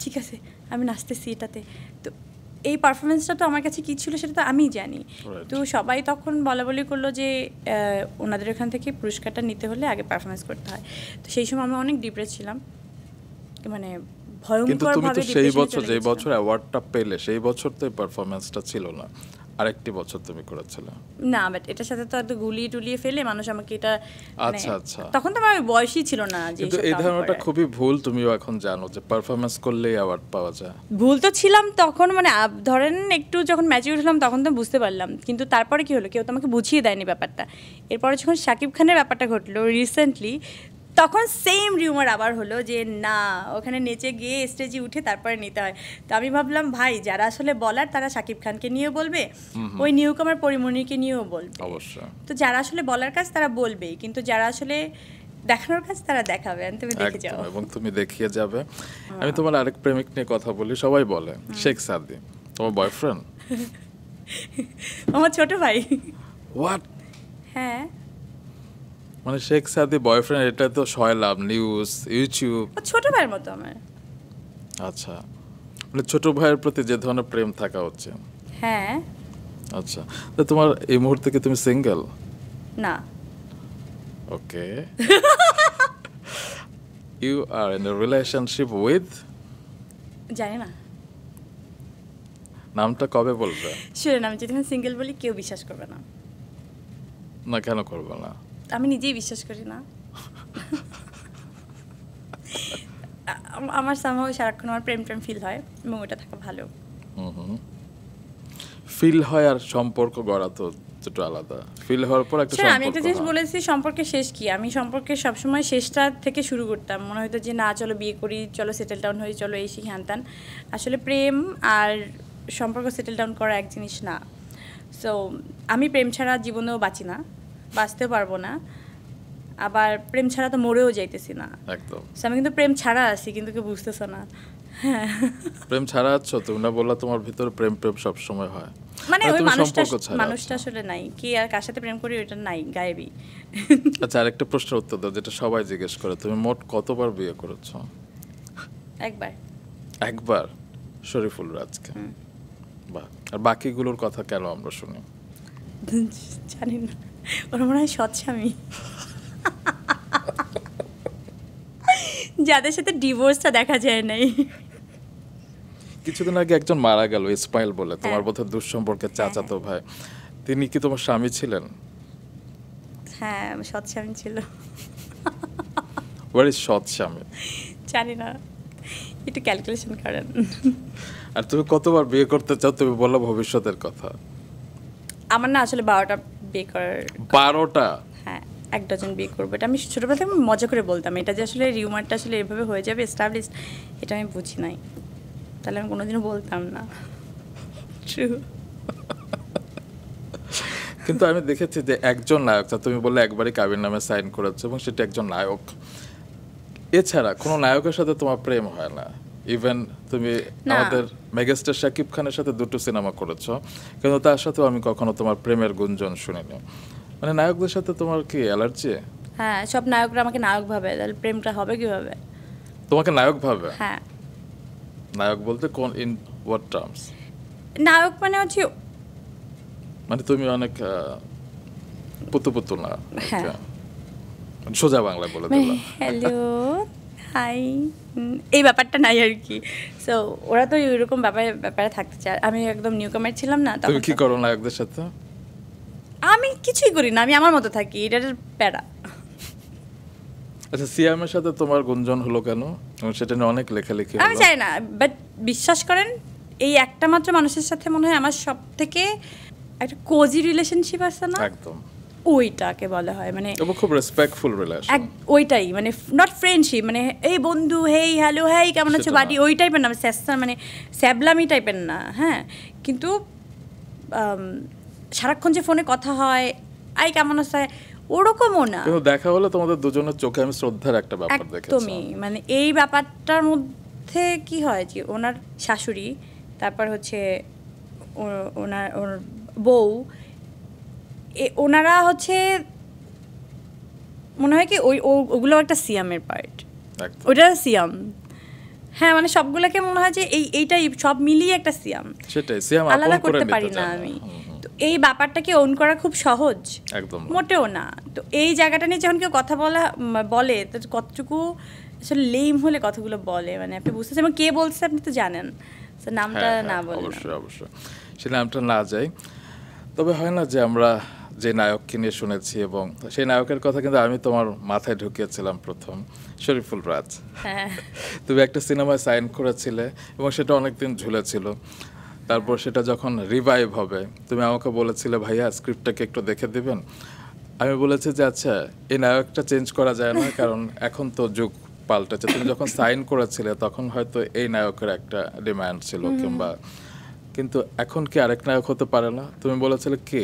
ঠিক আছে, আমি নাচতেছি এটাতে। তো এই পারফরমেন্সটা তো আমার কাছে কী ছিল সেটা তো আমিই জানি। তো সবাই তখন বলা বলি করলো যে ওনাদের ওখান থেকে পুরস্কারটা নিতে হলে আগে পারফরমেন্স করতে হয়। তো সেই সময় আমি অনেক ডিপ্রেস ছিলাম, মানে ভয়ঙ্কর ভাবে। সেই বছর যে বছর অ্যাওয়ার্ডটা পেলে, সেই বছর তো এই পারফরমেন্সটা ছিল না, আরেকটি বছর তুমি করেছিলে না, বাট এটার সাথে তো এত গুলিয়ে টুলিয়ে ফেলে মানুষ আমাকে এটা, আচ্ছা আচ্ছা, তখন তো আমার বয়সই ছিল না। কিন্তু এই ধারণাটা খুবই ভুল, তুমিও এখন জানো যে পারফরমেন্স করলেই অ্যাওয়ার্ড পাওয়া যায়। ভুল তো ছিলাম তখন, মানে ধরেন একটু যখন ম্যাচিউর হলাম তখন তো বুঝতে পারলাম, কিন্তু তারপরে কি হলো, কেউ তো আমাকে বুঝিয়ে দেয়নি ব্যাপারটা। এরপরে যখন শাকিব খানের ব্যাপারটা ঘটলো রিসেন্টলি, তখন সেম রিউমার আবার হলো যে না ওখানে নেচে গিয়ে স্টেজে উঠে তারপরে নিতে হয়। তো আমি ভাবলাম ভাই যারা আসলে বলার তারা শাকিব খানকে নিয়েও বলবে, ওই নিউকামার পরিমণিকে নিয়েও বলবে। অবশ্যই। তো যারা আসলে বলার কাজ তারা বলবেই, কিন্তু যারা আসলে দেখানোর কাজ তারা দেখাবে, তুমি দেখে একদম, যাও। এবং তুমি দেখিয়ে যাবে। আমি তোমার আরেক প্রেমিক নিয়ে কথা বলি, সবাই বলে শেখ সাদি তোমার বয়ফ্রেন্ড। আমার ছোট ভাই। হোয়াট? হ্যাঁ, মানে শেখ সাদি বয়ফ্রেন্ড, এটা তো শয়লাভ নিউজ ইউটিউব। ও ছোট ভাইয়ের মতো আমার। আচ্ছা, মানে ছোট ভাইয়ের প্রতি যে ধরনের প্রেম থাকা হচ্ছে। হ্যাঁ। আচ্ছা, তো তোমার এই মুহূর্তে কি তুমি সিঙ্গেল? না। Okay. You are in a relationship with? জানি না। নামটা কবে বলবে? শুনেন, আমি যদি সিঙ্গেল বলি কেউ বিশ্বাস করবে না। না, কেন করবে না? আমি নিজেই বিশ্বাস করি না। আমার সামহাও সারাক্ষণ আমার প্রেম প্রেম ফিল হয় এবং ওটা থাকা ভালো। ফিল হয় আর সম্পর্ক গড়া তো দুটো আলাদা। ফিল হওয়ার পর একটা আমি একটা জিনিস সম্পর্ক হয়। বলেছি, সম্পর্কের শেষ কি? আমি সম্পর্কের সবসময় শেষটা থেকে শুরু করতাম। মনে হতো যে না চলো বিয়ে করি, চলো সেটেল ডাউন হই, চলো এই শিখি হ্যান ত্যান। আসলে প্রেম আর সম্পর্ক সেটেল ডাউন করা এক জিনিস না। সো আমি প্রেম ছাড়া জীবনেও বাঁচি না, বাঁচতেও পারবো না, আবার প্রেম ছাড়া তো মরেও যাইতেছি না। একদম। So, আমি কিন্তু প্রেম ছাড়া আছি, কিন্তু কেউ বুঝতেছো না। হ্যাঁ, প্রেম ছাড়া আছো তুমি, না বললা তোমার ভিতরে প্রেম প্রেম সব সময় হয়। মানে আর ওই তুমি মানুষটা সম্পর্ক ছাড়া মানুষটা আছো। আসলে নাই, কি আর কার সাথে প্রেম করি ওইটা নাই, গায়েবী। আচ্ছা, আরেকটা প্রশ্নের উত্তর দাও, যেটা সবাই জিজ্ঞেস করে, তুমি মোট কতবার বিয়ে করেছো? একবার। একবার? শরীফুল রাজকে? বাহ। আর বাকিগুলোর কথা কেন আমরা শুনি? জানি না, ওরা মনে হয় সৎ স্বামী, যাদের সাথে ডিভোর্সটা দেখা যায় নাই। কিছুদিন আগে একজন মারা গেল, ইসমাইল বলে, তোমার হ্যাঁ। বোধহয় দুঃসম্পর্কের চাচাতো ভাই। তিনি কি তোমার স্বামী ছিলেন? হ্যাঁ, সৎ স্বামী ছিল। ওয়ার ইজ সৎ স্বামী? জানি না, একটু ক্যালকুলেশন করেন। আর তুমি কতবার বিয়ে করতে চাও? তুমি বললো ভবিষ্যতের কথা। আমার না আসলে 12টা বিয়ে করার। 12টা? হ্যাঁ, 1 ডজন বিয়ে করবো, এটা আমি ছোটোবেলা থেকে মজা করে বলতাম। এটা যে আসলে রিউমারটা আসলে এভাবে হয়ে যাবে এস্টাবলিশড, এটা আমি বুঝি নাই, তাহলে আমি কোনোদিনও বলতাম না। ট্রু। কিন্তু আমি দেখেছি যে একজন নায়ক, তুমি বললে একবারই কাবির নামে সাইন করেছো এবং সেটা একজন নায়ক, এছাড়া কোনো নায়কের সাথে তোমার প্রেম হয় না। ইভেন তুমি না। আমাদের মেগাস্টার শাকিব খানের সাথে 2টো সিনেমা করেছো, কিন্তু তার সাথেও আমি কখনো তোমার প্রেমের গুঞ্জন শুনিনি। মানে নায়কদের সাথে তোমার কি অ্যালার্জি? হ্যাঁ, সব নায়করা আমাকে নায়ক ভাবে, তাহলে প্রেমটা হবে কিভাবে? তোমাকে নায়ক ভাবে? হ্যাঁ, নায়ক বলতে কোন, ইন হোয়াট টার্মস? নায়ক মানে হচ্ছে মানে তুমি অনেক পুতু না? হ্যাঁ। মানে সোজা বাংলায় বলে দিলাম। হ্যালো, হাই, এই ব্যাপারটা নাই আর কি। সো ওরা তো এরকম ব্যাপারে থাকতে চায়। আমি একদম নিউ কামার ছিলাম না তুমি তখন। কি করো নায়কদের সাথে? আমি কিছুই করি না, আমি আমার মতো থাকি, এটা প্যারা। আচ্ছা, সিয়ামের সাথে তোমার গুঞ্জন হলো কেন? এবং সেটা নিয়ে অনেক লেখালেখি আমি হলো। চাই না, বাট বিশ্বাস করেন এই একটা মাত্র মানুষের সাথে মনে হয় আমার সব থেকে একটা কোজি রিলেশনশিপ আছে না, একদম। ওইটাকে বলা হয় মানে এবং খুব রেসপেক্টফুল রিলেশন। ওইটাই মানে নট ফ্রেন্ডশিপ, মানে এই বন্ধু হেই হ্যালো হেই কেমন আছো সেটা বাড়ি, না। ওই টাইপের না, মানে স্যাবলামি টাইপের না। হ্যাঁ, কিন্তু সারাক্ষণ যে ফোনে কথা হয়, আই কেমন আছে, ওরকমও না। কিন্তু দেখা হলে তোমাদের দুজনের চোখে আমি শ্রদ্ধার একটা ব্যাপার দেখেছি। একদমই, মানে এই ব্যাপারটার মধ্যে কি হয় যে ওনার শাশুড়ি, তারপর হচ্ছে ওর বউ, ওনারা হচ্ছে মনে হয় কি ওগুলো একটা সিয়ামের পার্ট, একদম। ওটা সিয়াম। হ্যাঁ, মানে সবগুলোকে মনে হয় যে এইটাই সব মিলিয়ে একটা সিয়াম, সেটাই, সিয়াম আলাদা আপন করে করতে নিতে পারি না চায় আমি। তো এই ব্যাপারটাকে ওন করা খুব সহজ? একদম। মোটেও না। তো এই জায়গাটা নিয়ে যখন কেউ কথা বলে তো কতটুকু আসলে লেম হলে কথাগুলো বলে, মানে আপনি বুঝতেছেন, এবং কে বলছে আপনি তো জানেন, তো নামটা না বললাম। অবশ্যই অবশ্যই সে নামটা না যাই। তবে হয় না যে আমরা যে নায়ককে নিয়ে শুনেছি, এবং সেই নায়কের কথা কিন্তু আমি তোমার মাথায় ঢুকিয়েছিলাম প্রথম, শরীফুল রাজ। হ্যাঁ, তুমি একটা সিনেমায় সাইন করেছিলে এবং সেটা অনেকদিন ঝুলেছিল। তারপর সেটা যখন রিভাইভ হবে, তুমি আমাকে বলেছিলে ভাইয়া স্ক্রিপ্টটাকে একটু দেখে দিবেন। আমি বলেছি যে আচ্ছা এই নায়কটা চেঞ্জ করা যায় না, কারণ এখন তো যুগ পাল্টেছে। তুমি যখন সাইন করেছিলে তখন হয়তো এই নায়কের একটা ডিমান্ড ছিল, কিংবা কিন্তু এখন কি আরেক নায়ক হতে পারে না? তুমি বলেছিলে কে?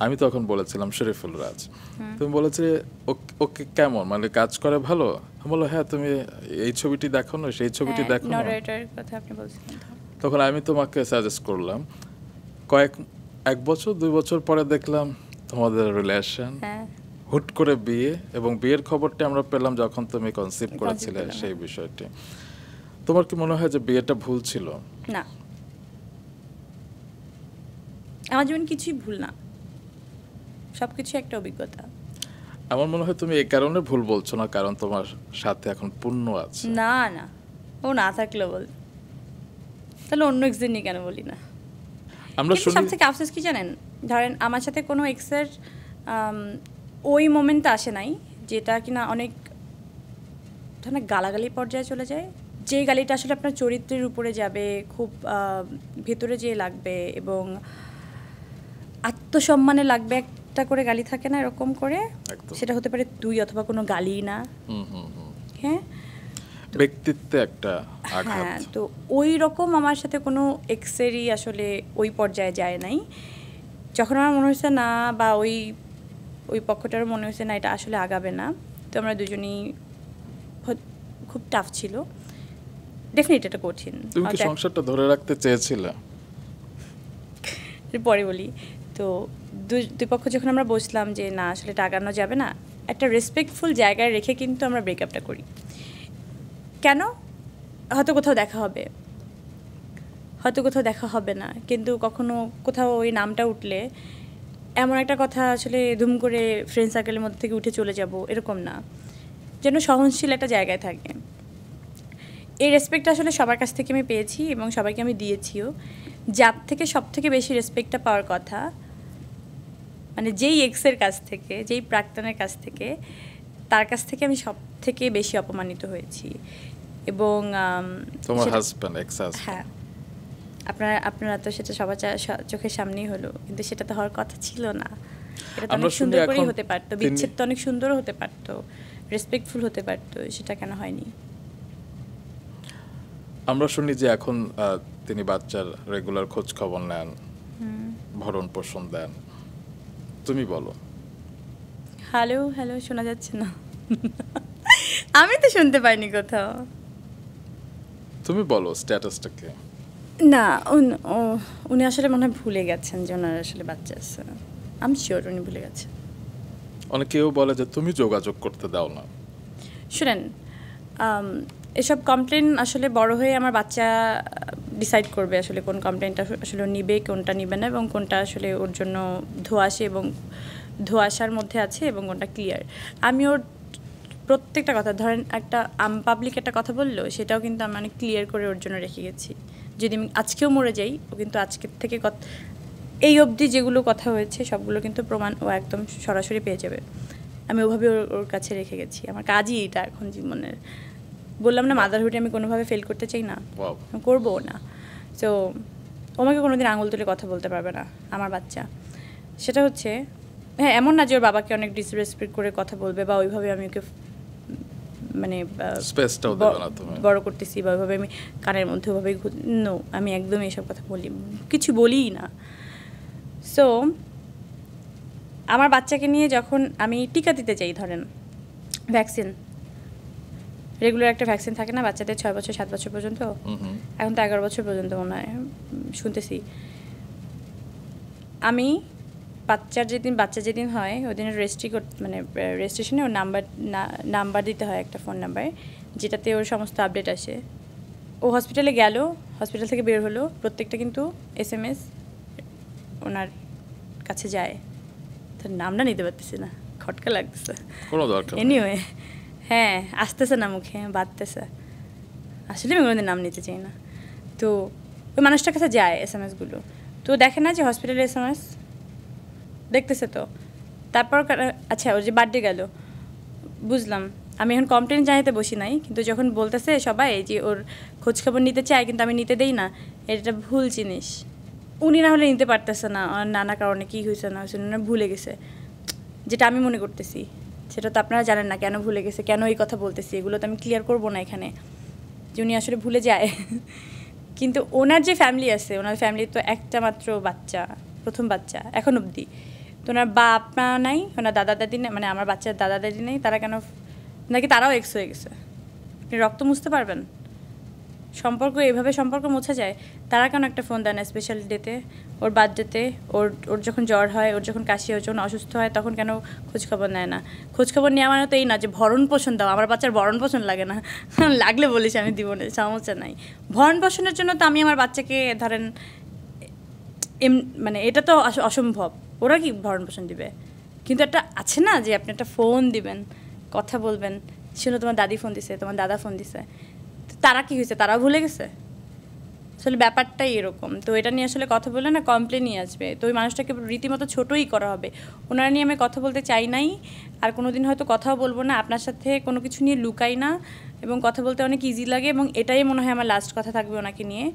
আমি তখন বলেছিলাম শরীফুল রাজ। তুমি বলেছিলে ওকে কেমন, মানে কাজ করে ভালো? আমি বললো হ্যাঁ, তুমি এই ছবিটি দেখো না, সেই ছবিটি দেখো না। নরেটরের কথা আপনি বলছিলেন তো। তখন আমি তোমাকে সাজেস্ট করলাম। এক বছর 2 বছর পরে দেখলাম তোমাদের রিলেশন, হ্যাঁ হুট করে বিয়ে, এবং বিয়ের খবরটি আমরা পেলাম যখন তুমি কনসিভ করেছিলে করলাম, সেই বিষয়টি। তোমার কি মনে হয় যে বিয়েটা ভুল ছিল? না, আমার জীবন কিছুই ভুল না, সব কিছু একটা অভিজ্ঞতা। আমার মনে হয় তুমি এই কারণে ভুল বলছো না, কারণ তোমার সাথে এখন পূর্ণ আছে। না না, ও না থাকলেও বল, তাহলে অন্য এক্সের নিয়ে কেন বলি না? আমরা কিন্তু সব থেকে আফসোস কি জানেন, ধরেন আমার সাথে কোনো এক্সের ওই মোমেন্টটা আসে নাই যেটা কিনা অনেক ধরেন গালাগালি পর্যায়ে চলে যায়, যে গালিটা আসলে আপনার চরিত্রের উপরে যাবে, খুব ভেতরে যেয়ে লাগবে এবং আত্মসম্মানে লাগবে, একটা করে গালি থাকে না এরকম করে, একদম। সেটা হতে পারে তুই অথবা কোনো গালি না। হ্যাঁ ব্যক্তিত্বে একটা আঘাত। হ্যাঁ, তো ওই রকম আমার সাথে কোনো এক্সেরই আসলে ওই পর্যায়ে যায় নাই। যখন আমার মনে হয়েছে না, বা ওই ওই পক্ষটারও মনে হয়েছে না এটা আসলে আগাবে না, তো আমরা দুজনেই খুব টাফ ছিল, ডেফিনেট এটা কঠিন। তুমি কি সংসারটা ধরে রাখতে চেয়েছিলে? পরে বলি। তো দুই পক্ষ যখন আমরা বসলাম যে না আসলে এটা আগানো যাবে না, একটা রেসপেক্টফুল জায়গায় রেখে কিন্তু আমরা ব্রেকআপটা করি। কেন? হয়তো কোথাও দেখা হবে, হয়তো কোথাও দেখা হবে না, কিন্তু কখনো কোথাও ওই নামটা উঠলে এমন একটা কথা আসলে ধুম করে ফ্রেন্ড সার্কেলের মধ্যে থেকে উঠে চলে যাব এরকম না, যেন সহনশীল একটা জায়গায় থাকে। এই রেসপেক্টটা আসলে সবার কাছ থেকে আমি পেয়েছি এবং সবাইকে আমি দিয়েছিও। যার থেকে সব থেকে বেশি রেসপেক্টটা পাওয়ার কথা, মানে যেই এক্সের কাছ থেকে, যেই প্রাক্তনের কাছ থেকে, তার কাছ থেকে আমি সব থেকে বেশি অপমানিত হয়েছি। এবং তোমার হাজব্যান্ড, এক্স হাজব্যান্ড, হ্যাঁ, আপনারা তো সেটা সবার চোখের সামনেই হলো, কিন্তু সেটা তো হওয়ার কথা ছিল না। এটা তো অনেক সুন্দর করেই হতে পারতো, বিচ্ছেদ তো অনেক সুন্দরও হতে পারতো, রেসপেক্টফুল হতে পারতো, সেটা কেন হয়নি? আমরা শুনি যে এখন তিনি বাচ্চার রেগুলার খোঁজ খবর নেন, ভরণ পোষণ দেন। তুমি বলো। হ্যালো হ্যালো, শোনা যাচ্ছে না? আমি তো শুনতে পাইনি কোথাও। তুমি বলো স্ট্যাটাসটাকে। না, উনি আসলে মনে হয় ভুলে গেছেন যে ওনার আসলে বাচ্চা আছে। আমি শিওর উনি ভুলে গেছেন। অনেকেও বলে যে তুমি যোগাযোগ করতে দাও না। শুনেন, এসব কমপ্লেন আসলে বড় হয়ে আমার বাচ্চা ডিসাইড করবে আসলে কোন কমপ্লেনটা আসলে নিবে, কোনটা নিবে না, এবং কোনটা আসলে ওর জন্য ধোঁয়াশে এবং ধোঁয়াশার মধ্যে আছে এবং কোনটা ক্লিয়ার। আমি ওর প্রত্যেকটা কথা, ধরেন একটা পাবলিক একটা কথা বললো, সেটাও কিন্তু আমি অনেক ক্লিয়ার করে ওর জন্য রেখে গেছি। যদি আমি আজকেও মরে যাই, ও কিন্তু আজকের থেকে এই অবধি যেগুলো কথা হয়েছে সবগুলো কিন্তু প্রমাণ ও একদম সরাসরি পেয়ে যাবে। আমি ওভাবে ওর কাছে রেখে গেছি। আমার কাজই এটা এখন জীবনের। বললাম না, মাদারহুডে আমি কোনোভাবে ফেল করতে চাই না, করবো না। তো আমাকে কোনোদিন আঙুল তুলে কথা বলতে পারবে না আমার বাচ্চা। সেটা হচ্ছে, হ্যাঁ, এমন না যে ওর বাবাকে অনেক ডিসরেসপেক্ট করে কথা বলবে, বা ওইভাবে আমি ওকে মানে বড় করতেছি, বা ওইভাবে আমি কানের মধ্যে ওইভাবে নো, আমি একদমই এসব কথা কিছু বলিই না। সো আমার বাচ্চাকে নিয়ে যখন আমি টিকা দিতে চাই, ধরেন ভ্যাকসিন, রেগুলার একটা ভ্যাকসিন থাকে না বাচ্চাদের 6 বছর 7 বছর পর্যন্ত, এখন তো 11 বছর পর্যন্ত মনে হয় শুনতেছি। আমি বাচ্চা যেদিন হয় ওই দিনের রেজিস্ট্রেশনে ওর নাম্বার দিতে হয়, একটা ফোন নাম্বার, যেটাতে ওর সমস্ত আপডেট আসে। ও হসপিটালে গেল, হসপিটাল থেকে বের হলো, প্রত্যেকটা কিন্তু SMS ওনার কাছে যায়। তার নামটা নিতে পারতেছি না, খটকা লাগতেছে, এনিওয়ে, হ্যাঁ, আসতেছে না মুখে, বাঁধতেছে। আসলে আমি কোনোদিন নাম নিতে চাই না। তো ওই মানুষটার কাছে যায় SMS-গুলো, তো দেখে না যে হসপিটালে SMS দেখতেছে। তো তারপর আচ্ছা, ওর যে বার্থডে গেল, বুঝলাম, আমি এখন কমপ্লেন জানাতে বসি নাই, কিন্তু যখন বলতেছে সবাই যে ওর খোঁজখবর নিতে চায় কিন্তু আমি নিতে দেই না, এটা ভুল জিনিস। উনি না হলে নিতে পারতেছে না, নানা কারণে কী হয়েছে না হয়েছে, উনি ভুলে গেছে। যেটা আমি মনে করতেছি, সেটা তো আপনারা জানেন না কেন ভুলে গেছে, কেন এই কথা বলতেছি, এগুলো তো আমি ক্লিয়ার করবো না এখানে যে উনি আসলে ভুলে যায়। কিন্তু ওনার যে ফ্যামিলি আছে, ওনার ফ্যামিলির তো একটা মাত্র বাচ্চা, প্রথম বাচ্চা এখন অবধি, তো ওনার বাপ মা নাই, ওনার দাদা দাদি নেই, মানে আমার বাচ্চার দাদা দাদি নেই, তারা কেন, নাকি তারাও এক্স হয়ে গেছে? আপনি রক্ত মুছতে পারবেন? সম্পর্ক এভাবে সম্পর্ক মোছা যায়? তারা কেন একটা ফোন দেয় না স্পেশাল ডেতে, ওর বার্থডেতে, ওর যখন জ্বর হয়, ওর যখন কাশি হয়, যখন অসুস্থ হয়, তখন কেন খোঁজখবর নেয় না? খোঁজখবর নেওয়া মানে তো এই না যে ভরণ পোষণ দাও, আমার বাচ্চার ভরণ পোষণ লাগে না, লাগলে বলিস আমি দিব না, সমস্যা নাই। ভরণ পোষণের জন্য তো আমি আমার বাচ্চাকে ধরেন মানে এটা তো অসম্ভব, ওরা কি ভরণ পোষণ দিবে? কিন্তু একটা আছে না যে আপনি একটা ফোন দিবেন, কথা বলবেন, শুনো তোমার দাদি ফোন দিছে, তোমার দাদা ফোন দিছে, তারা কি হয়েছে, তারাও ভুলে গেছে? আসলে ব্যাপারটাই এরকম। তো এটা নিয়ে আসলে কথা বললে না কমপ্লেনই আসবে, তো ওই মানুষটাকে রীতিমতো ছোটোই করা হবে। ওনারা নিয়ে আমি কথা বলতে চাই নাই, আর কোনো দিন হয়তো কথাও বলবো না। আপনার সাথে কোনো কিছু নিয়ে লুকাই না, এবং কথা বলতে অনেক ইজি লাগে, এবং এটাই মনে হয় আমার লাস্ট কথা থাকবে ওনাকে নিয়ে।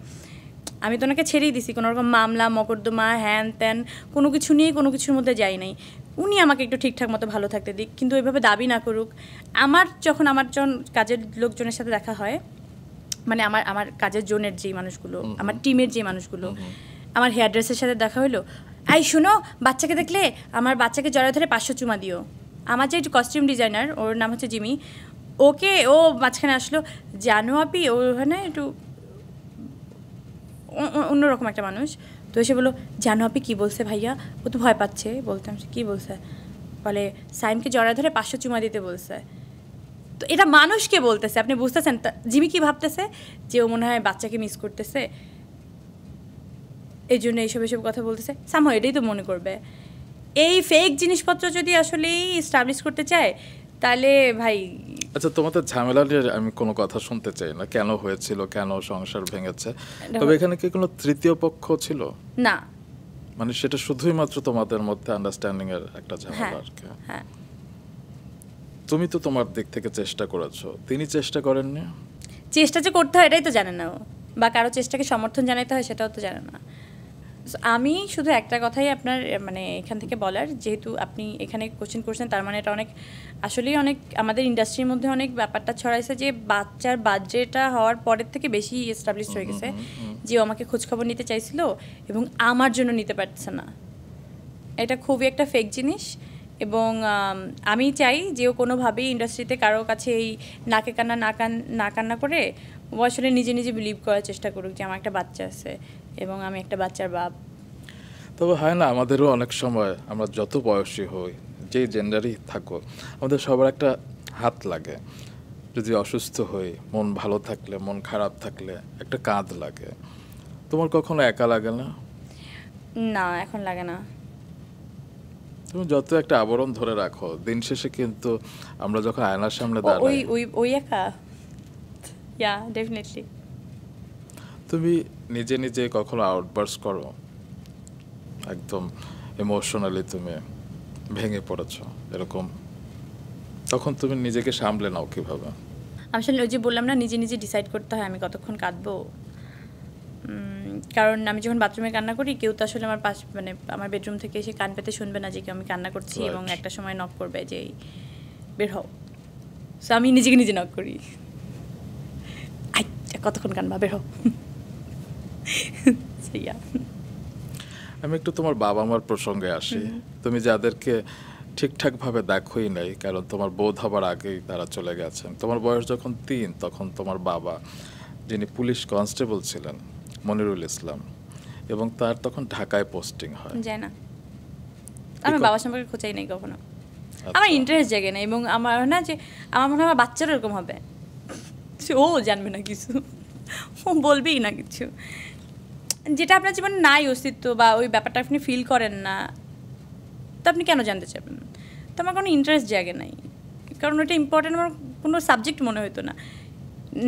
আমি তো ওনাকে ছেড়েই দিছি, কোনো রকম মামলা মকদ্দমা হ্যান ত্যান কোনো কিছু নিয়ে কোনো কিছুর মধ্যে যাই নাই। উনি আমাকে একটু ঠিকঠাক মতো ভালো থাকতে দিক, কিন্তু ওইভাবে দাবি না করুক। আমার যখন কাজের লোকজনের সাথে দেখা হয়, মানে আমার কাজের জোনের যেই মানুষগুলো, আমার টিমের যে মানুষগুলো, আমার হেয়ার ড্রেসের সাথে দেখা হলো, আই শুনো, বাচ্চাকে দেখলে আমার বাচ্চাকে জড়ায় ধরে 500 চুমা দিও। আমার যে একটু কস্টিউম ডিজাইনার, ওর নাম হচ্ছে জিমি, ওকে ও মাঝখানে আসলো, জানো আপি, ও ওখানে একটু অন্যরকম একটা মানুষ, তো এসে বললো, জানো আপি কী বলছে ভাইয়া, ও তো ভয় পাচ্ছে। বলতাম কী বলছে? বলে সাইমকে জড়ায় ধরে 500 চুমা দিতে বলছে। তো এটা মানুষকে বলতেছে, আপনি বুঝতেছেন জিমি কি ভাবতেছে, যে ও মনে হয় বাচ্চাকে মিস করতেছে, এই জন্য এইসব কথা বলতেছে। সামহাও এটাই তো মনে করবে। এই ফেক জিনিসপত্র যদি আসলেই এস্টাবলিশ করতে চায়, তাহলে ভাই। আচ্ছা, তোমাদের ঝামেলা নিয়ে আমি কোনো কথা শুনতে চাই না, কেন হয়েছিল, কেন সংসার ভেঙেছে, তবে এখানে কি কোনো তৃতীয় পক্ষ ছিল? না, মানে সেটা শুধুই মাত্র তোমাদের মধ্যে আন্ডারস্ট্যান্ডিং এর একটা ঝামেলা আর কি। হ্যাঁ, তুমি তো তোমার দিক থেকে চেষ্টা করেছো, তিনি চেষ্টা করেননি? চেষ্টা যে করতে হয় এটাই তো জানে না ও, বা কারো চেষ্টাকে সমর্থন জানাতে হয় সেটাও তো জানে না। আমি শুধু একটা কথাই আপনার মানে এখান থেকে বলার, যেহেতু আপনি এখানে কোশ্চেন করছেন, তার মানে এটা অনেক আসলেই অনেক আমাদের ইন্ডাস্ট্রির মধ্যে অনেক ব্যাপারটা ছড়াইছে যে বাচ্চার বার্থডেটা হওয়ার পরের থেকে বেশি এস্টাবলিশ হয়ে গেছে যে ও আমাকে খোঁজখবর নিতে চাইছিল এবং আমার জন্য নিতে পারছে না। এটা খুবই একটা ফেক জিনিস, এবং আমি চাই যে ও কোনোভাবেই ইন্ডাস্ট্রিতে কারো কাছে এই নাকে কান্না না কান্না করে ও আসলে নিজে নিজে বিলিভ করার চেষ্টা করুক যে আমার একটা বাচ্চা আছে এবং আমি একটা বাচ্চার বাপ। তবে হয় না, আমাদেরও অনেক সময় আমরা যত বয়সী হই, যেই জেন্ডারই থাকো, আমাদের সবার একটা হাত লাগে। যদি অসুস্থ হই, মন ভালো থাকলে, মন খারাপ থাকলে একটা কাঁধ লাগে। তোমার কখনো একা লাগে না? না, এখন লাগে না। তুমি যত একটা আবরণ ধরে রাখো, দিন শেষে কিন্তু আমরা যখন আয়নার সামনে ওই দাঁড়াই, ওই ওই একা, ইয়া ডেফিনেটলি। তুমি নিজে নিজে কখনো আউটবার্স করো, একদম ইমোশনালি তুমি ভেঙে পড়েছো এরকম, তখন তুমি নিজেকে সামলে নাও কিভাবে? আসলে ওই যে বললাম না, নিজে নিজে ডিসাইড করতে হয় আমি কতক্ষণ কাঁদবো। কারণ আমি যখন বাথরুমে কান্না করি, কেউ তো আসলে আমার পাশ মানে আমার বেডরুম থেকে এসে কান পেতে শুনবে না যে আমি কান্না করছি, এবং একটা সময় নক করবে যে বের হও। সো আমি নিজেকে নিজে নক করি, কতক্ষণ কানবা, বের হও। আমি একটু তোমার বাবা মার প্রসঙ্গে আসি। তুমি যাদেরকে ঠিকঠাকভাবে দেখোই নাই, কারণ তোমার বোধ হবার আগেই তারা চলে গেছেন। তোমার বয়স যখন 3, তখন তোমার বাবা, যিনি পুলিশ কনস্টেবল ছিলেন, মনিরুল ইসলাম, এবং তার তখন ঢাকায় পোস্টিং হয়। যায় না, আমার বাবার সম্পর্কে খোঁজাই নাই কখনো, আমার ইন্টারেস্ট জাগে না, এবং আমার না যে আমার মনে হয় আমার বাচ্চারও এরকম হবে, ও জানবে না কিছু, ও বলবেই না কিছু, যেটা আপনার জীবনে নাই অস্তিত্ব বা ওই ব্যাপারটা আপনি ফিল করেন না, তো আপনি কেন জানতে চাবেন? তো আমার কোনো ইন্টারেস্ট জাগে নাই, কারণ ওটা ইম্পর্টেন্ট আমার কোনো সাবজেক্ট মনে হতো না।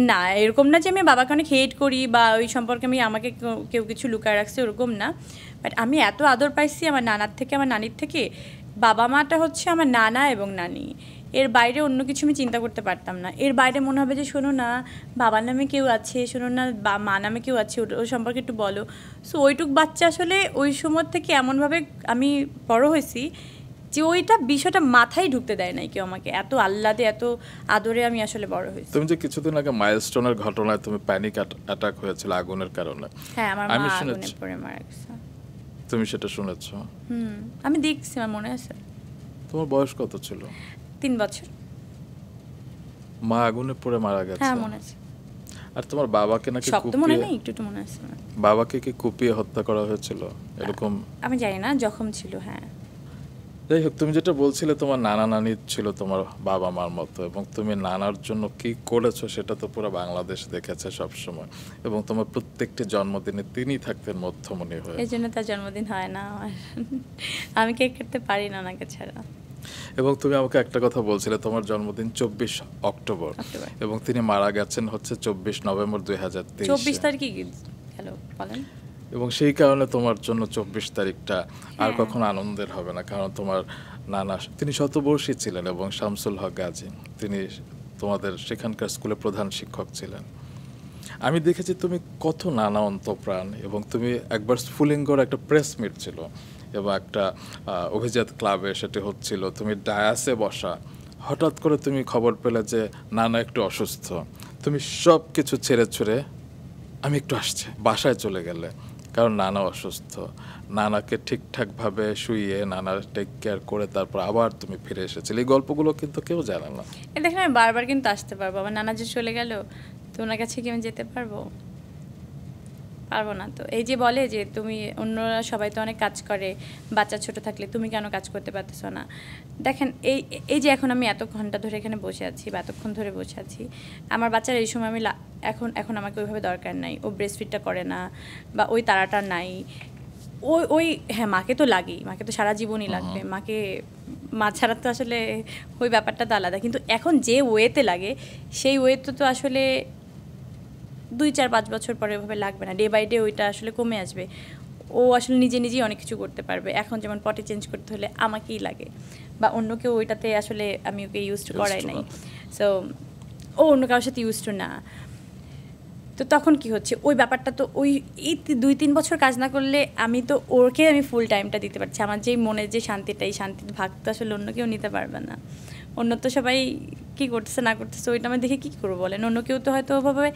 না, এরকম না যে আমি বাবাকে অনেক হেট করি বা ওই সম্পর্কে আমাকে কেউ কিছু লুকায় রাখছে, ওরকম না। বাট আমি এত আদর পাইছি আমার নানার থেকে, আমার নানির থেকে। বাবা মাটা হচ্ছে আমার নানা এবং নানি, এর বাইরে অন্য কিছু আমি চিন্তা করতে পারতাম না। এর বাইরে মনে হবে যে শোনো না, বাবার নামে কেউ আছে, শোনো না মা নামে কেউ আছে, ওই সম্পর্কে একটু বলো। সো ওইটুক বাচ্চা আসলে ওই সময় থেকে এমনভাবে আমি বড় হয়েছি যে ওইটা বিষয়টা মাথায় ঢুকতে দেয় নাই কেউ আমাকে, এত আহ্লাদে এত আদরে আমি আসলে বড় হয়েছি। তুমি যে কিছুদিন আগে মাইলস্টোনের ঘটনায় তুমি প্যানিক অ্যাটাক হয়েছিল আগুনের কারণে, হ্যাঁ আমার আমি মা শুনেছি। আগুনে পড়ে মারা গেছে। তুমি সেটা শুনেছো? আমি দেখছি, আমার মনে আছে। তোমার বয়স কত ছিল? 3 বছর। মা আগুনে পড়ে মারা গেছে? হ্যাঁ মনে আছে। আর তোমার বাবাকে নাকি সব তো মনে কুপিয়ে, নেই, একটু একটু মনে আছে। বাবাকে কি কুপিয়ে হত্যা করা হয়েছিল এরকম? আমি জানি না, জখম ছিল। হ্যাঁ যাই হোক, তুমি যেটা বলছিলে তোমার নানা নানি ছিল তোমার বাবা মার মতো, এবং তুমি নানার জন্য কি করেছো সেটা তো পুরো বাংলাদেশ দেখেছে সব সময়, এবং তোমার প্রত্যেকটি জন্মদিনে তিনি থাকতেন মধ্যমণি হয়ে। এই জন্য তার জন্মদিন হয় না আমার। আমি কেক কাটতে পারি না ওনাকে ছাড়া। এবং তুমি আমাকে একটা কথা বলছিলে, তোমার জন্মদিন 24 অক্টোবর, এবং তিনি মারা গেছেন হচ্ছে 24 নভেম্বর 2023। 24 তারিখে গেল বলেন। এবং সেই কারণে তোমার জন্য 24 তারিখটা আর হ্যাঁ। কখনো আনন্দের হবে না, কারণ তোমার নানা তিনি শতবর্ষী ছিলেন, এবং শামসুল হক গাজী তিনি তোমাদের সেখানকার স্কুলে প্রধান শিক্ষক ছিলেন। আমি দেখেছি তুমি কত নানা অন্তপ্রাণ, এবং তুমি একবার স্ফুলিঙ্গর একটা প্রেস মিট ছিল এবং একটা অভিজাত ক্লাবে সেটি হচ্ছিল, তুমি ডায়াসে বসা, হঠাৎ করে তুমি খবর পেলে যে নানা একটু অসুস্থ, তুমি সব কিছু ছেড়ে ছুড়ে আমি একটু আসছি বাসায় চলে গেলে, কারণ নানা অসুস্থ। নানাকে ঠিকঠাকভাবে শুইয়ে নানার টেক কেয়ার করে তারপর আবার তুমি ফিরে এসেছিলে। এই গল্পগুলো কিন্তু কেউ জানে না। দেখেন আমি বারবার কিন্তু আসতে পারবো, আমার নানা যে চলে গেল তো ওনার কাছে কি আমি যেতে পারবো? পারবো না। তো এই যে বলে যে তুমি, অন্যরা সবাই তো অনেক কাজ করে, বাচ্চা ছোট থাকলে তুমি কেন কাজ করতে পারতেছো না? দেখেন এই যে এখন আমি এত ঘন্টা ধরে এখানে বসে আছি বা এতক্ষণ ধরে বসে আছি, আমার বাচ্চার এই সময় আমি এখন আমাকে ওইভাবে দরকার নাই, ও ব্রেস্টফিডটা করে না বা ওই তাড়াটা নাই। ওই হ্যাঁ মাকে তো লাগেই, মাকে তো সারা জীবনই লাগবে, মাকে মা ছাড়া তো আসলে ওই ব্যাপারটা তো আলাদা। কিন্তু এখন যে ওয়েতে লাগে সেই ওয়েতে তো আসলে 2-4-5 বছর পরে ওইভাবে লাগবে না, ডে বাই ডে ওইটা আসলে কমে আসবে। ও আসলে নিজেই অনেক কিছু করতে পারবে। এখন যেমন পটি চেঞ্জ করতে হলে আমাকেই লাগে, বা অন্য কেউ ওইটাতে আসলে আমি ওকে ইউজ টু করাই নাই। সো ও অন্য কারোর সাথে ইউজ টু না। তো তখন কি হচ্ছে, ওই ব্যাপারটা তো ওই এই 2-3 বছর কাজ না করলে আমি তো ওকে আমি ফুল টাইমটা দিতে পারছি। আমার যেই মনের যে শান্তিটা, এই শান্তির ভাগ তো আসলে অন্য কেউ নিতে পারবে না। অন্য তো সবাই কী করতেছে না করতেছে ওইটা আমি দেখে কী করবো বলেন? অন্য কেউ তো হয়তো ওভাবে,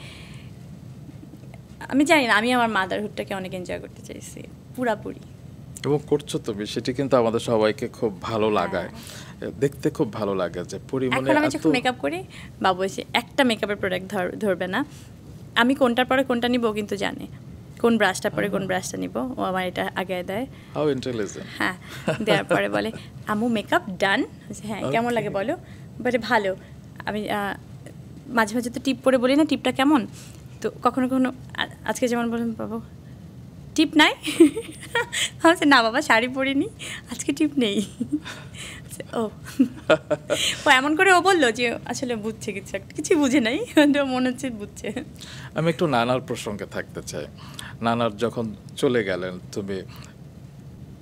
আমি জানি না, আমি আমার মাদারহুডটাকে অনেক এনজয় করতে চাইছি পুরাপুরি। এবং করছো তুমি, সেটি কিন্তু আমাদের সবাইকে খুব ভালো লাগায়, দেখতে খুব ভালো লাগে যে পরিমাণে। এখন আমি যখন মেকআপ করি, বাবু এসে একটা মেকআপের প্রোডাক্ট ধরবে না, আমি কোনটার পরে কোনটা নিব কিন্তু জানে, কোন ব্রাশটা পরে কোন ব্রাশটা নিব, ও আমার এটা আগে দেয়। How intelligent. হ্যাঁ, দেওয়ার পরে বলে আম্মু মেকআপ ডান। হ্যাঁ কেমন লাগে বলো? বলে ভালো। আমি মাঝে মাঝে তো টিপ পরে বলি না, টিপটা কেমন? তো কখনো কখনো আজকে যেমন বললাম বাবু টিপ নাই, আমি না বাবা শাড়ি পরিনি, আজকে টিপ নেই। ও ও এমন করে ও বললো যে আসলে বুঝছে কিছু বুঝে নাই, মনে হচ্ছে বুঝছে। আমি একটু নানার প্রসঙ্গে থাকতে চাই। নানার যখন চলে গেলেন, তুমি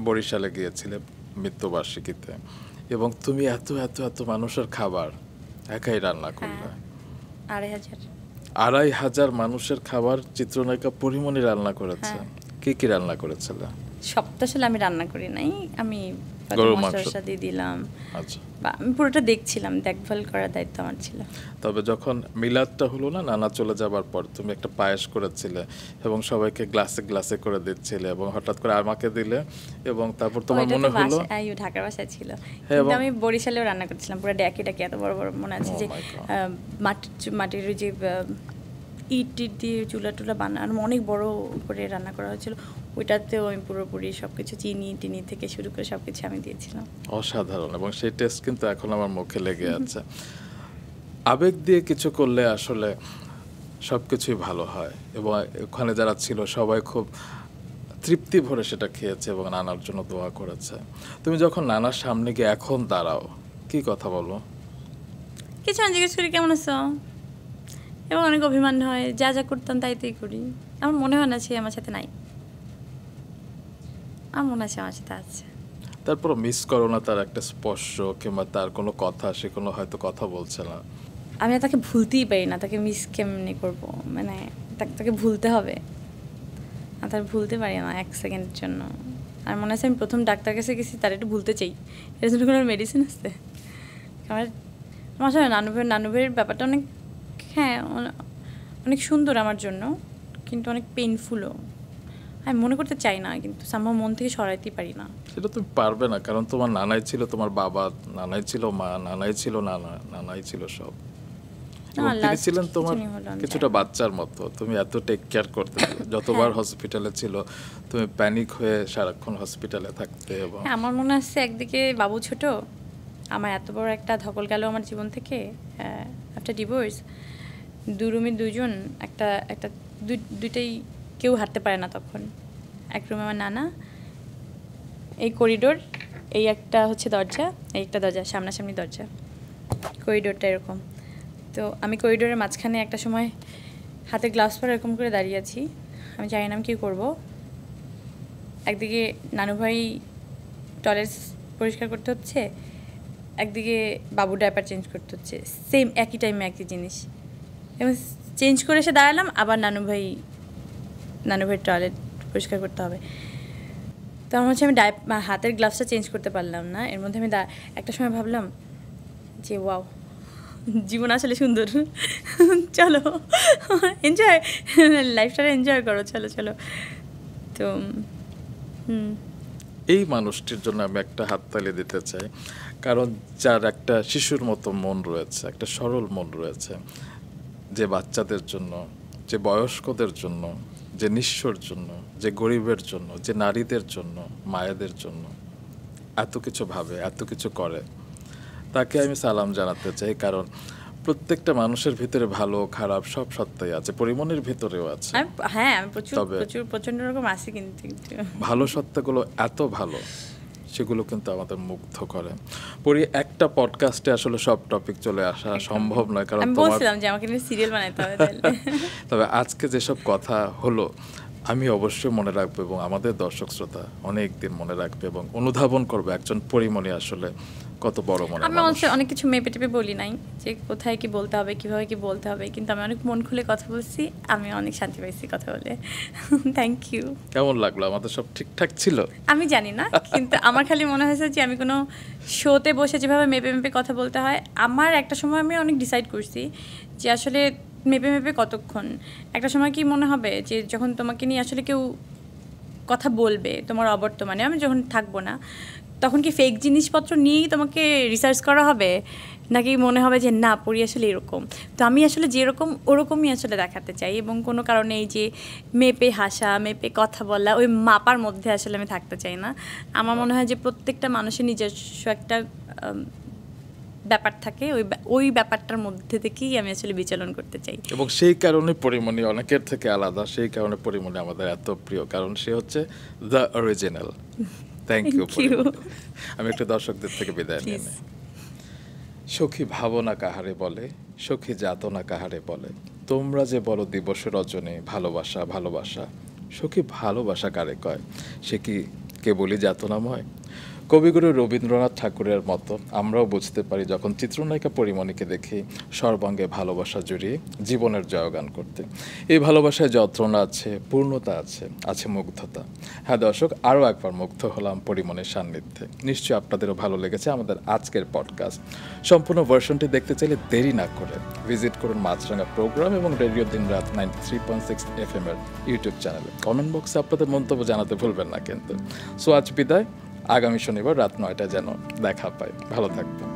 বরিশালে গিয়েছিলে মৃত্যুবার্ষিকীতে, এবং তুমি এত এত এত মানুষের খাবার একাই রান্না করলে। 2500 মানুষের খাবার চিত্রনায়িকা পরিমণি রান্না করেছে। কি কি রান্না করেছিল? সব তো আসলে আমি রান্না করি নাই, আমি গরুর মাংস দিয়ে দিলাম। আচ্ছা, আমি পুরোটা দেখছিলাম, দেখভাল করার দায়িত্ব আমার ছিল। তবে যখন মিলাদটা হলো না, নানা চলে যাবার পর তুমি একটা পায়েস করেছিলে এবং সবাইকে গ্লাসে গ্লাসে করে দিচ্ছিলে, এবং হঠাৎ করে আমাকে দিলে, এবং তারপর তোমার মনে হলো ঢাকার বাসায় ছিল, কিন্তু আমি বরিশালেও রান্না করছিলাম, পুরো ড্যাকি এত বড় বড় মনে আছে যে মাটির যে ইট দিয়ে চুলা টুলা বানানো অনেক বড় করে রান্না করা হয়েছিল, ওইটাতেও আমি পুরোপুরি সব কিছু চিনি থেকে শুরু করে সব কিছু আমি দিয়েছিলাম। অসাধারণ, এবং সেই টেস্ট কিন্তু এখন আমার মুখে লেগে আছে। আবেগ দিয়ে কিছু করলে আসলে সব কিছুই ভালো হয়, এবং ওখানে যারা ছিল সবাই খুব তৃপ্তি ভরে সেটা খেয়েছে এবং নানার জন্য দোয়া করেছে। তুমি যখন নানার সামনে গিয়ে এখন দাঁড়াও, কি কথা বলো? কিছু না, জিজ্ঞেস করি কেমন আছো, এবং অনেক অভিমান হয়, যা যা করতাম তাই করি। আমার মনে হয় না সে আমার সাথে নাই, আমার মনে আছে আমার সাথে আছে। তারপর মিস করো না তার একটা স্পর্শ কিংবা তার কোনো কথা, সে কোনো হয়তো কথা বলছে না? আমি তাকে ভুলতেই পারি না, তাকে মিস কেমনি করবো, মানে তাকে ভুলতে হবে, তাকে ভুলতে পারি না 1 সেকেন্ডের জন্য। আর মনে আছে আমি প্রথম ডাক্তার কাছে গেছি তার একটু ভুলতে চাই, এর জন্য কোনো মেডিসিন আছে? আমার আমার আসলে নানুভের ব্যাপারটা অনেক, হ্যাঁ অনেক সুন্দর আমার জন্য, কিন্তু অনেক পেইনফুলও। আমি মনে করতে চাই না, কিন্তু সামহাও মন থেকে সরাইতেই পারি না। সেটা তুমি পারবে না, কারণ তোমার নানাই ছিল তোমার বাবা, নানাই ছিল মা, নানাই ছিল নানা, নানাই ছিল সব। এবং তিনি ছিলেন তোমার কিছুটা বাচ্চার মতো, তুমি এত টেক কেয়ার করতে, যতবার হসপিটালে ছিল তুমি প্যানিক হয়ে সারাক্ষণ হসপিটালে থাকতে। এবং আমার মনে আছে একদিকে বাবু ছোট, আমার এত বড় একটা ধকল গেল আমার জীবন থেকে আফটার ডিভোর্স। দু রুমে দুজন, একটা একটা দুইটাই কেউ হাঁটতে পারে না তখন। এক রুমে আমার নানা, এই করিডোর, এই একটা হচ্ছে দরজা, এই একটা দরজা, সামনাসামনি দরজা, করিডোরটা এরকম। তো আমি করিডোরের মাঝখানে একটা সময় হাতে গ্লাভস পরে এরকম করে দাঁড়িয়ে আছি, আমি জানি না আমি কী করবো। একদিকে নানু ভাই টয়লেট পরিষ্কার করতে হচ্ছে, একদিকে বাবু ডায়পার চেঞ্জ করতে হচ্ছে, সেম একই টাইমে একই জিনিস। এবং চেঞ্জ করে এসে দাঁড়ালাম, আবার নানু ভাই টয়লেট পরিষ্কার করতে হবে। তো আমার হচ্ছে আমি হাতের গ্লাভসটা চেঞ্জ করতে পারলাম না। এর মধ্যে আমি একটা সময় ভাবলাম যে ওয়াও, জীবন আসলে সুন্দর, চলো এনজয়, লাইফটা এনজয় করো, চলো চলো। তো এই মানুষটির জন্য আমি একটা হাততালি দিতে চাই, কারণ যার একটা শিশুর মতো মন রয়েছে, একটা সরল মন রয়েছে, যে বাচ্চাদের জন্য, যে বয়স্কদের জন্য, যে নিঃস্বর জন্য, যে গরিবের জন্য, যে নারীদের জন্য, মায়েদের জন্য এত কিছু ভাবে, এত কিছু করে, তাকে আমি সালাম জানাতে চাই। কারণ প্রত্যেকটা মানুষের ভিতরে ভালো খারাপ সব সত্তাই আছে, পরিমণের ভিতরেও আছে। হ্যাঁ, আমি প্রচন্ড রকম আছি, কিন্তু ভালো সত্তাগুলো এত ভালো, সেগুলো কিন্তু আমাদের মুগ্ধ করে। পরি একটা পডকাস্টে আসলে সব টপিক চলে আসা সম্ভব নয়, কারণ আমি বলছিলাম যে আমাকে নিয়ে সিরিয়াল বানাইতে হবে। তবে আজকে যেসব কথা হলো আমি অবশ্যই মনে রাখবো, এবং আমাদের দর্শক শ্রোতা অনেক দিন মনে রাখবে এবং অনুধাবন করবে একজন পরিমণি আসলে কত বড় মনে। আমি অনেক কিছু মেপে টেপে বলি নাই যে কোথায় কি বলতে হবে, কিভাবে কি বলতে হবে, কিন্তু আমি অনেক মন খুলে কথা বলছি, আমি অনেক শান্তি পাইছি কথা বলে। Thank you. কেমন লাগলো? আমাদের সব ঠিকঠাক ছিল? আমি জানি না, কিন্তু আমার খালি মনে হয়েছে যে আমি কোনো শোতে বসে যেভাবে মেপে মেপে কথা বলতে হয়, আমার একটা সময় আমি অনেক ডিসাইড করছি যে আসলে মেপে মেপে কতক্ষণ। একটা সময় কি মনে হবে যে যখন তোমাকে নিয়ে আসলে কেউ কথা বলবে তোমার অবর্তমানে, আমি যখন থাকবো না, তখন কি ফেক জিনিসপত্র নিয়েই তোমাকে রিসার্চ করা হবে, নাকি মনে হবে যে না পড়ি আসলে এরকম। তো আমি আসলে যেরকম ওরকমই আসলে দেখাতে চাই, এবং কোনো কারণে এই যে মেপে হাসা, মেপে কথা বলা, ওই মাপার মধ্যে আসলে আমি থাকতে চাই না। আমার মনে হয় যে প্রত্যেকটা মানুষের নিজস্ব একটা ব্যাপার থাকে, ওই ব্যাপারটার মধ্যে থেকেই আমি আসলে বিচলন করতে চাই। এবং সেই কারণে পরিমণি অনেকের থেকে আলাদা, সেই কারণে পরিমণি আমাদের এত প্রিয়, কারণ সে হচ্ছে দ্য অরিজিনাল। Thank you. আমি একটু দর্শকদের থেকে বিদায় নিয়ে নিই। সখী ভাবনা কাহারে বলে, সখী যাতনা কাহারে বলে, তোমরা যে বলো দিবস রজনী ভালোবাসা ভালোবাসা, সখী ভালোবাসা কারে কয়, সে কি কেবলই যাতনাময়? কবিগুরু রবীন্দ্রনাথ ঠাকুরের মতো আমরাও বুঝতে পারি যখন চিত্রনায়িকা পরিমণিকে দেখি সর্বাঙ্গে ভালোবাসা জড়িয়ে জীবনের জয়গান করতে। এই ভালোবাসায় যন্ত্রণা আছে, পূর্ণতা আছে, আছে মুগ্ধতা। হ্যাঁ দর্শক, আরও একবার মুগ্ধ হলাম পরিমণির সান্নিধ্যে। নিশ্চয়ই আপনাদেরও ভালো লেগেছে আমাদের আজকের পডকাস্ট। সম্পূর্ণ ভার্সনটি দেখতে চাইলে দেরি না করে ভিজিট করুন মাছরাঙা প্রোগ্রাম এবং রেডিও দিনরাত 93.6 FM এর ইউটিউব চ্যানেলে। কমেন্ট বক্সে আপনাদের মন্তব্য জানাতে ভুলবেন না কিন্তু। সো আজ বিদায়, আগামী শনিবার রাত 9টায় যেন দেখা পাই। ভালো থাকবেন।